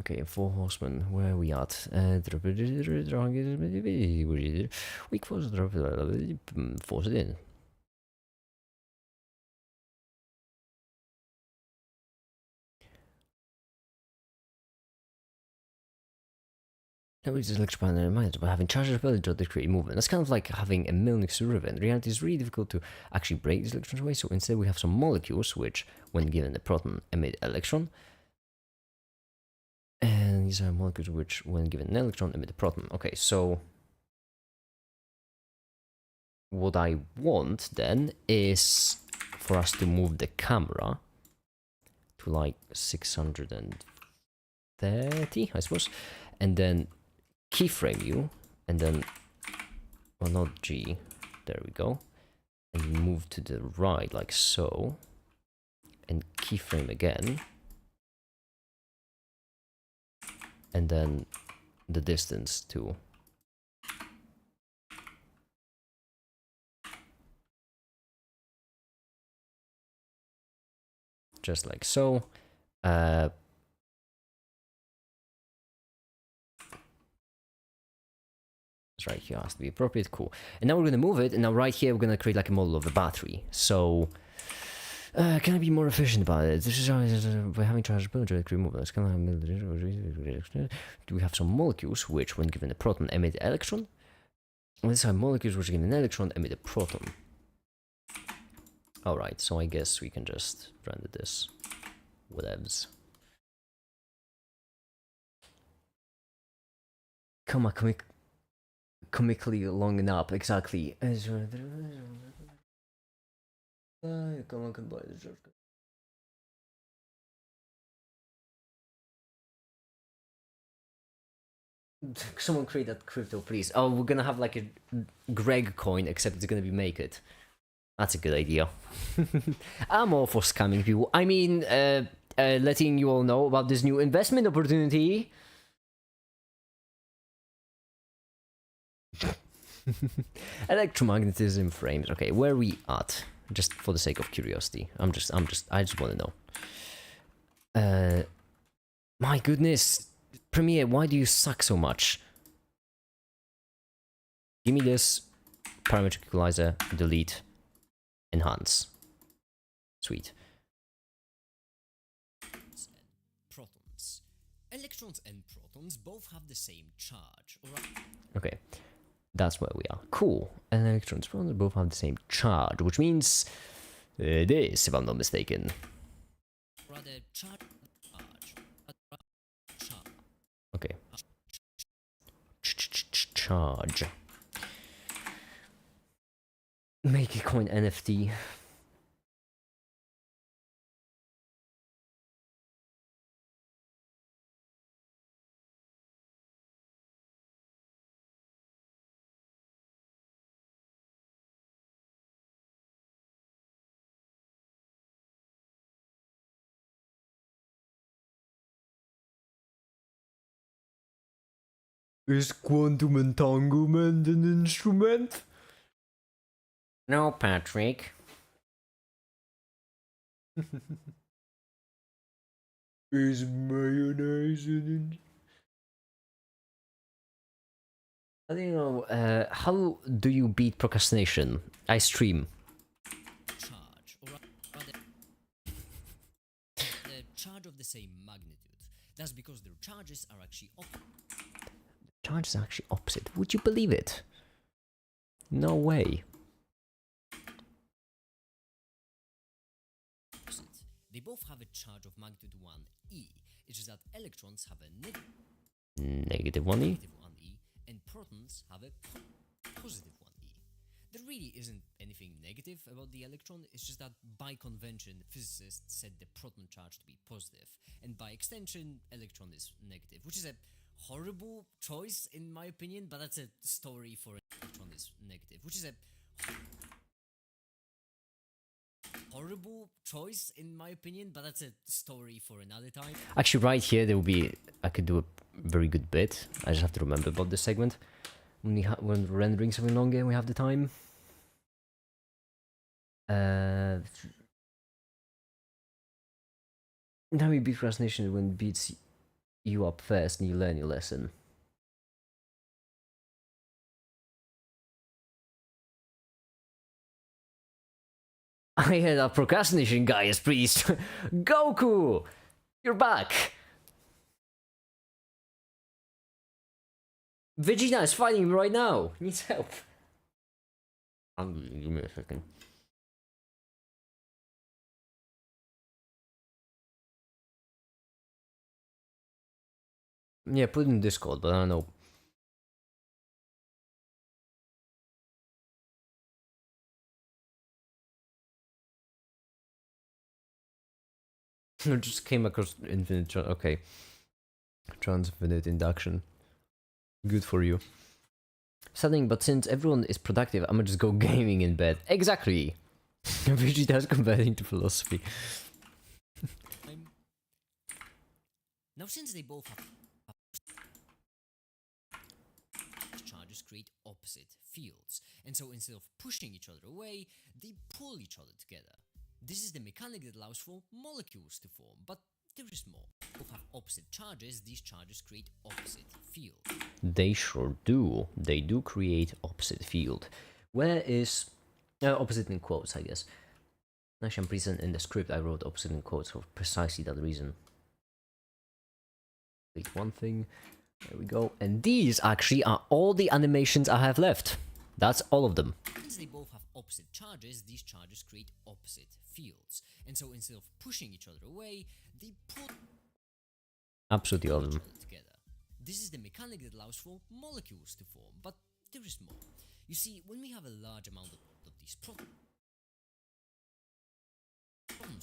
Okay, 4 horsemen, where are we at? Weak force, force it in. That was electrified in mind by having charged ability to create movement. That's kind of like having a Milnick's river. In reality, it's really difficult to actually break these electrons away, so instead we have some molecules which, when given a proton, emit an electron. And these are molecules which, when given an electron, emit a proton. Okay, so what I want then is for us to move the camera to like 630, I suppose, and then keyframe you, and then, well, not G, there we go, and move to the right like so, and keyframe again, and then the distance too. Just like so. It's right here has to be appropriate. Cool. And now we're gonna move it, and now right here we're gonna create like a model of a battery. So can I be more efficient about it? This is we're having charged electric removals. Do we have some molecules which, when given a proton, emit an electron? And these are molecules which, given an electron, emit a proton. Alright, so I guess we can just render this. Whatevs. Come on, comically long enough, exactly. Someone create that crypto, please. Oh, we're gonna have like a Greg coin, except it's gonna be make it. That's a good idea. I'm all for scamming people. I mean, letting you all know about this new investment opportunity. Electromagnetism frames. Okay, where are we at? Just for the sake of curiosity. I just want to know. My goodness. Premiere, why do you suck so much? Give me this. Parametric equalizer. Delete. Enhance. Sweet. Protons. Electrons and protons both have the same charge. Okay. That's where we are. Cool. And electrons and protons both have the same charge, which means this, if I'm not mistaken. Rather, charge. Okay. Charge. Make a coin NFT. Is quantum entanglement an instrument? No, Patrick. Is mayonnaise an I don't know, how do you beat procrastination? I stream. Charge, or rather, the charge of the same magnitude. That's because their charges are actually Charge is actually opposite. Would you believe it? No way. opposite. They both have a charge of magnitude 1e. It's just that electrons have a Negative 1e? negative 1e, and protons have a positive 1e. There really isn't anything negative about the electron, it's just that by convention, physicists said the proton charge to be positive, and by extension, electron is negative, which is a horrible choice in my opinion, but that's a story for electron is negative, which is a horrible choice in my opinion, but that's a story for another time. Actually, right here, there will be... I could do a very good bit. I just have to remember about this segment. When we're rendering something longer, we have the time. Now we beat procrastination when it beats you up first and you learn your lesson. I heard that procrastination guy is priest. Goku! You're back! Vegeta is fighting him right now. He needs help. Give me a second. Yeah, put it in Discord, but I don't know. I just came across infinite. Okay. Transfinite induction. Good for you. Something, but since everyone is productive, I'm gonna just go gaming in bed. Exactly! Vegeta's converting to philosophy. Now since they both have charges create opposite fields, and so instead of pushing each other away, they pull each other together. This is the mechanic that allows for molecules to form, but there is more. Both have opposite charges, these charges create opposite field. They sure do. They do create opposite field. Where is... opposite in quotes, I guess. Actually, I'm present in the script, I wrote opposite in quotes for precisely that reason. Wait, one thing. There we go. And these actually are all the animations I have left. That's all of them. Since they both have opposite charges, these charges create opposite fields. And so instead of pushing each other away, they pull Absolutely all of each them. other together. This is the mechanic that allows for molecules to form, but there is more. You see, when we have a large amount of these protons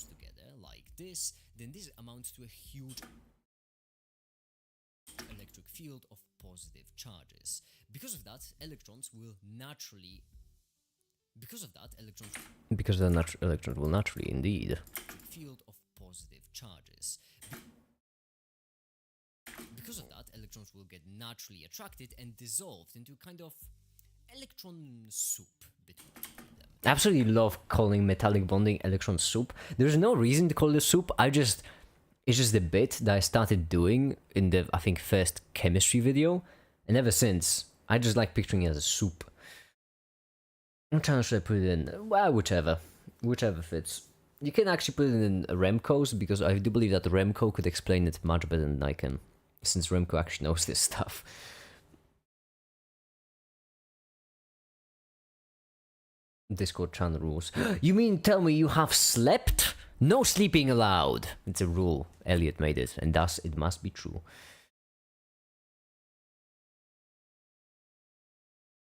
together, like this, then this amounts to a huge electric field of positive charges. Because of that, electrons will naturally... Because of that, electrons... Because the electrons will naturally, indeed. Electric field of positive charges. Because of that, electrons will get naturally attracted and dissolved into a kind of electron soup between them. I absolutely love calling metallic bonding electron soup. There's no reason to call it soup. It's just the bit that I started doing in the, I think, first chemistry video. And ever since, I just like picturing it as a soup. What channel should I put it in? Well, whichever. Whichever fits. You can actually put it in Remco's, because I do believe that Remco could explain it much better than I can. Since Remco actually knows this stuff. Discord channel rules. You mean tell me you have slept? No sleeping allowed. It's a rule. Elliot made it, and thus it must be true.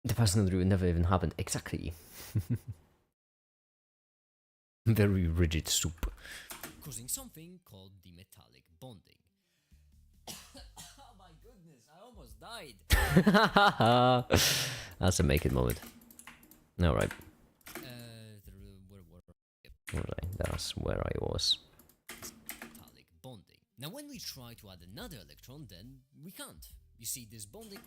The personal rule never even happened. Exactly. Very rigid soup. Causing something called the metallic bonding. Oh my goodness, I almost died. That's a make it moment. Alright. Alright, that's where I was. Metallic bonding. Now when we try to add another electron, then we can't. You see, this bonding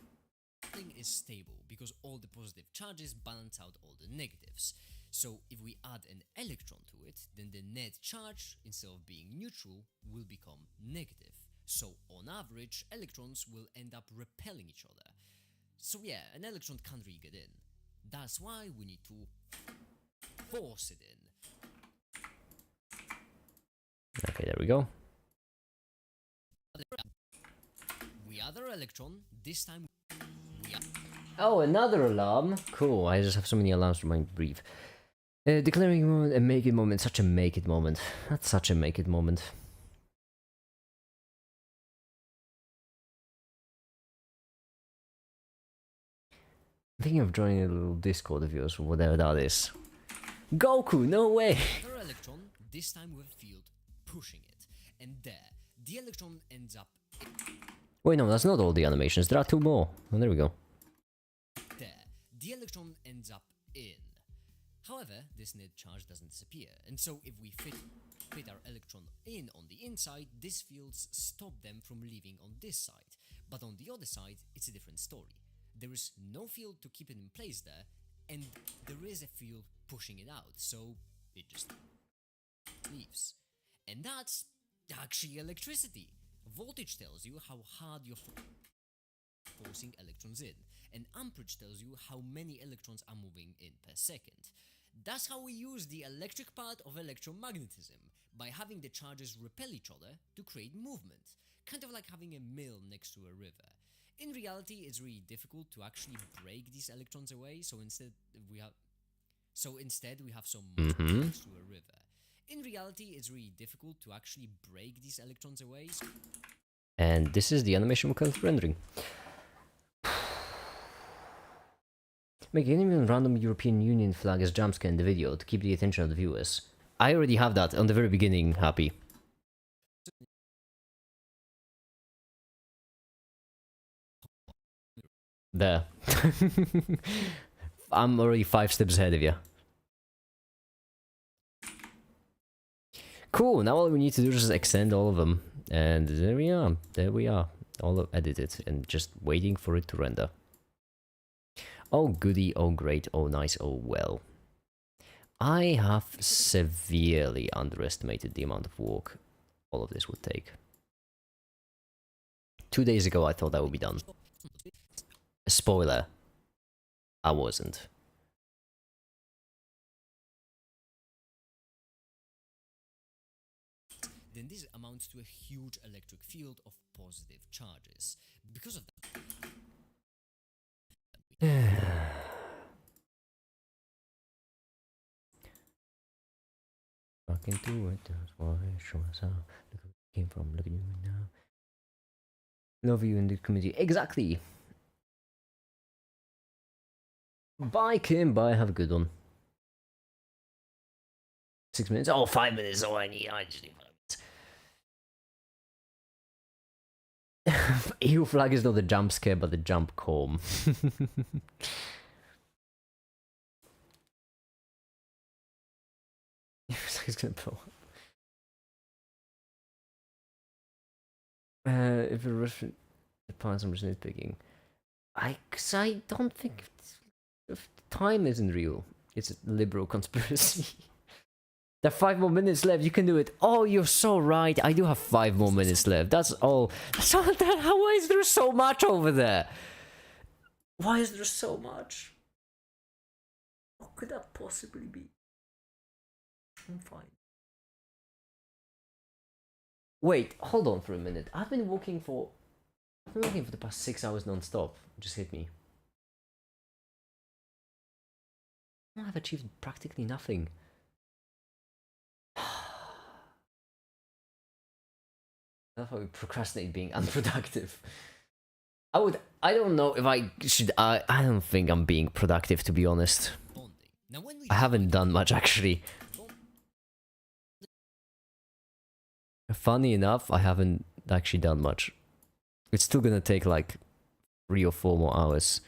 is stable because all the positive charges balance out all the negatives. So if we add an electron to it, then the net charge, instead of being neutral, will become negative. So on average, electrons will end up repelling each other. So yeah, an electron can't really get in. That's why we need to force it in. Okay, there we go. We add our electron, this time we add... Oh, another alarm. Cool, I just have so many alarms for my brief. Declaring a moment, a make it moment, such a make it moment. That's such a make it moment. I'm thinking of joining a little Discord of yours, or whatever that is. Goku, no way! Another electron, this time with a field pushing it. And there, the electron ends up... Wait, no, that's not all the animations. There are two more. Oh, there we go. There, the electron ends up in. However, this net charge doesn't disappear, and so if we fit our electron in on the inside, these fields stop them from leaving on this side. But on the other side, it's a different story. There is no field to keep it in place there, and there is a field pushing it out, so it just leaves. And that's actually electricity. Voltage tells you how hard you're forcing electrons in, and amperage tells you how many electrons are moving in per second. That's how we use the electric part of electromagnetism, by having the charges repel each other to create movement, kind of like having a mill next to a river. In reality, it's really difficult to actually break these electrons away, so instead we have some next to a river. In reality, it's really difficult to actually break these electrons away. And this is the animation we're currently rendering. Make any random European Union flag as jumpscare in the video to keep the attention of the viewers. I already have that on the very beginning, Happy. There. I'm already 5 steps ahead of you. Cool, now all we need to do is just extend all of them. And there we are. There we are. All edited and just waiting for it to render. Oh goody, oh great, oh nice, oh well. I have severely underestimated the amount of work all of this would take. 2 days ago, I thought that would be done. Spoiler, I wasn't. Then this amounts to a huge electric field of positive charges. Because of that, Fucking do it, that's why show us how. Look where it came from, look at you now. Love you in the community. Exactly! Bye, Kim, bye, have a good one. 6 minutes? Oh, 5 minutes, oh, I just need 5 minutes. EU flag is not the jump scare, but the jump calm. He's gonna blow up. If a Russian depends on nitpicking, I don't think if time isn't real. It's a liberal conspiracy. There are 5 more minutes left. You can do it. Oh, you're so right. I do have 5 more minutes left. That's all. That's all that. Why is there so much over there? Why is there so much? What could that possibly be? I'm fine. Wait, hold on for a minute. I've been walking for the past 6 hours non-stop. It just hit me. I've achieved practically nothing. That's why we procrastinate being unproductive. I don't know if I should. I don't think I'm being productive, to be honest. I haven't done much actually. Funny enough, I haven't actually done much. It's still gonna take like 3 or 4 more hours.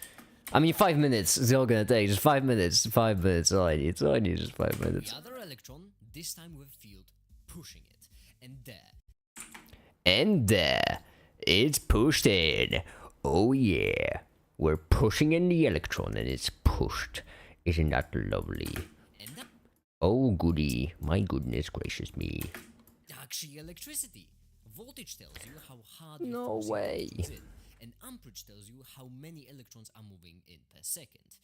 I mean, 5 minutes is all gonna take. Just 5 minutes. 5 minutes. All I need. All I need is 5 minutes. The other electron, this time with a field pushing it, and there. And there, it's pushed in. Oh yeah, we're pushing in the electron, and it's pushed. Isn't that lovely? And that Oh goody, my goodness gracious me. actually electricity. Voltage tells you how hard you're No forcing way. electrons in, and amperage tells you how many electrons are moving in per second.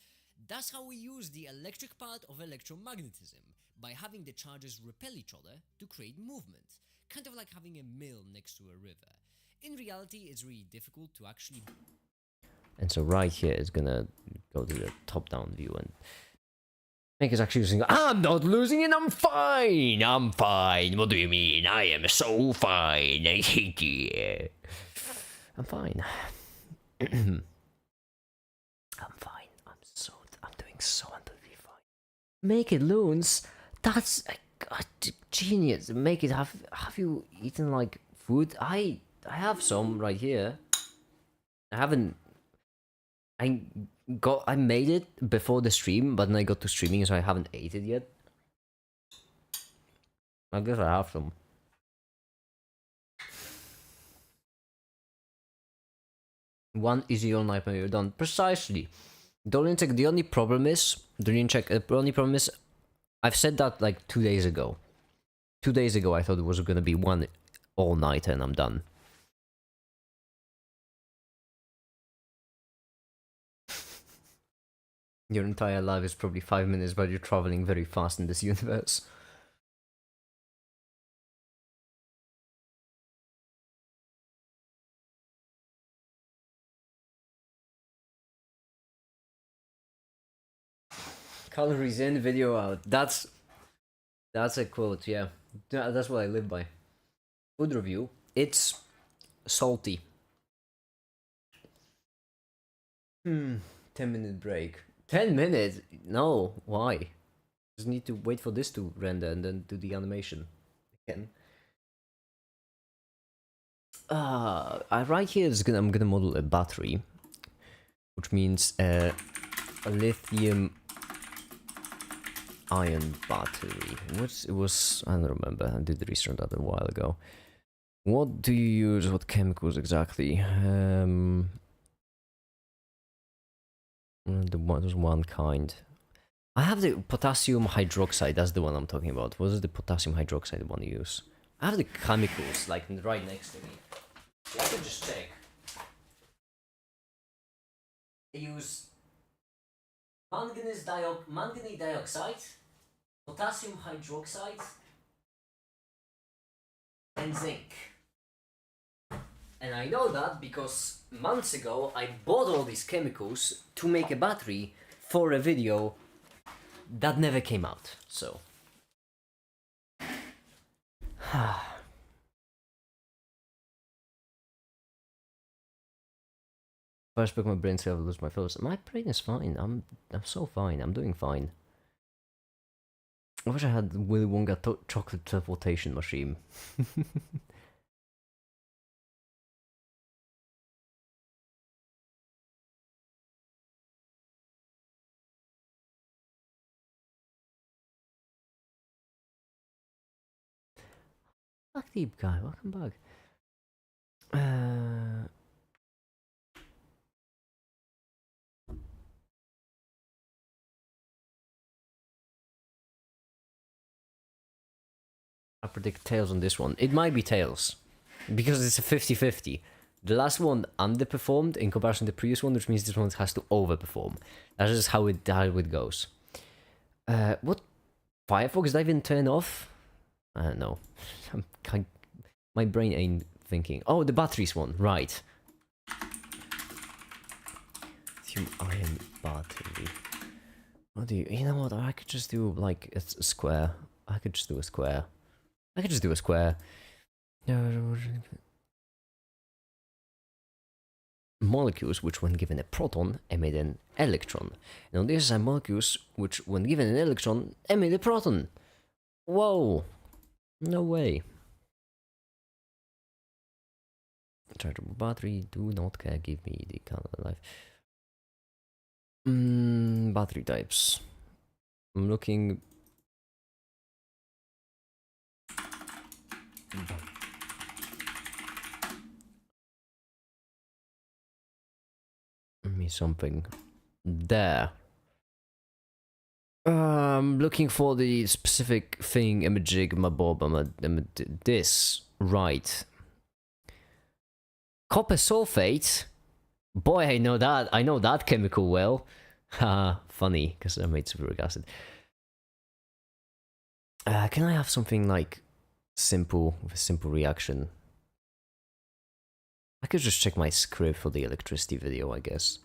That's how we use the electric part of electromagnetism, by having the charges repel each other to create movement. Kind of like having a mill next to a river. In reality, it's really difficult to actually... And so right here is gonna go to the top-down view and make us actually using. I'm not losing it. I'm fine. I'm fine. What do you mean? I am so fine. I hate you. I'm fine. I'm fine. I'm doing so unbelievably fine. Make it loons. That's a genius. Make it. Have you eaten like food? I have some right here. I haven't. I made it before the stream, but then I got to streaming, so I haven't ate it yet. I guess I have some. One easy all night when you're done. Precisely. Dolincheck, the only problem is, I've said that like 2 days ago. 2 days ago, I thought it was gonna be one all night and I'm done. Your entire life is probably 5 minutes, but you're traveling very fast in this universe. Calories in, video out. That's a quote, yeah. That's what I live by. Food review. It's salty. 10-minute break. 10 minutes? No, why? Just need to wait for this to render and then do the animation again. Right here is I'm gonna model a battery, which means a lithium ion battery. It was, I don't remember. I did research that a while ago. What do you use? What chemicals exactly? There's one kind. I have the potassium hydroxide. That's the one I'm talking about. What is the potassium hydroxide one you use? I have the chemicals like right next to me. I can just check. I use manganese dioxide, potassium hydroxide, and zinc. And I know that because months ago I bought all these chemicals to make a battery for a video that never came out, so. First book my brain so I lose my focus. My brain is fine. I'm so fine. I'm doing fine. I wish I had Willy Wonka chocolate teleportation machine. Fuck deep guy, welcome back. I predict Tails on this one. It might be Tails. Because it's a 50-50. The last one underperformed in comparison to the previous one, which means this one has to overperform. That's just how it goes. What Firefox did I even turn off? I don't know. My brain ain't thinking. Oh, the batteries one, right. Lithium-ion battery. What do you know what, I could just do like a square. I could just do a square. Molecules which when given a proton emit an electron. Now these are molecules which when given an electron emit a proton. Whoa. No way. Chargeable battery, do not care, give me the color life. Battery types. I'm looking. Me something. There. I'm looking for the specific thing, imaging, my bob, this. Right. Copper sulfate? Boy, I know that chemical well. Haha, funny, because I made sulfuric acid. Can I have something like simple, with a simple reaction? I could just check my script for the electricity video, I guess.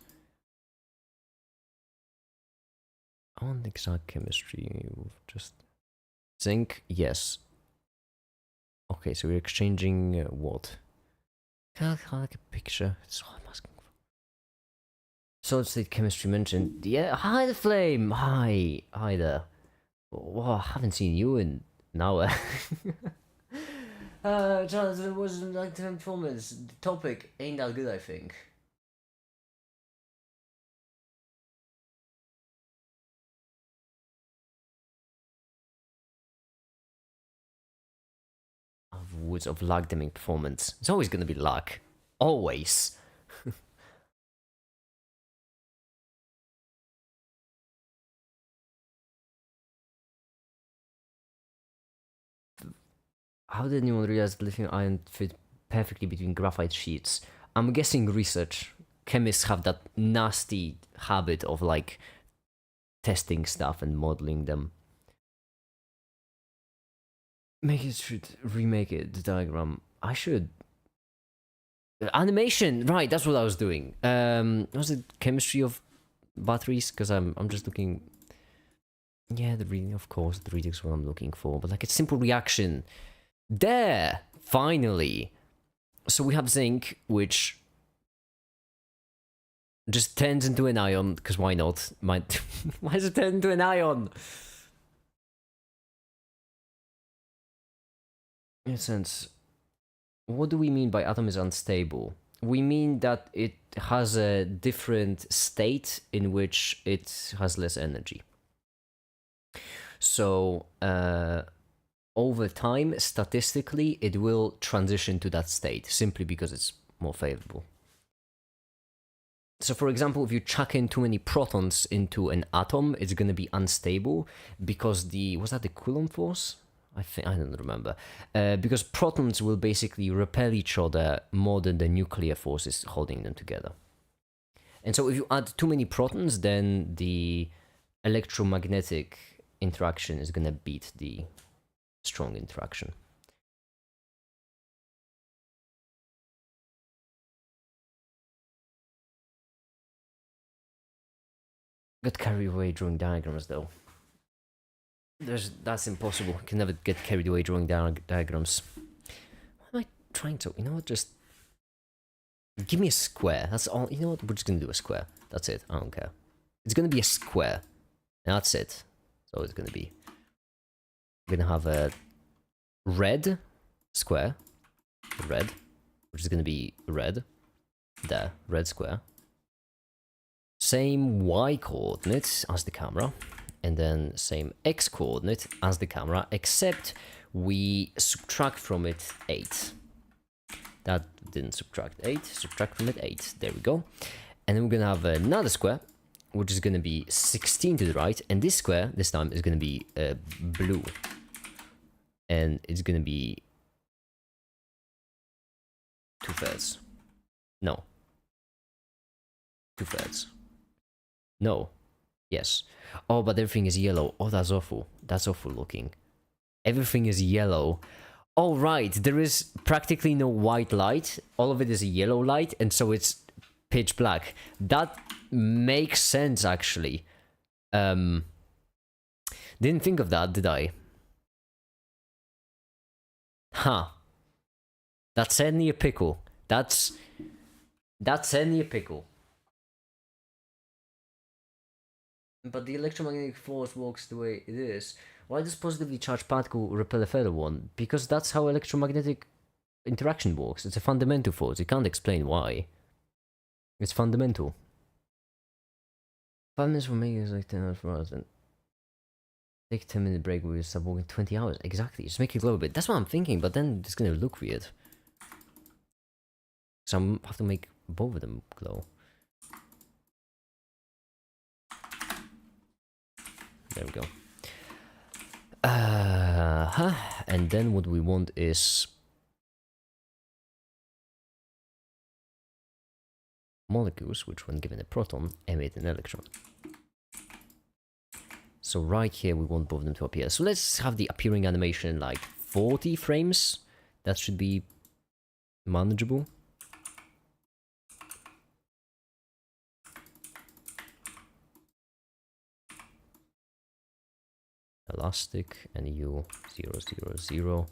I want the exact chemistry, just... Zinc, yes. Okay, so we're exchanging what? Can I like a picture? That's all I'm asking for. Solid state chemistry mentioned. Yeah, hi the flame! Hi there. Well, I haven't seen you in an hour. Charles, it wasn't like 24 minutes. The topic ain't that good, I think. Woods of lag dimming performance. It's always gonna be lag. Always. How did anyone realize lithium ion fit perfectly between graphite sheets? I'm guessing research. Chemists have that nasty habit of like testing stuff and modeling them. Remake it, the diagram. I should. Animation, right, that's what I was doing. Was it chemistry of batteries? Because I'm just looking. Yeah, the reading, of course, the reading is what I'm looking for, but like a simple reaction. There! Finally! So we have zinc, which just turns into an ion, because why not? Why does it turn into an ion? In a sense, what do we mean by atom is unstable? We mean that it has a different state in which it has less energy. So, over time, statistically, it will transition to that state, simply because it's more favorable. So, for example, if you chuck in too many protons into an atom, it's going to be unstable, because was that the Coulomb force? I don't remember. Because protons will basically repel each other more than the nuclear forces holding them together. And so if you add too many protons, then the electromagnetic interaction is gonna beat the strong interaction. Get carried away drawing diagrams though. That's impossible. You can never get carried away drawing diagrams. What am I trying to? You know what? Just give me a square. That's all. You know what? We're just gonna do a square. That's it. I don't care. It's gonna be a square. And that's it. So it's gonna be. We're gonna have a red square. Red. Which is gonna be red. There. Red square. Same y coordinates as the camera. And then same x coordinate as the camera, except we subtract from it 8. That didn't subtract 8, subtract from it 8. There we go. And then we're gonna have another square, which is gonna be 16 to the right, and this square, this time, is gonna be blue. And it's gonna be 2/3. No. 2/3. No. Yes. Oh, but everything is yellow. Oh, that's awful. That's awful looking. Everything is yellow. Oh, right. There is practically no white light. All of it is a yellow light, and so it's pitch black. That makes sense, actually. Didn't think of that, did I? Huh. That's certainly a pickle. That's certainly a pickle. But the electromagnetic force works the way it is. Why does positively charged particle repel a further one? Because that's how electromagnetic interaction works. It's a fundamental force. You can't explain why. It's fundamental. 5 minutes for me is like 10 hours for us. And take a 10-minute break with stop walking 20 hours. Exactly. Just make it glow a bit. That's what I'm thinking, but then it's gonna look weird. So I have to make both of them glow. There we go. And then what we want is molecules, which when given a proton, emit an electron. So right here, we want both of them to appear. So let's have the appearing animation like 40 frames. That should be manageable. Elastic, and you 0 0 0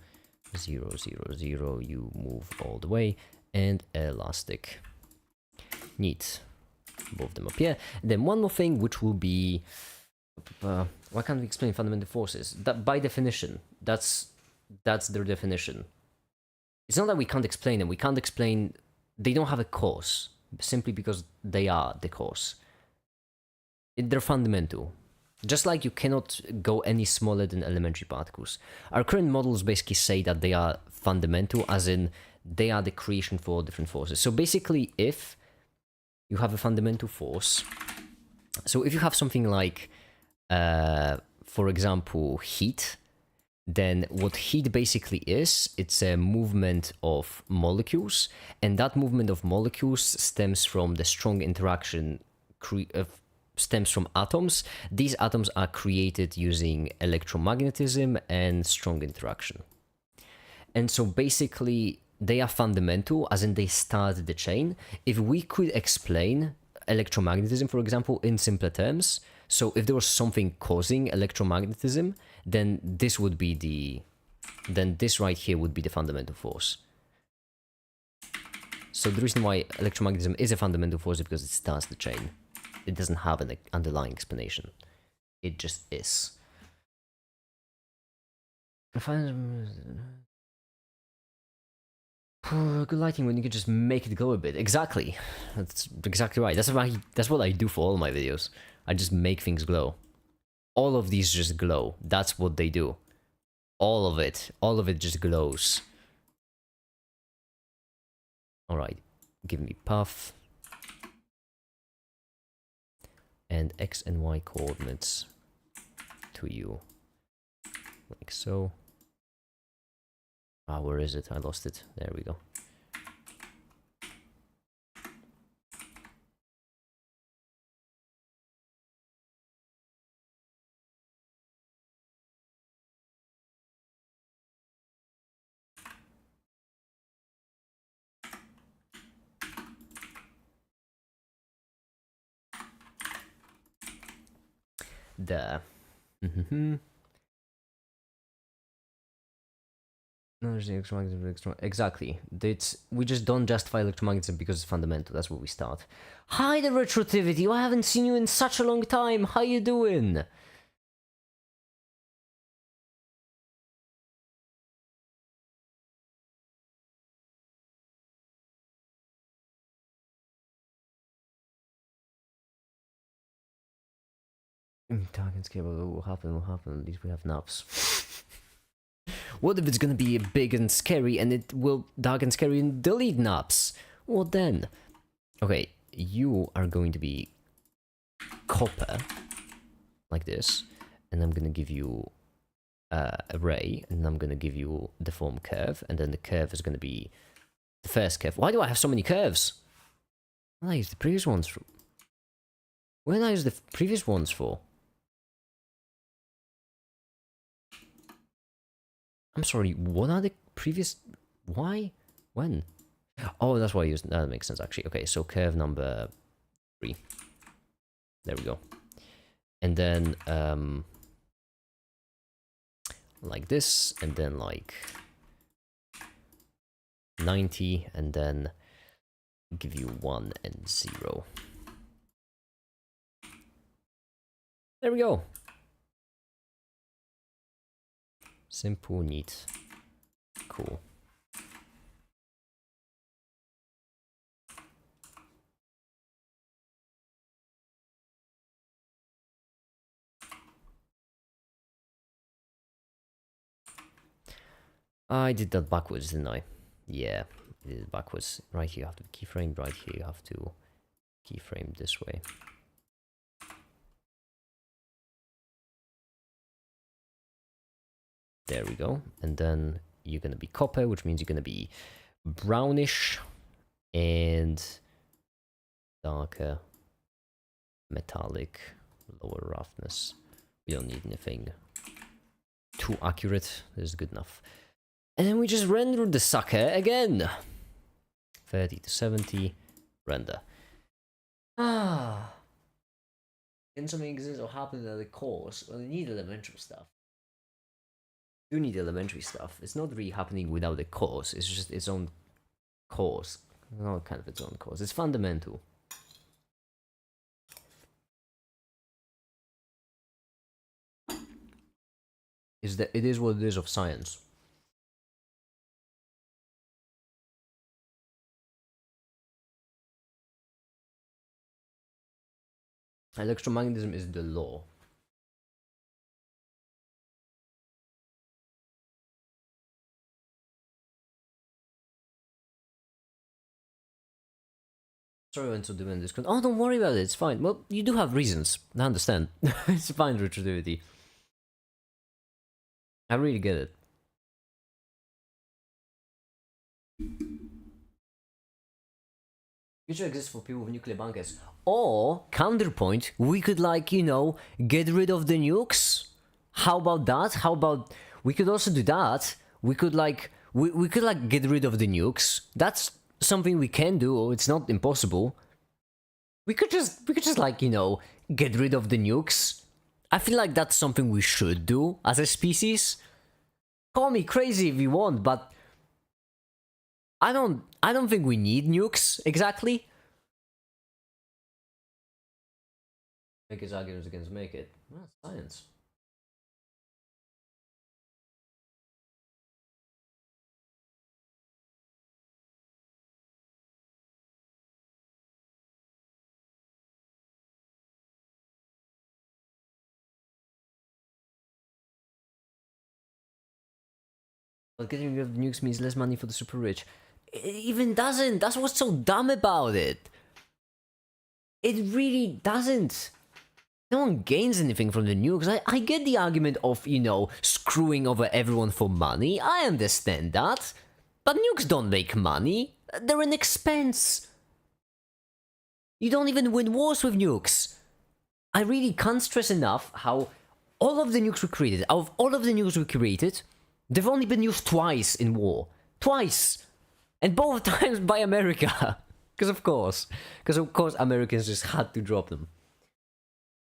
0 0 0, you move all the way, and elastic. Neat. Both of them appear. And then one more thing, which will be why can't we explain fundamental forces? That by definition, that's their definition. It's not that we can't explain them. We can't explain. They don't have a cause simply because they are the cause. They're fundamental. Just like you cannot go any smaller than elementary particles. Our current models basically say that they are fundamental, as in they are the creation for different forces. So basically, if you have a fundamental force, so if you have something like, for example, heat, then what heat basically is, it's a movement of molecules, and that movement of molecules stems from the strong interaction stems from atoms. These atoms are created using electromagnetism and strong interaction. And so basically, they are fundamental, as in they start the chain. If we could explain electromagnetism, for example, in simpler terms, so if there was something causing electromagnetism, then this would be then this right here would be the fundamental force. So the reason why electromagnetism is a fundamental force is because it starts the chain. It doesn't have an underlying explanation. It just is. Good lighting when you can just make it glow a bit. Exactly. That's exactly right. That's what I do for all my videos. I just make things glow. All of these just glow. That's what they do. All of it just glows. Alright. Give me path. And x and y coordinates to you, like so. Ah, where is it? I lost it. There we go. There. No, there's the electromagnetism. Exactly. We just don't justify electromagnetism because it's fundamental. That's where we start. Hi, the retroactivity. I haven't seen you in such a long time. How you doing? Dark and scary. What will happen? What will happen? At least we have naps. What if it's gonna be big and scary and it will dark and scary and delete naps? What then? Okay, you are going to be copper, like this, and I'm gonna give you a ray, and I'm gonna give you the form curve, and then the curve is gonna be the first curve. Why do I have so many curves? What did I use the previous ones for? What did I use the previous ones for? I'm sorry, what are the previous... Why? When? Oh, that's why I used... That makes sense, actually. Okay, so curve number 3. There we go. And then, like this, and then like 90, and then give you 1 and 0. There we go. Simple, neat, cool. I did that backwards, didn't I? Yeah, I did it backwards. Right here you have to keyframe, right here you have to keyframe this way. There we go. And then you're gonna be copper, which means you're gonna be brownish and darker, metallic, lower roughness. We don't need anything too accurate. This is good enough. And then we just render the sucker again. 30 to 70, render. Ah. Can something exist or happen at the course? Well, you need elementary stuff. You need elementary stuff. It's not really happening without the course. It's just its own course. Not kind of its own course. It's fundamental. Is that it is what it is of science. Electromagnetism is the law. Sorry I went to demand this. Oh, don't worry about it. It's fine. Well, you do have reasons. I understand. It's fine, retroactivity. I really get it. Future exists for people with nuclear bunkers. Or, counterpoint, we could, like, you know, get rid of the nukes. How about that? How about... We could also do that. We could, like... We could, like, get rid of the nukes. That's something we can do. It's not impossible. We could just, like, you know, get rid of the nukes. I feel like that's something we should do as a species. Call me crazy if you want, but... I don't think we need nukes, exactly. Make his arguments against make it. Well, science. But getting rid of the nukes means less money for the super rich. It even doesn't. That's what's so dumb about it. It really doesn't. No one gains anything from the nukes. I get the argument of, you know, screwing over everyone for money. I understand that. But nukes don't make money. They're an expense. You don't even win wars with nukes. I really can't stress enough how all of the nukes we created, out of all of the nukes we created, they've only been used twice in war. Twice! And both times by America. Because of course. Because of course Americans just had to drop them.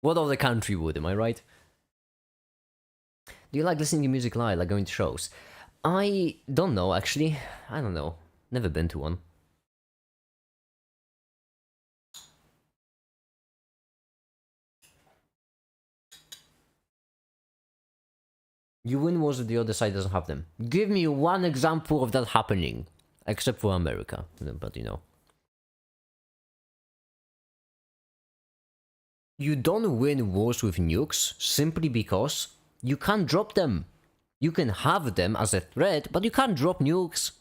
What other country would, am I right? Do you like listening to music live, like going to shows? I don't know, actually. I don't know. Never been to one. You win wars if the other side doesn't have them. Give me one example of that happening. Except for America. But you know. You don't win wars with nukes simply because you can't drop them. You can have them as a threat, but you can't drop nukes.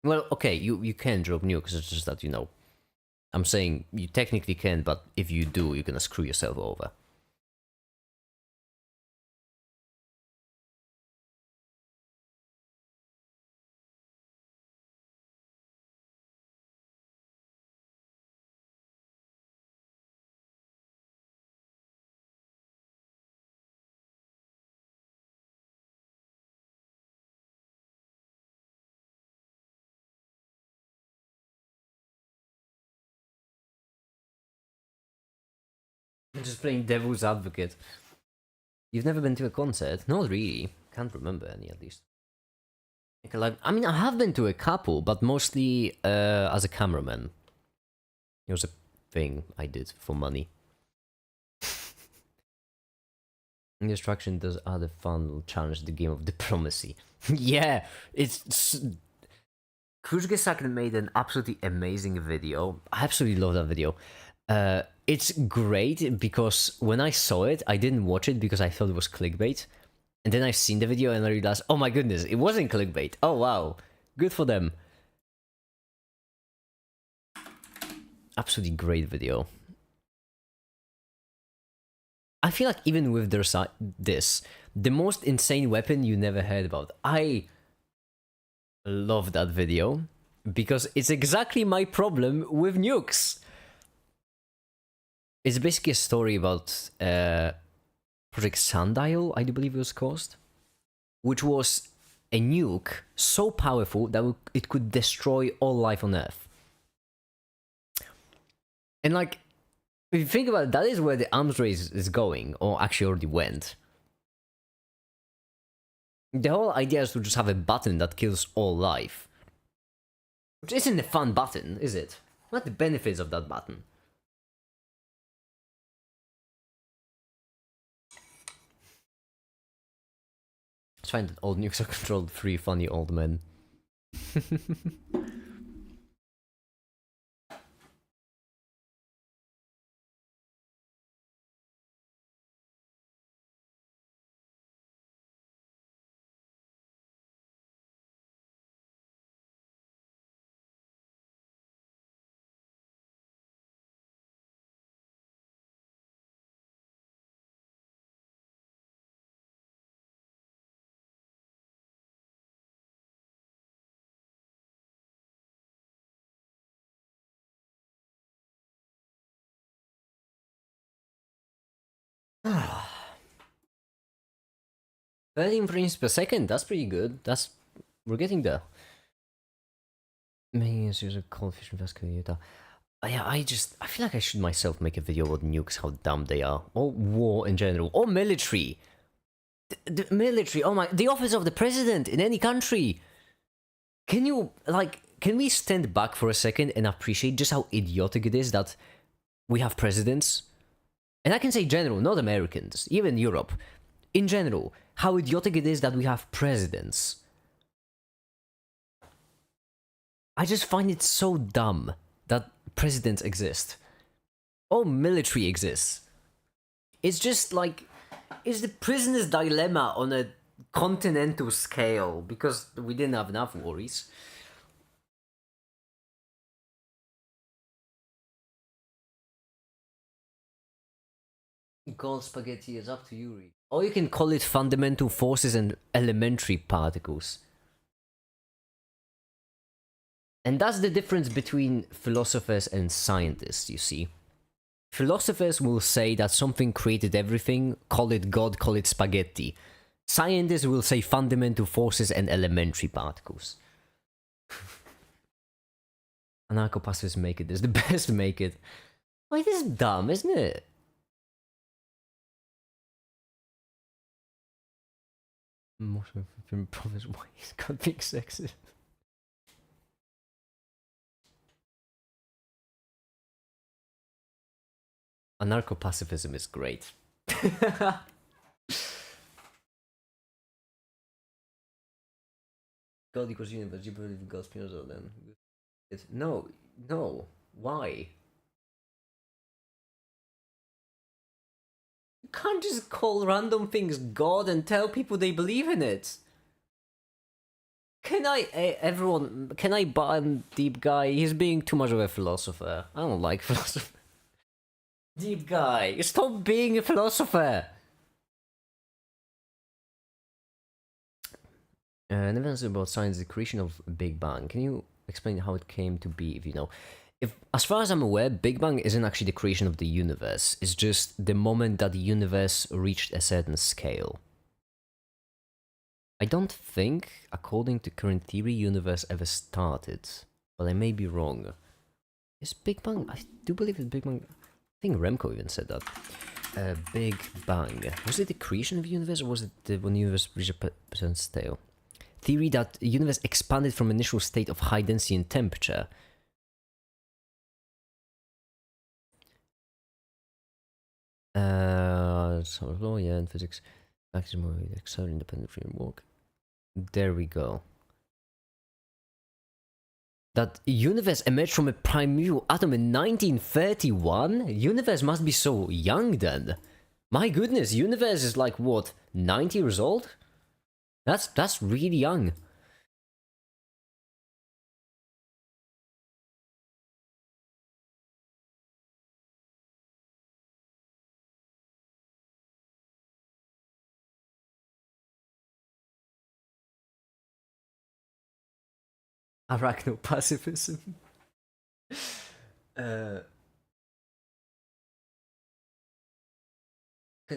Well, okay, you can drop nukes, it's just that, you know. I'm saying you technically can, but if you do, you're gonna screw yourself over. I'm just playing devil's advocate. You've never been to a concert? Not really. Can't remember any, at least. Like, I mean, I have been to a couple, but mostly as a cameraman. It was a thing I did for money. Instruction does add a fun challenge to the game of diplomacy. Yeah, it's... Kuzgesak made an absolutely amazing video. I absolutely love that video. It's great because when I saw it, I didn't watch it because I thought it was clickbait. And then I've seen the video and I realized, oh my goodness, it wasn't clickbait. Oh wow, good for them. Absolutely great video. I feel like even with their this, the most insane weapon you never heard about. I love that video because it's exactly my problem with nukes. It's basically a story about Project Sundial, I do believe it was called, which was a nuke so powerful that it could destroy all life on Earth. And like, if you think about it, that is where the arms race is going, or actually already went. The whole idea is to just have a button that kills all life. Which isn't a fun button, is it? What are the benefits of that button? It's fine that old nukes are controlled 3 funny old men. Ah. 13 frames per second, that's pretty good. We're getting there. Millions use a cold fish vascular Utah. Yeah, I feel like I should myself make a video about nukes, how dumb they are. Or war in general. Or military. The military, oh my, the office of the president in any country. Can you, like, can we stand back for a second and appreciate just how idiotic it is that we have presidents? And I can say general, not Americans, even Europe. In general, how idiotic it is that we have presidents. I just find it so dumb that presidents exist. Or military exists. It's just like, it's the prisoner's dilemma on a continental scale, because we didn't have enough worries. Gold spaghetti is up to you, Reed. Or you can call it fundamental forces and elementary particles. And that's the difference between philosophers and scientists, you see. Philosophers will say that something created everything, call it God, call it spaghetti. Scientists will say fundamental forces and elementary particles. Anarcho-pacifists make it. This is the best to make it. Wait, this is dumb, isn't it? Most of the prophets, why is God being sexist? Anarcho-pacifism is great. God equals universe, you believe God's Spinoza then? No, no, why? You can't just call random things God and tell people they believe in it. Can I, everyone, can I ban Deep Guy? He's being too much of a philosopher. I don't like philosopher. Deep Guy, stop being a philosopher! Never answered about science, the creation of Big Bang. Can you explain how it came to be, if you know? If, as far as I'm aware, Big Bang isn't actually the creation of the universe. It's just the moment that the universe reached a certain scale. I don't think, according to current theory, universe ever started. But I may be wrong. Is Big Bang? I do believe it's Big Bang. I think Remco even said that. Big Bang. Was it the creation of the universe, or was it when the universe reached a certain scale? Theory that the universe expanded from initial state of high density and temperature. Summer's law, yeah, in physics. Maximum external independent framework. There we go. That universe emerged from a primeval atom in 1931? Universe must be so young then. My goodness, universe is like what, 90 years old? That's really young. Arachno-pacifism. Can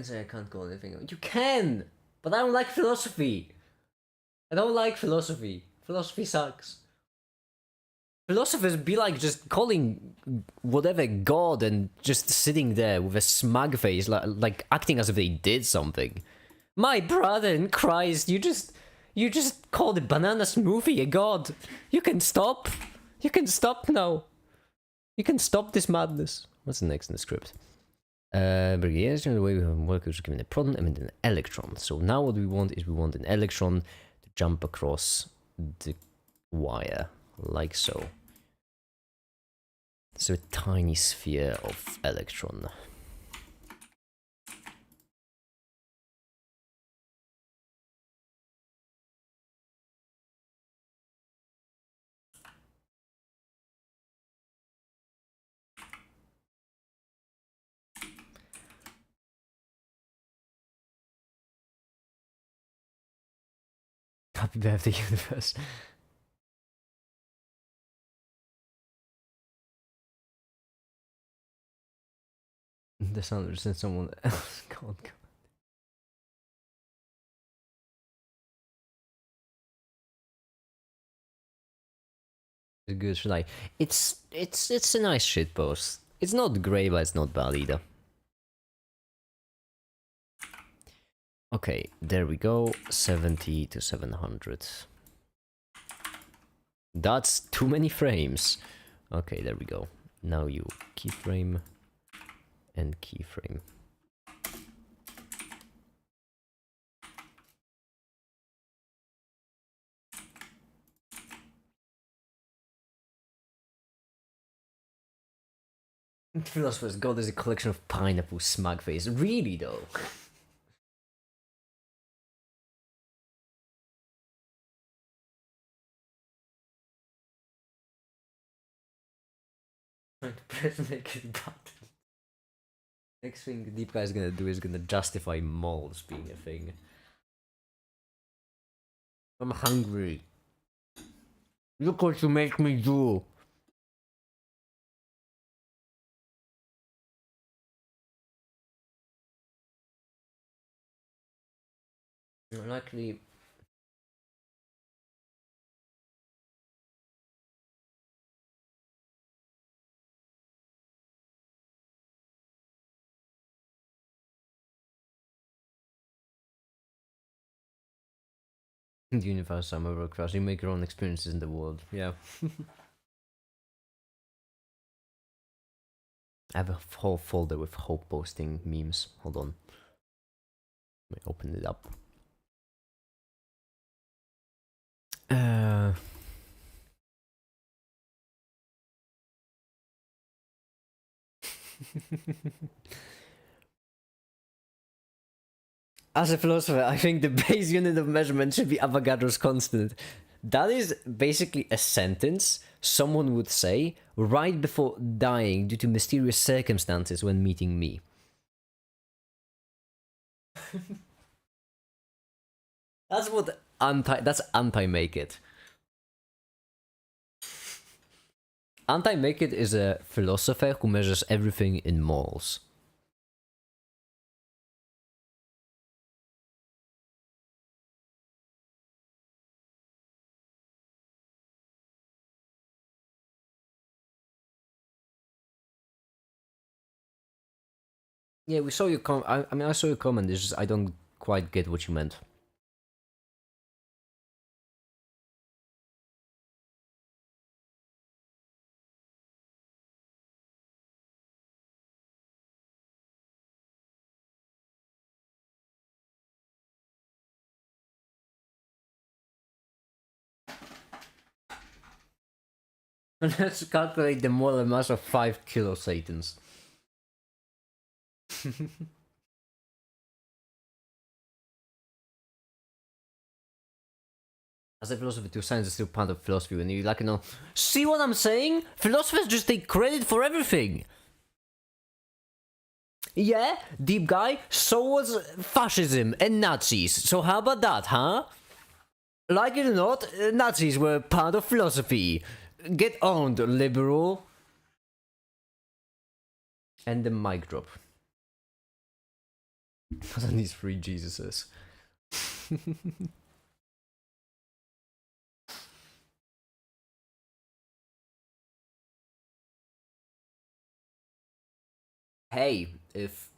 say I can't call anything. You can! But I don't like philosophy. I don't like philosophy. Philosophy sucks. Philosophers be like just calling whatever God and just sitting there with a smug face, like acting as if they did something. My brother in Christ, you just called a banana smoothie a god. You can stop. You can stop now. You can stop this madness. What's the next in the script? Yes, the way we have workers given a proton and an electron. So now what we want is we want an electron to jump across the wire, like so. So a tiny sphere of electron. Happy birthday, universe. The sound sent someone else. God. It's good, should I? It's a nice shit post. It's not great, but it's not bad either. Okay, there we go. 70 to 700. That's too many frames. Okay, there we go. Now you keyframe and keyframe. Philosopher's God is a collection of pineapple smug face. Really though? Trying to press naked button. Next thing Deep Guy's gonna do is gonna justify moles being a thing. I'm hungry. Look what you make me do. Likely. In the universe, I'm overcrowded. You make your own experiences in the world. Yeah. I have a whole folder with Hope posting memes. Hold on. Let me open it up. Uh. As a philosopher, I think the base unit of measurement should be Avogadro's constant. That is basically a sentence someone would say right before dying due to mysterious circumstances when meeting me. That's what anti-make it. Anti-make it is a philosopher who measures everything in moles. Yeah, we saw your I mean, I saw your comment. It's just I don't quite get what you meant. Let's calculate the molar mass of 5 kilosatans. As a philosopher, too, science is still part of philosophy. When you see what I'm saying? Philosophers just take credit for everything. Yeah, Deep Guy, so was fascism and Nazis. So how about that, huh? Like it or not, Nazis were part of philosophy. Get owned, liberal. And the mic drop. Doesn't these three Jesuses? Hey, if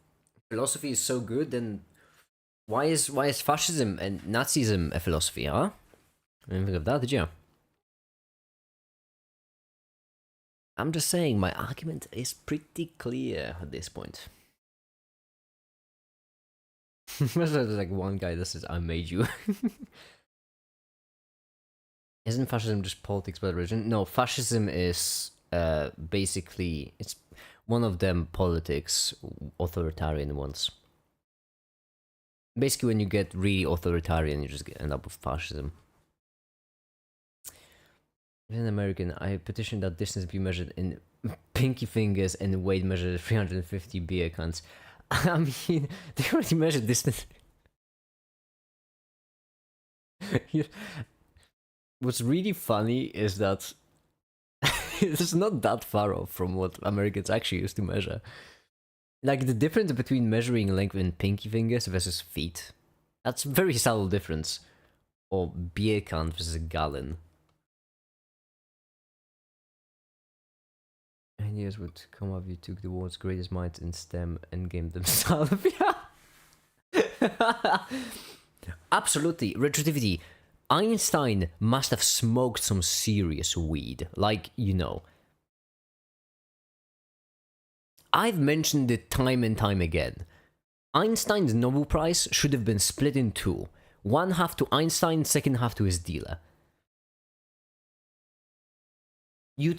philosophy is so good, then why is fascism and Nazism a philosophy, huh? I didn't think of that, did you? I'm just saying, my argument is pretty clear at this point. There's like one guy that says, I made you. Isn't fascism just politics by religion? No, fascism is basically, it's one of them politics, authoritarian ones. Basically, when you get really authoritarian, you just end up with fascism. As an American, I petitioned that distance be measured in pinky fingers and weight measured at 350 beer cans. I mean, they already measured distance. What's really funny is that it's not that far off from what Americans actually used to measure. Like the difference between measuring length in pinky fingers versus feet. That's a very subtle difference. Or beer can versus a gallon. Ideas would come up if you took the world's greatest minds in STEM and game themselves. Absolutely. Retroactivity. Einstein must have smoked some serious weed. Like, you know. I've mentioned it time and time again. Einstein's Nobel Prize should have been split in two. One half to Einstein, second half to his dealer. You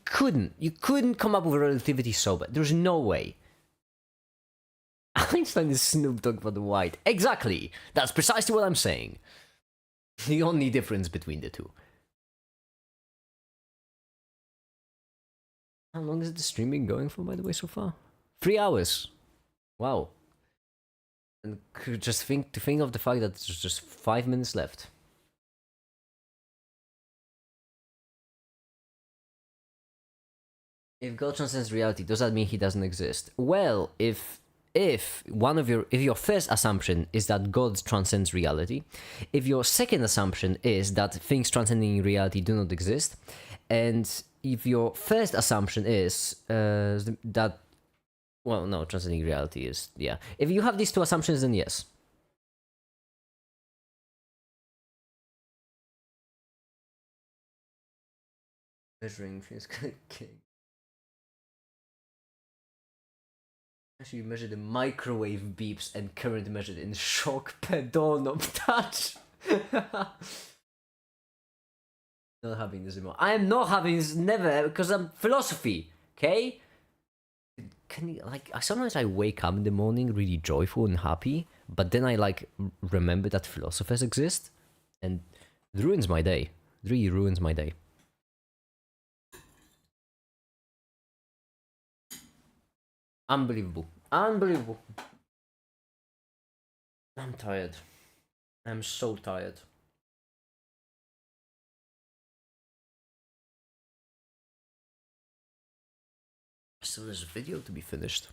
couldn't come up with relativity sober. There's no way. Einstein is Snoop Dogg for the white. Exactly. That's precisely what I'm saying. The only difference between the two. How long is the stream been going for, by the way, so far? 3 hours. Wow. And just think of the fact that there's just 5 minutes left. If God transcends reality, does that mean he doesn't exist? Well, if your first assumption is that God transcends reality, if your second assumption is that things transcending reality do not exist, and if your first assumption is that, well, no, transcending reality is, yeah. If you have these two assumptions, then yes. Measuring things. Actually, you measure the microwave beeps and current measured in shock per doorknob touch. Not having this anymore. I am not having this, never, because I'm philosophy, okay? Can you, like, sometimes I wake up in the morning really joyful and happy, but then I, like, remember that philosophers exist, and it ruins my day. It really ruins my day. Unbelievable. Unbelievable. I'm tired. I'm so tired. So there's a video to be finished.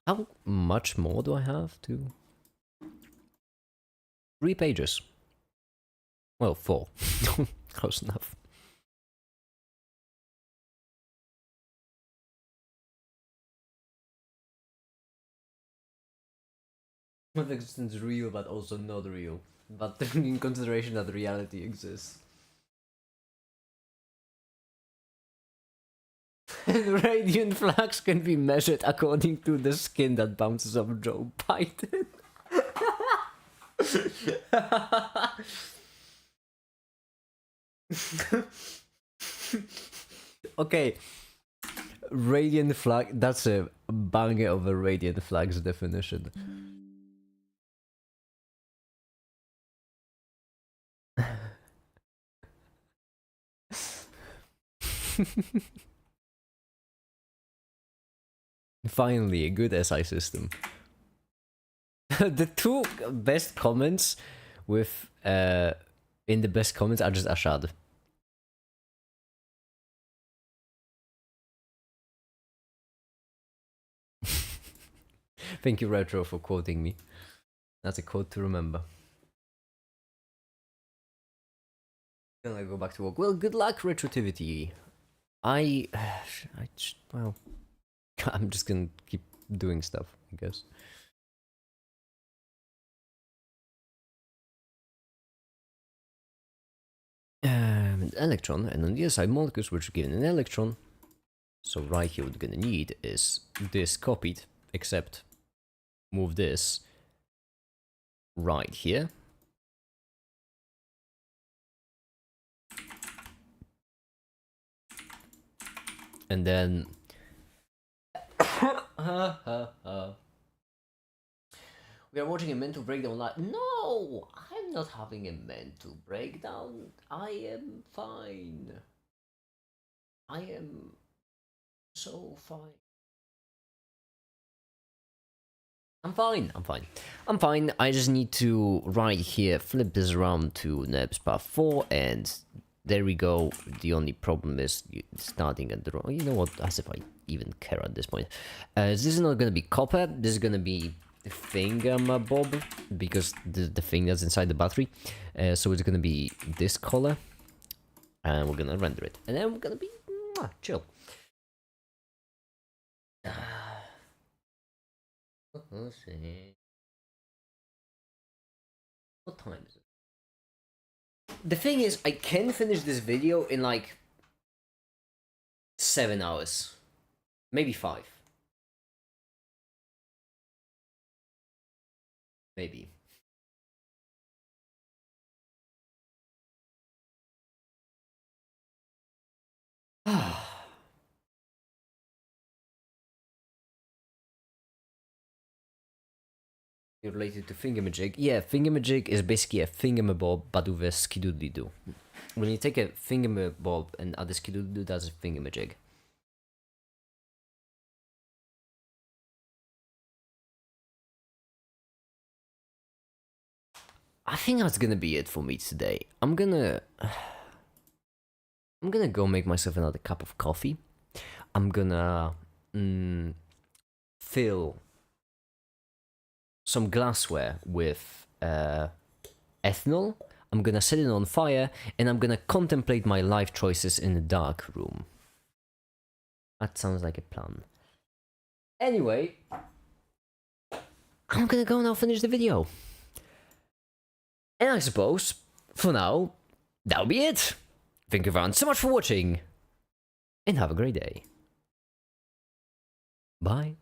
How much more do I have to? 3 pages. Well, 4. Close enough. What existence is real, but also not real. But taking in consideration that reality exists. Radiant flux can be measured according to the skin that bounces off Joe Biden. Okay. Radiant flag, that's a banger of a radiant flag's definition. Finally, a good SI system. The two best comments with in the best comments are just Ashad. Thank you, Retro, for quoting me. That's a quote to remember. Gonna go back to work. Well, good luck, Retrotivity. Well, I'm just gonna keep doing stuff, I guess. An electron, and on the other side, molecules which are given an electron. So right here, what we're gonna need is this copied, except move this right here. And then we are watching a mental breakdown live. No, I'm not having a mental breakdown. I am fine. I am so fine. I'm fine. I'm fine. I'm fine. I just need to right here flip this around to NERP's path 4, and there we go. The only problem is starting at the wrong. You know what? As if I even care at this point. This is not gonna be copper. This is gonna be thingamabob, because the thing that's inside the battery. So it's gonna be this color, and we're gonna render it, and then we're gonna be chill. Let's see. What time is it? The thing is, I can finish this video in like 7 hours, maybe 5. Maybe. You're related to Fingamajig? Yeah, Fingamajig is basically a Thingamabob, but with a skidoodly-doo. When you take a Thingamabob and add a skidoodly-doo, that's a Fingamajig. I think that's gonna be it for me today. I'm gonna go make myself another cup of coffee. I'm gonna fill some glassware with ethanol. I'm gonna set it on fire, and I'm gonna contemplate my life choices in a dark room. That sounds like a plan. Anyway, I'm gonna go now finish the video. And I suppose, for now, that'll be it. Thank you everyone so much for watching, and have a great day. Bye.